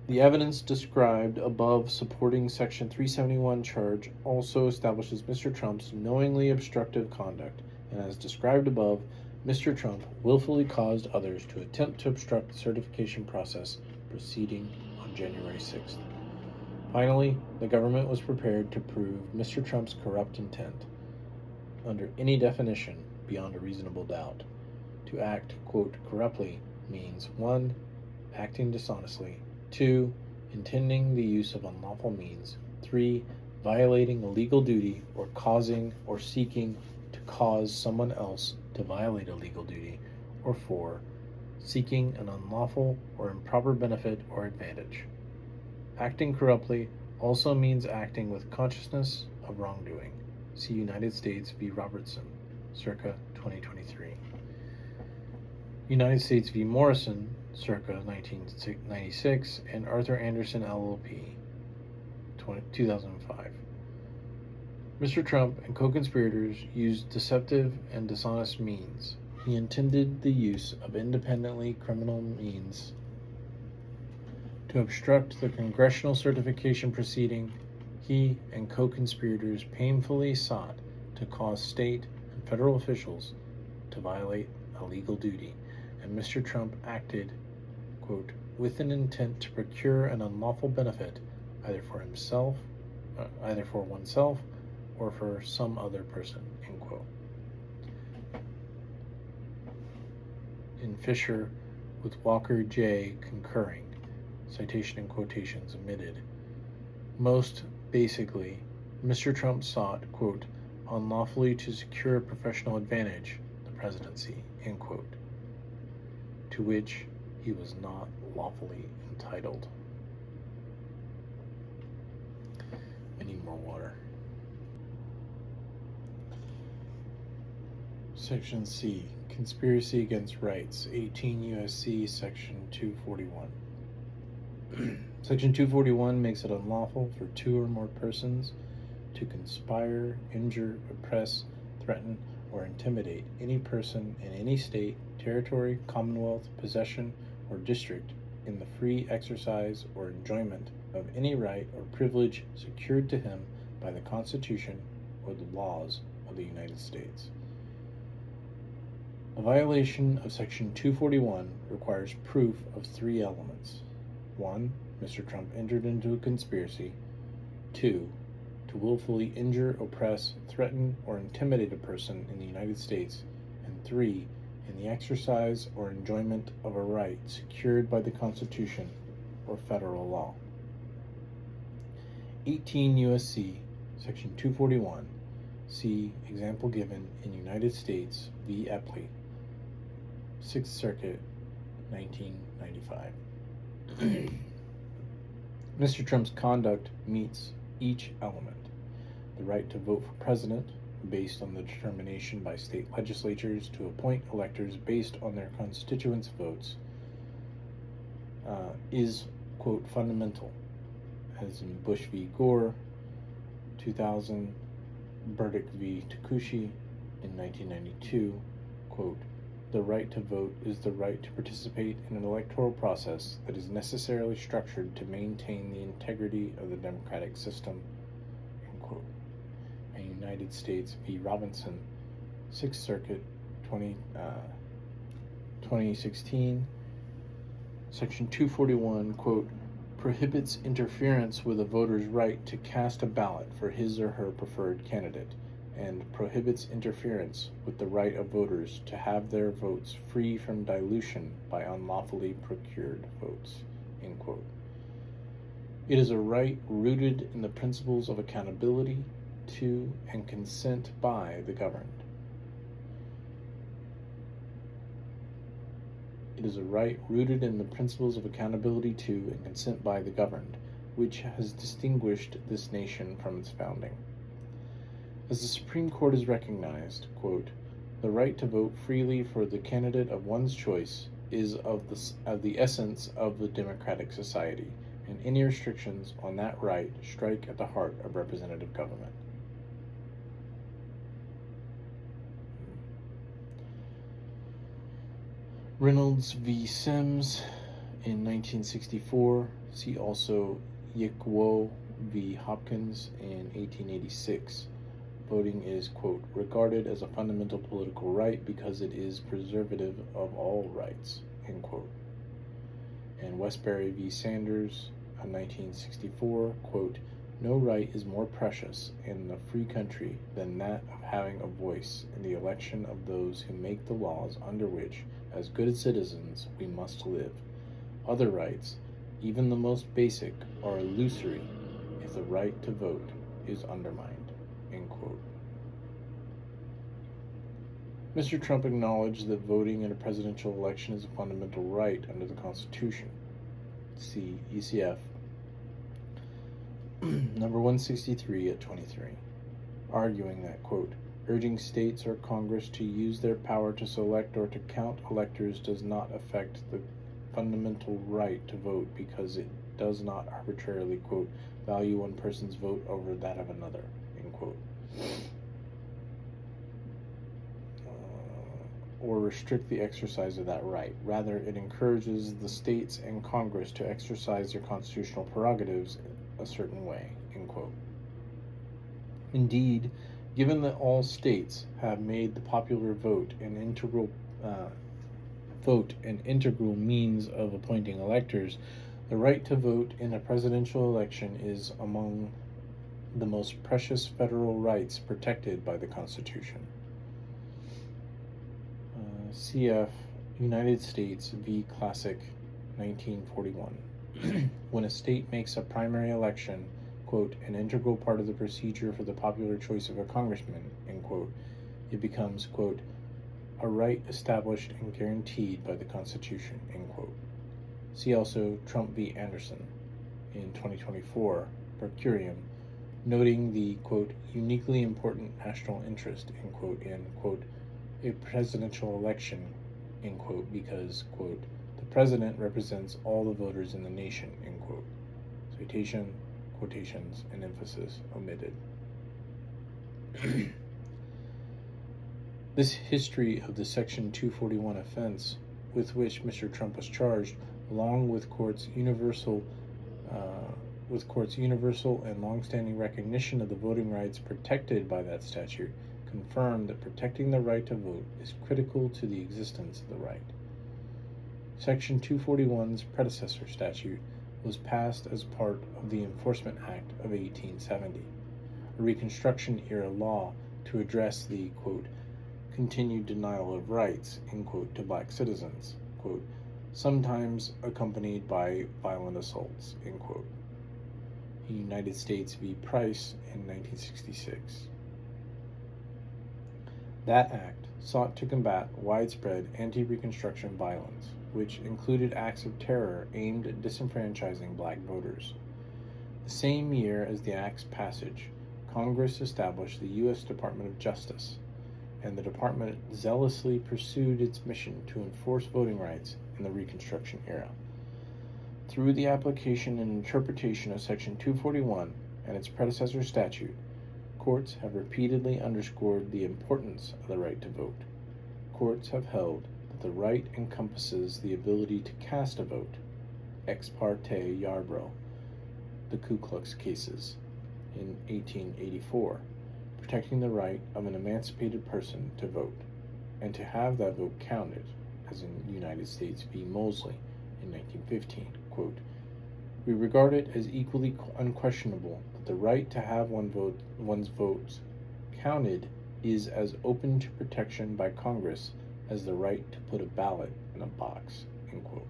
The evidence described above supporting Section 371 charge also establishes Mr. Trump's knowingly obstructive conduct, and as described above, Mr. Trump willfully caused others to attempt to obstruct the certification process proceeding on January 6th. Finally, the government was prepared to prove Mr. Trump's corrupt intent, under any definition beyond a reasonable doubt. To act, quote, corruptly means 1. Acting dishonestly, 2. Intending the use of unlawful means, 3. Violating a legal duty or causing or seeking to cause someone else to violate a legal duty, or 4. Seeking an unlawful or improper benefit or advantage. Acting corruptly also means acting with consciousness of wrongdoing. See United States v. Robertson, circa 2023. United States v. Morrison, circa 1996, and Arthur Anderson LLP, 2005. Mr. Trump and co-conspirators used deceptive and dishonest means. He intended the use of independently criminal means to obstruct the congressional certification proceeding. He and co-conspirators painfully sought to cause state and federal officials to violate a legal duty, and Mr. Trump acted, quote, with an intent to procure an unlawful benefit either for oneself or for some other person, end quote. In Fisher, with Walker J. concurring, citation and quotations omitted. Most basically, Mr. Trump sought, quote, unlawfully to secure a professional advantage, the presidency, end quote, to which he was not lawfully entitled. I need more water. Section C, Conspiracy Against Rights, 18 U.S.C. Section 241. Section 241 makes it unlawful for 2 or more persons to conspire, injure, oppress, threaten, or intimidate any person in any state, territory, commonwealth, possession, or district in the free exercise or enjoyment of any right or privilege secured to him by the Constitution or the laws of the United States. A violation of Section 241 requires proof of 3 elements. 1. Mr. Trump entered into a conspiracy. 2. To willfully injure, oppress, threaten, or intimidate a person in the United States. And 3. In the exercise or enjoyment of a right secured by the Constitution or federal law. 18 U.S.C. Section 241, see example given in United States v. Epley, 6th Circuit, 1995. Mr. Trump's conduct meets each element. The right to vote for president, based on the determination by state legislatures to appoint electors based on their constituents' votes, is, quote, fundamental, as in Bush v. Gore, 2000, Burdick v. Takushi in 1992, quote, the right to vote is the right to participate in an electoral process that is necessarily structured to maintain the integrity of the democratic system, end quote. And United States v. Robinson, 6th Circuit, 2016, Section 241, quote, prohibits interference with a voter's right to cast a ballot for his or her preferred candidate, and prohibits interference with the right of voters to have their votes free from dilution by unlawfully procured votes, end quote. It is a right rooted in the principles of accountability to and consent by the governed. It is a right rooted in the principles of accountability to and consent by the governed, which has distinguished this nation from its founding. As the Supreme Court has recognized, quote, the right to vote freely for the candidate of one's choice is of the essence of the democratic society, and any restrictions on that right strike at the heart of representative government. Reynolds v. Sims in 1964. See also Yikwo v. Hopkins in 1886. Voting is, quote, regarded as a fundamental political right because it is preservative of all rights, end quote. And Westbury v. Sanders in 1964, quote, no right is more precious in a free country than that of having a voice in the election of those who make the laws under which, as good citizens, we must live. Other rights, even the most basic, are illusory if the right to vote is undermined, end quote. Mr. Trump acknowledged that voting in a presidential election is a fundamental right under the Constitution. See ECF number 163 at 23, arguing that, quote, urging states or Congress to use their power to select or to count electors does not affect the fundamental right to vote because it does not arbitrarily, quote, value one person's vote over that of another, end quote. Or restrict the exercise of that right. Rather, it encourages the states and Congress to exercise their constitutional prerogatives a certain way, end quote. Indeed, given that all states have made the popular vote an integral means of appointing electors, the right to vote in a presidential election is among the most precious federal rights protected by the Constitution. CF United States v. Classic, 1941. When a state makes a primary election, quote, an integral part of the procedure for the popular choice of a congressman, end quote, it becomes, quote, a right established and guaranteed by the Constitution, end quote. See also Trump v. Anderson in 2024, per curiam, noting the, quote, uniquely important national interest, end quote, in, quote, a presidential election, end quote, because, quote, the president represents all the voters in the nation, end quote. Citation, quotations, and emphasis omitted. This history of the Section 241 offense with which Mr. Trump was charged, along with courts' universal and long-standing recognition of the voting rights protected by that statute, confirmed that protecting the right to vote is critical to the existence of the right. Section 241's predecessor statute was passed as part of the Enforcement Act of 1870, a Reconstruction-era law to address the, quote, continued denial of rights, end quote, to black citizens, quote, sometimes accompanied by violent assaults, end quote. United States v. Price in 1966. That act sought to combat widespread anti-Reconstruction violence, which included acts of terror aimed at disenfranchising black voters. The same year as the act's passage, Congress established the U.S. Department of Justice, and the department zealously pursued its mission to enforce voting rights in the Reconstruction era. Through the application and interpretation of Section 241 and its predecessor statute, courts have repeatedly underscored the importance of the right to vote. Courts have held that the right encompasses the ability to cast a vote, ex parte Yarborough, the Ku Klux cases, in 1884, protecting the right of an emancipated person to vote, and to have that vote counted, as in United States v. Mosley in 1915. Quote, "We regard it as equally unquestionable that the right to have one's votes counted is as open to protection by Congress as the right to put a ballot in a box." End quote.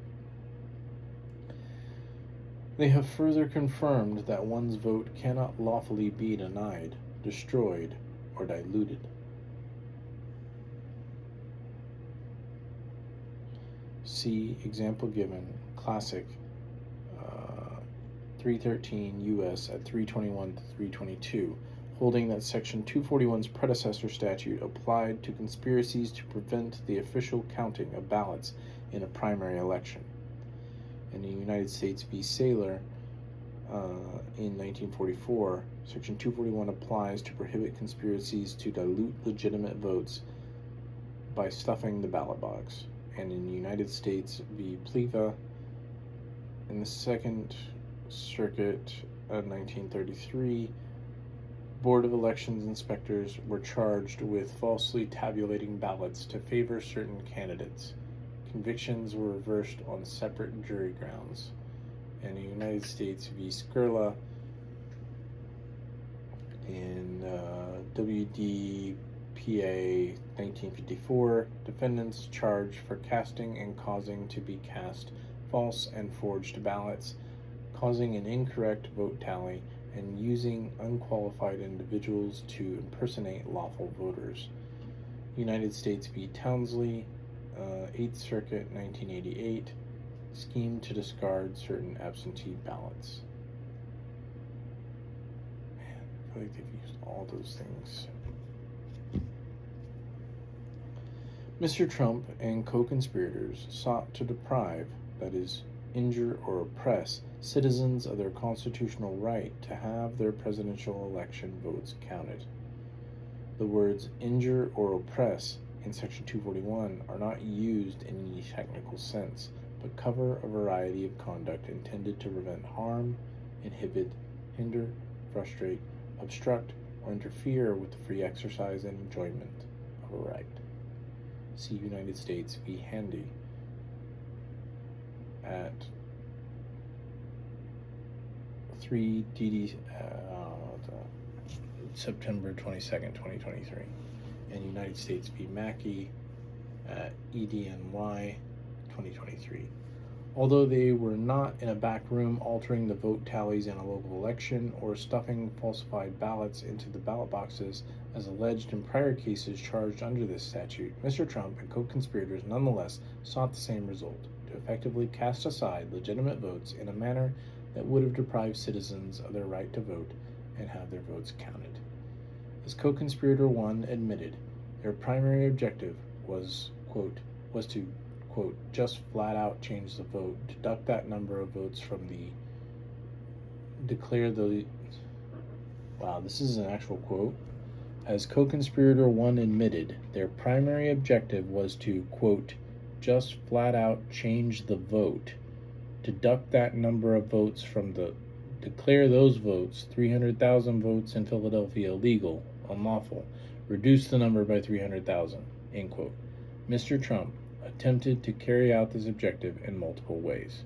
They have further confirmed that one's vote cannot lawfully be denied, destroyed, or diluted. See example given, classic 313 U.S. at 321 to 322, holding that Section 241's predecessor statute applied to conspiracies to prevent the official counting of ballots in a primary election. In the United States v. Saylor in 1944, Section 241 applies to prohibit conspiracies to dilute legitimate votes by stuffing the ballot box. And in the United States v. Pliva in the Second Circuit of 1933, Board of Elections inspectors were charged with falsely tabulating ballots to favor certain candidates. Convictions were reversed on separate jury grounds. And the United States v. Skurla in WDPA 1954, defendants charged for casting and causing to be cast false and forged ballots, causing an incorrect vote tally, and using unqualified individuals to impersonate lawful voters. United States v. Townsley, 8th Circuit, 1988, scheme to discard certain absentee ballots. Man, I feel like they've used all those things. Mr. Trump and co-conspirators sought to deprive, that is, injure or oppress, citizens of their constitutional right to have their presidential election votes counted. The words injure or oppress in Section 241 are not used in any technical sense, but cover a variety of conduct intended to prevent harm, inhibit, hinder, frustrate, obstruct, or interfere with the free exercise and enjoyment of a right. See United States v. Handy at 3 DD September 22nd, 2023, and United States v. Mackey at EDNY 2023. Although they were not in a back room altering the vote tallies in a local election or stuffing falsified ballots into the ballot boxes as alleged in prior cases charged under this statute, Mr. Trump and co-conspirators nonetheless sought the same result: to effectively cast aside legitimate votes in a manner that would have deprived citizens of their right to vote and have their votes counted. As co-conspirator 1 admitted, their primary objective was to, quote, just flat out change the vote, deduct that number of votes from the, declare the, wow, this is an actual quote. As co-conspirator 1 admitted, their primary objective was to, quote, just flat out change the vote, deduct that number of votes from the, declare those votes, 300,000 votes in Philadelphia, illegal, unlawful, reduce the number by 300,000, end quote. Mr. Trump attempted to carry out this objective in multiple ways.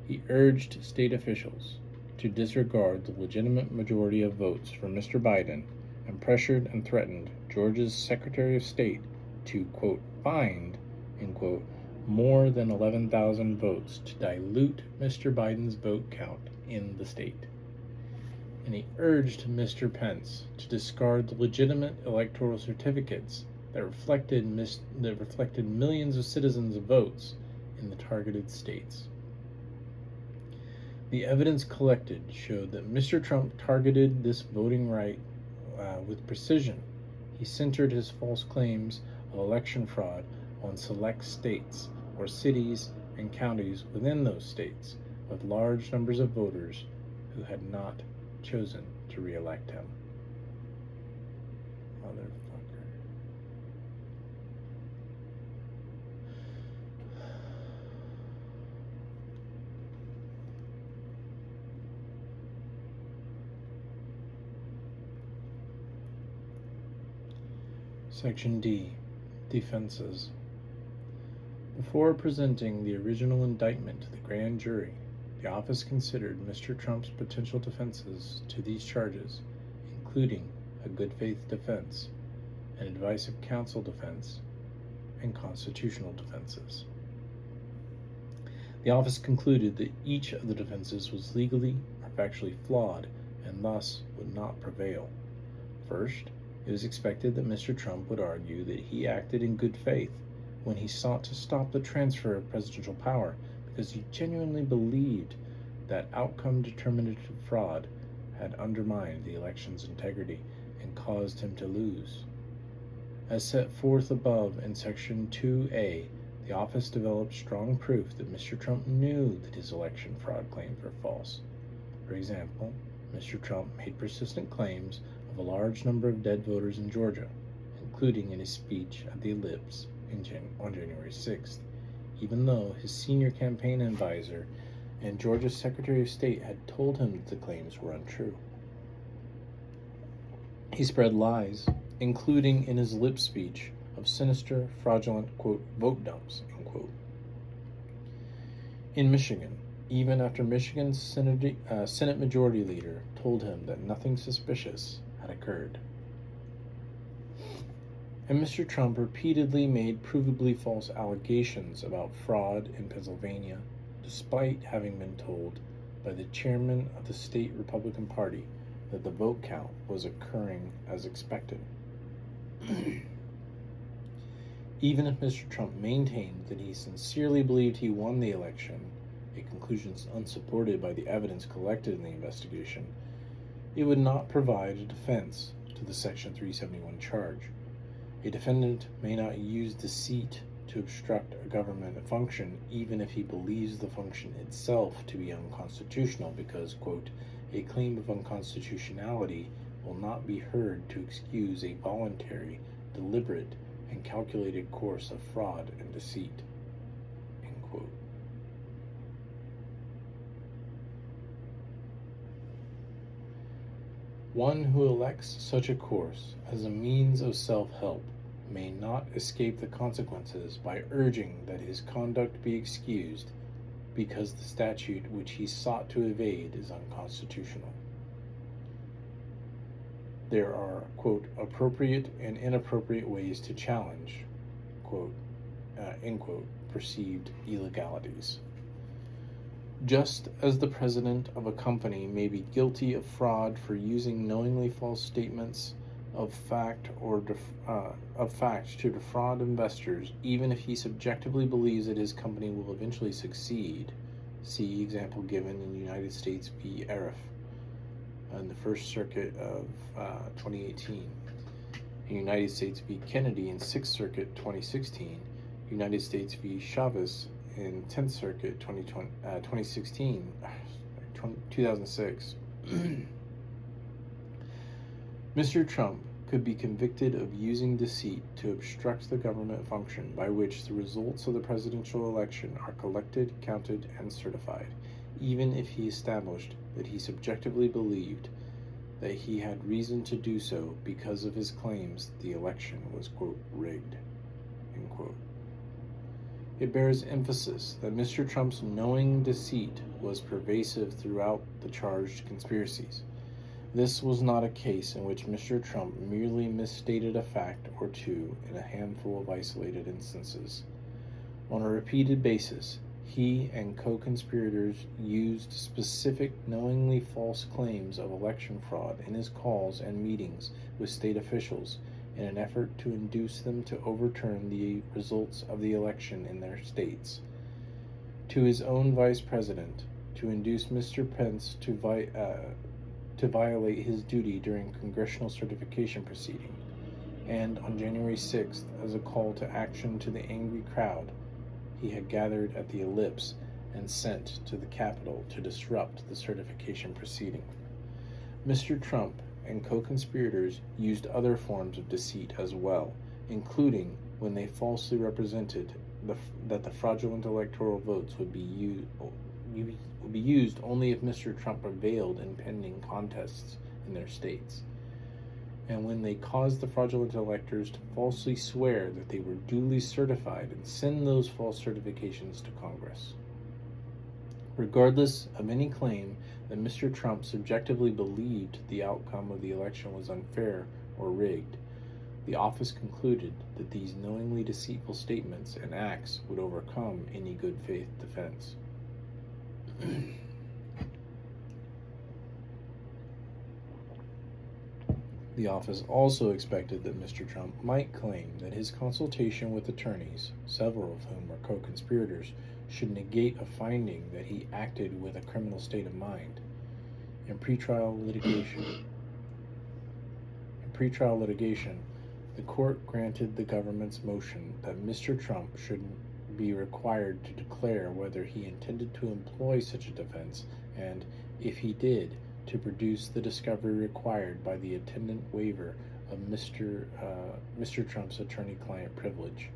He urged state officials to disregard the legitimate majority of votes for Mr. Biden and pressured and threatened Georgia's Secretary of State to, quote, find, end quote, more than 11,000 votes to dilute Mr. Biden's vote count in the state. And he urged Mr. Pence to discard the legitimate electoral certificates that reflected millions of citizens' votes in the targeted states. The evidence collected showed that Mr. Trump targeted this voting right with precision. He centered his false claims of election fraud on select states or cities and counties within those states with large numbers of voters who had not chosen to re-elect him. Motherfucker. Section D. Defenses. Before presenting the original indictment to the grand jury, the office considered Mr. Trump's potential defenses to these charges, including a good faith defense, an advice of counsel defense, and constitutional defenses. The office concluded that each of the defenses was legally or factually flawed and thus would not prevail. First, it was expected that Mr. Trump would argue that he acted in good faith when he sought to stop the transfer of presidential power because he genuinely believed that outcome determinative fraud had undermined the election's integrity and caused him to lose. As set forth above in Section 2A, the office developed strong proof that Mr. Trump knew that his election fraud claims were false. For example, Mr. Trump made persistent claims of a large number of dead voters in Georgia, including in his speech at the Ellipse on January 6th, even though his senior campaign advisor and Georgia's Secretary of State had told him that the claims were untrue. He spread lies, including in his Ellipse speech, of sinister, fraudulent, quote, vote dumps, unquote. In Michigan, even after Michigan's Senate Majority Leader told him that nothing suspicious had occurred. And Mr. Trump repeatedly made provably false allegations about fraud in Pennsylvania, despite having been told by the chairman of the state Republican Party that the vote count was occurring as expected. Even if Mr. Trump maintained that he sincerely believed he won the election, a conclusion unsupported by the evidence collected in the investigation, it would not provide a defense to the Section 371 charge. A defendant may not use deceit to obstruct a government function even if he believes the function itself to be unconstitutional because, quote, a claim of unconstitutionality will not be heard to excuse a voluntary, deliberate, and calculated course of fraud and deceit, end quote. One who elects such a course as a means of self-help may not escape the consequences by urging that his conduct be excused because the statute which he sought to evade is unconstitutional. There are, quote, appropriate and inappropriate ways to challenge, quote, end quote, perceived illegalities. Just as the president of a company may be guilty of fraud for using knowingly false statements of fact to defraud investors, even if he subjectively believes that his company will eventually succeed, see example given in United States v. Arif in the First Circuit of 2018, in United States v. Kennedy in Sixth Circuit 2016, United States v. Chavez in 10th Circuit 2006. Mr. Trump could be convicted of using deceit to obstruct the government function by which the results of the presidential election are collected, counted, and certified, even if he established that he subjectively believed that he had reason to do so because of his claims the election was, quote, rigged, end quote. It bears emphasis that Mr. Trump's knowing deceit was pervasive throughout the charged conspiracies. This was not a case in which Mr. Trump merely misstated a fact or two in a handful of isolated instances. On a repeated basis, he and co-conspirators used specific knowingly false claims of election fraud in his calls and meetings with state officials in an effort to induce them to overturn the results of the election in their states. To his own vice president, to induce Mr. Pence to violate his duty during congressional certification proceeding, and on January 6th, as a call to action to the angry crowd he had gathered at the Ellipse and sent to the Capitol to disrupt the certification proceeding. Mr. Trump and co-conspirators used other forms of deceit as well, including when they falsely represented that the fraudulent electoral votes would be used only if Mr. Trump prevailed in pending contests in their states, and when they caused the fraudulent electors to falsely swear that they were duly certified and send those false certifications to Congress. Regardless of any claim that Mr. Trump subjectively believed the outcome of the election was unfair or rigged, the office concluded that these knowingly deceitful statements and acts would overcome any good faith defense. The office also expected that Mr. Trump might claim that his consultation with attorneys, several of whom were co-conspirators, should negate a finding that he acted with a criminal state of mind. In pretrial litigation, the court granted the government's motion that Mr. Trump should be required to declare whether he intended to employ such a defense and, if he did, to produce the discovery required by the attendant waiver of Mr. Trump's attorney-client privilege,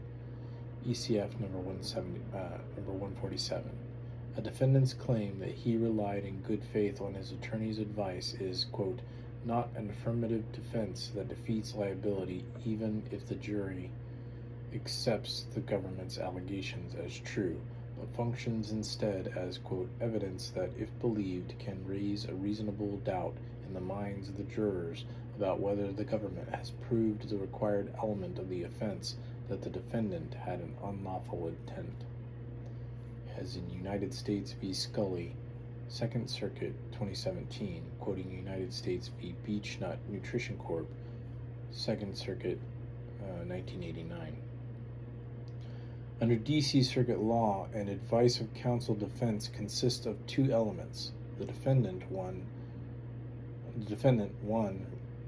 ECF number 147. A defendant's claim that he relied in good faith on his attorney's advice is, quote, not an affirmative defense that defeats liability even if the jury accepts the government's allegations as true, but functions instead as, quote, evidence that, if believed, can raise a reasonable doubt in the minds of the jurors about whether the government has proved the required element of the offense that the defendant had an unlawful intent. As in United States v. Scully, 2nd Circuit, 2017, quoting United States v. Beechnut Nutrition Corp., 2nd Circuit, 1989. Under D.C. Circuit law, an advice of counsel defense consists of two elements. The defendant, one,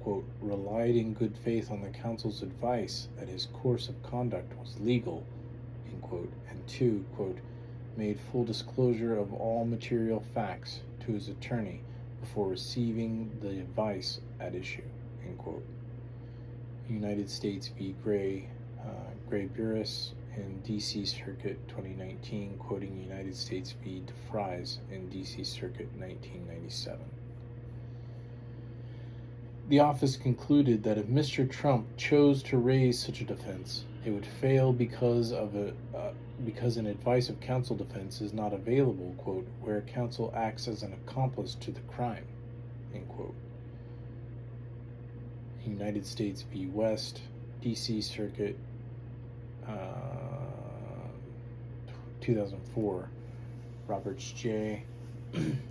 quote, relied in good faith on the counsel's advice that his course of conduct was legal, end quote, and two, quote, made full disclosure of all material facts to his attorney before receiving the advice at issue, end quote. United States v. Gray Buris in D.C. Circuit 2019, quoting United States v. DeFries in D.C. Circuit 1997. The office concluded that if Mr. Trump chose to raise such a defense, it would fail because an advice of counsel defense is not available, quote, where counsel acts as an accomplice to the crime, end quote. United States v. West, D.C. Circuit, 2004, Roberts J.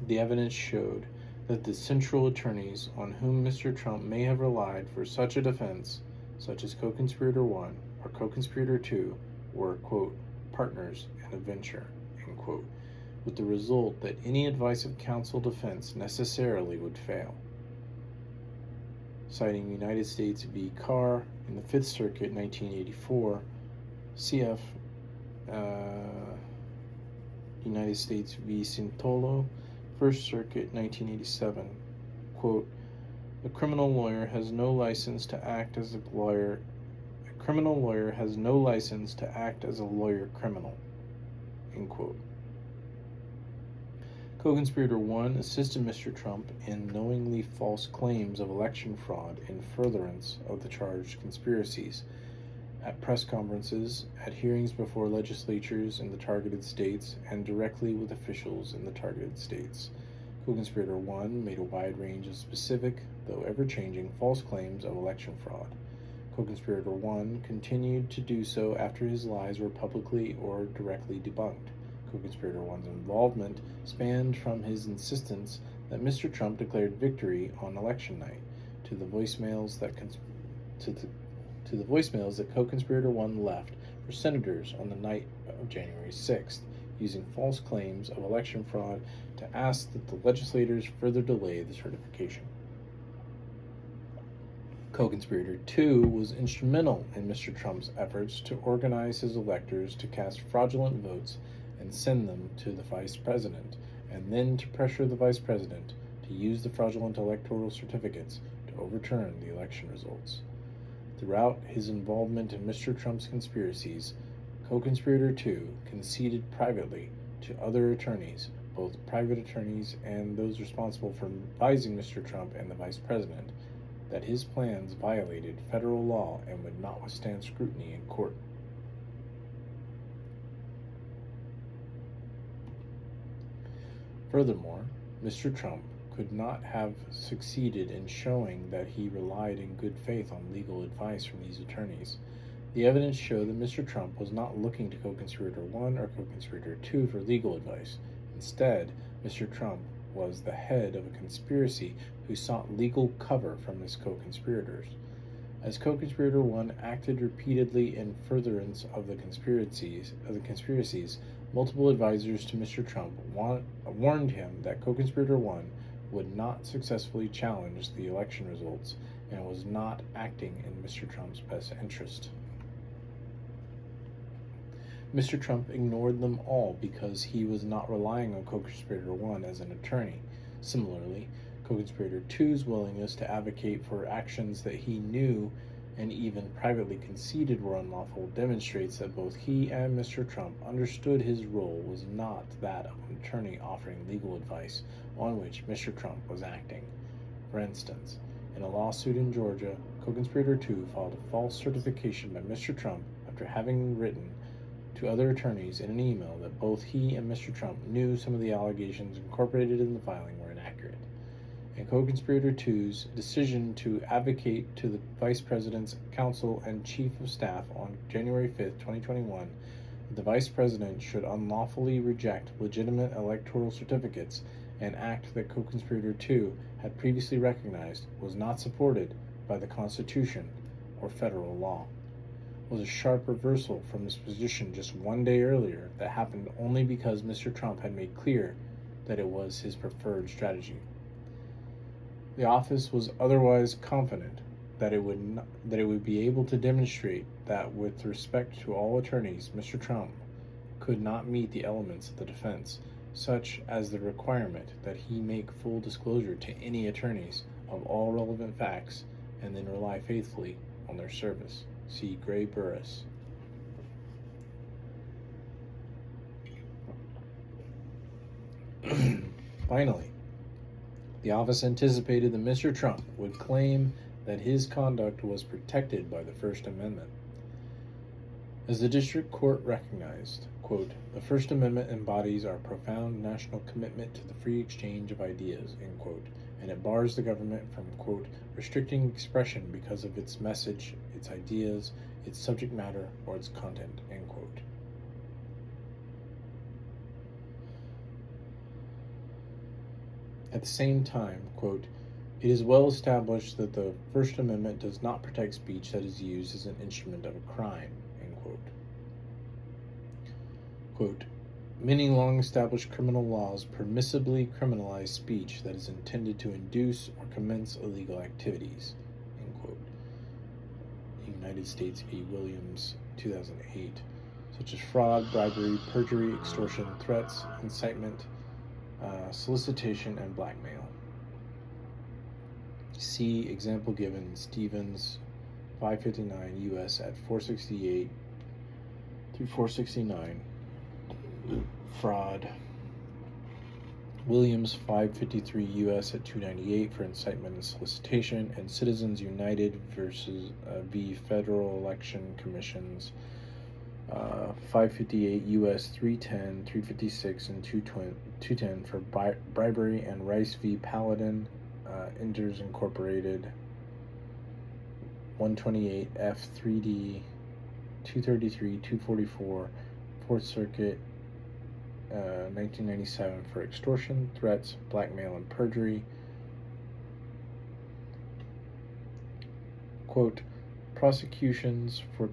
The evidence showed that the central attorneys on whom Mr. Trump may have relied for such a defense, such as co-conspirator 1 or co-conspirator 2, were, quote, partners in a venture, end quote, with the result that any advice of counsel defense necessarily would fail. Citing United States v. Carr in the 5th Circuit, 1984, CF United States v. Sintolo, 1st Circuit, 1987, quote, a criminal lawyer has no license to act as a lawyer. A criminal lawyer has no license to act as a lawyer criminal, end quote. Co-conspirator 1 assisted Mr. Trump in knowingly false claims of election fraud in furtherance of the charged conspiracies, at press conferences, at hearings before legislatures in the targeted states, and directly with officials in the targeted states. Co-conspirator 1 made a wide range of specific, though ever-changing, false claims of election fraud. Co-conspirator 1 continued to do so after his lies were publicly or directly debunked. Co-conspirator 1's involvement spanned from his insistence that Mr. Trump declared victory on election night to the voicemails that co-conspirator 1 left for senators on the night of January 6th, using false claims of election fraud to ask that the legislators further delay the certification. Co-conspirator 2 was instrumental in Mr. Trump's efforts to organize his electors to cast fraudulent votes and send them to the vice president, and then to pressure the vice president to use the fraudulent electoral certificates to overturn the election results. Throughout his involvement in Mr. Trump's conspiracies, co-conspirator 2 conceded privately to other attorneys, both private attorneys and those responsible for advising Mr. Trump and the vice president, that his plans violated federal law and would not withstand scrutiny in court. Furthermore, Mr. Trump could not have succeeded in showing that he relied in good faith on legal advice from these attorneys. The evidence showed that Mr. Trump was not looking to co-conspirator 1 or co-conspirator 2 for legal advice. Instead, Mr. Trump was the head of a conspiracy who sought legal cover from his co-conspirators. As co-conspirator 1 acted repeatedly in furtherance of the conspiracies, multiple advisors to Mr. Trump warned him that co-conspirator 1 would not successfully challenge the election results and was not acting in Mr. Trump's best interest. Mr. Trump ignored them all because he was not relying on co-conspirator 1 as an attorney. Similarly, co-conspirator 2's willingness to advocate for actions that he knew and even privately conceded were unlawful demonstrates that both he and Mr. Trump understood his role was not that of an attorney offering legal advice on which Mr. Trump was acting. For instance, in a lawsuit in Georgia, co-conspirator 2 filed a false certification by Mr. Trump after having written to other attorneys in an email that both he and Mr. Trump knew some of the allegations incorporated in the filing were inaccurate. And co-conspirator 2's decision to advocate to the Vice President's counsel and Chief of Staff on January 5, 2021, that the Vice President should unlawfully reject legitimate electoral certificates, an act that co-conspirator 2 had previously recognized was not supported by the Constitution or federal law, was a sharp reversal from his position just one day earlier that happened only because Mr. Trump had made clear that it was his preferred strategy. The office was otherwise confident that it would be able to demonstrate that with respect to all attorneys, Mr. Trump could not meet the elements of the defense, such as the requirement that he make full disclosure to any attorneys of all relevant facts and then rely faithfully on their service. See Gray Burris. Finally, the office anticipated that Mr. Trump would claim that his conduct was protected by the First Amendment. As the district court recognized, quote, "The First Amendment embodies our profound national commitment to the free exchange of ideas," end quote, and it bars the government from, quote, "restricting expression because of its message, its ideas, its subject matter, or its content," end quote. At the same time, quote, "It is well established that the First Amendment does not protect speech that is used as an instrument of a crime," end quote. Quote, "Many long-established criminal laws permissibly criminalize speech that is intended to induce or commence illegal activities," end quote. United States v. Williams, 2008, such as fraud, bribery, perjury, extortion, threats, incitement, solicitation, and blackmail. See example given in Stevens, 559 U.S. at 468 through 469. Fraud. Williams, 553 U.S. at 298 for incitement and solicitation, and Citizens United v. Federal Election Commissions, 558 U.S. 310, 356, and 210 for bribery, and Rice v. Paladin, Inters Incorporated, 128 F3D 233 244 4th Circuit 1997 for extortion, threats, blackmail, and perjury. Quote, prosecutions for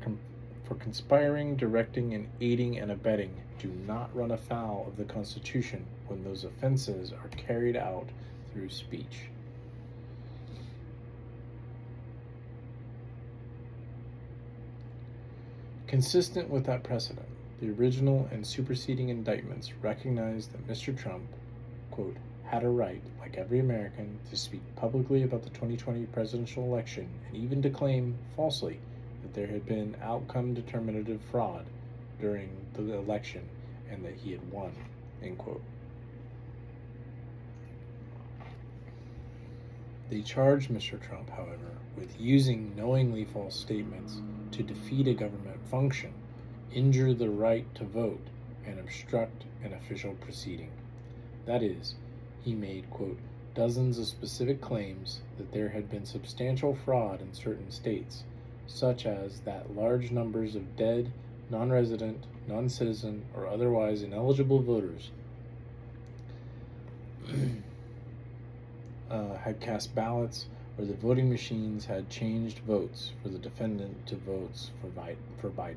conspiring, directing, and aiding and abetting do not run afoul of the Constitution when those offenses are carried out through speech. Consistent with that precedent, the original and superseding indictments recognized that Mr. Trump, quote, had a right, like every American, to speak publicly about the 2020 presidential election and even to claim, falsely, that there had been outcome determinative fraud during the election and that he had won, end quote. They charged Mr. Trump, however, with using knowingly false statements to defeat a government function, injure the right to vote, and obstruct an official proceeding. That is, he made, quote, dozens of specific claims that there had been substantial fraud in certain states, such as that large numbers of dead, non-resident, non-citizen, or otherwise ineligible voters had cast ballots, or the voting machines had changed votes for the defendant to votes for Biden.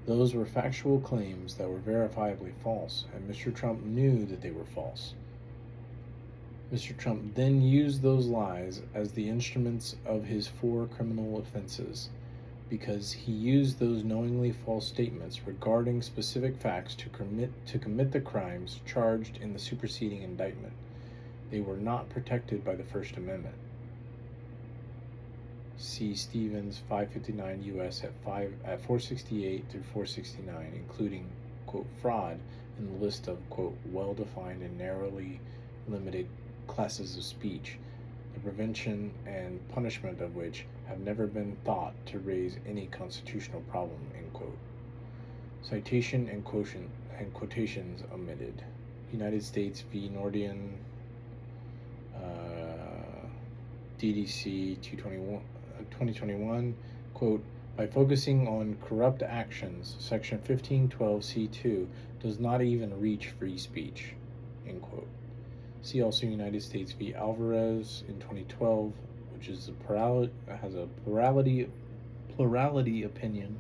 Those were factual claims that were verifiably false, and Mr. Trump knew that they were false. Mr. Trump then used those lies as the instruments of his 4 criminal offenses, because he used those knowingly false statements regarding specific facts to commit the crimes charged in the superseding indictment. They were not protected by the First Amendment. See Stevens 559 U.S. at 468 through 469, including, quote, fraud in the list of, quote, well-defined and narrowly limited classes of speech, the prevention and punishment of which have never been thought to raise any constitutional problem, end quote. Citation and quotations omitted. United States v. Nordian, DDC 2021, quote, by focusing on corrupt actions, section 1512C2 does not even reach free speech, end quote. See also United States v. Alvarez in 2012, which is has a plurality opinion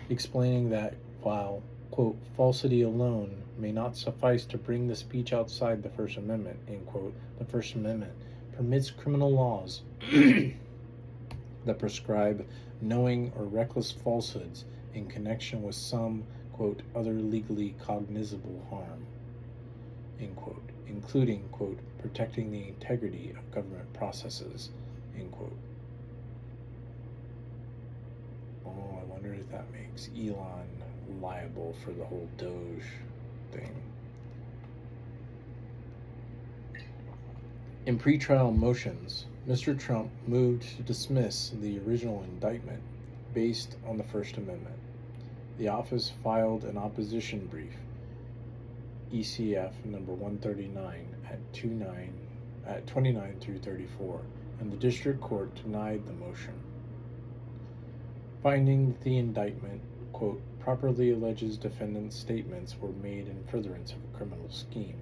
explaining that while, quote, falsity alone may not suffice to bring the speech outside the First Amendment, end quote, the First Amendment permits criminal laws that prescribe knowing or reckless falsehoods in connection with some, quote, other legally cognizable harm, end quote, including, quote, protecting the integrity of government processes, end quote. Oh, I wonder if that makes Elon liable for the whole Doge thing. In pretrial motions, Mr. Trump moved to dismiss the original indictment based on the First Amendment. The office filed an opposition brief, ECF number 139 at 29 through 34, and the district court denied the motion, finding that the indictment, quote, properly alleges defendant's statements were made in furtherance of a criminal scheme.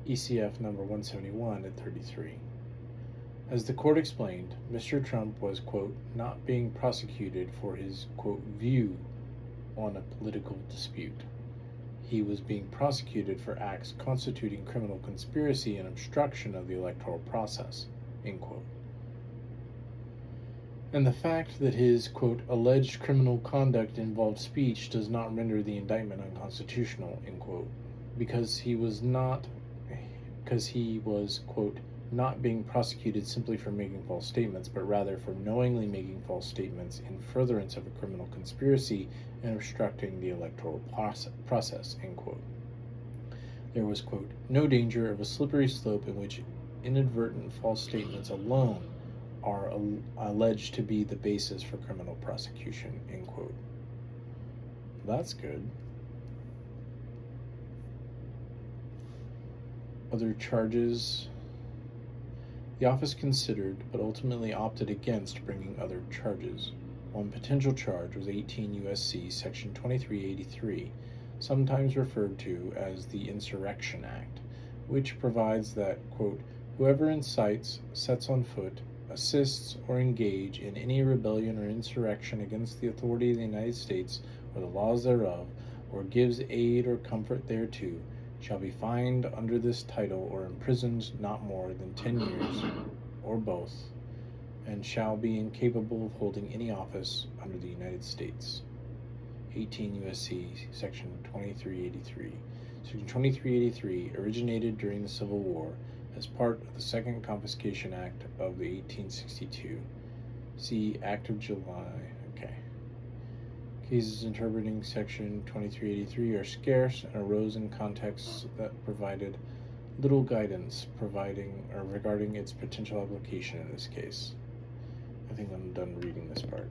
ECF number 171 at 33. As the court explained, Mr. Trump was, quote, not being prosecuted for his, quote, view on a political dispute. He was being prosecuted for acts constituting criminal conspiracy and obstruction of the electoral process, end quote. And the fact that his, quote, alleged criminal conduct involved speech does not render the indictment unconstitutional, end quote, because he was, quote, not being prosecuted simply for making false statements, but rather for knowingly making false statements in furtherance of a criminal conspiracy and obstructing the electoral process, end quote. There was, quote, no danger of a slippery slope in which inadvertent false statements alone are alleged to be the basis for criminal prosecution, end quote. That's good. Other charges. The office considered, but ultimately opted against bringing other charges. One potential charge was 18 U.S.C. Section 2383, sometimes referred to as the Insurrection Act, which provides that, quote, whoever incites, sets on foot, assists, or engage in any rebellion or insurrection against the authority of the United States or the laws thereof, or gives aid or comfort thereto, shall be fined under this title or imprisoned not more than 10 years, or both, and shall be incapable of holding any office under the United States. 18 U.S.C. Section 2383. Section 2383 originated during the Civil War as part of the Second Confiscation Act of 1862. See Act of July. Okay. Cases interpreting Section 2383 are scarce and arose in contexts that provided little guidance regarding its potential application in this case. I think I'm done reading this part.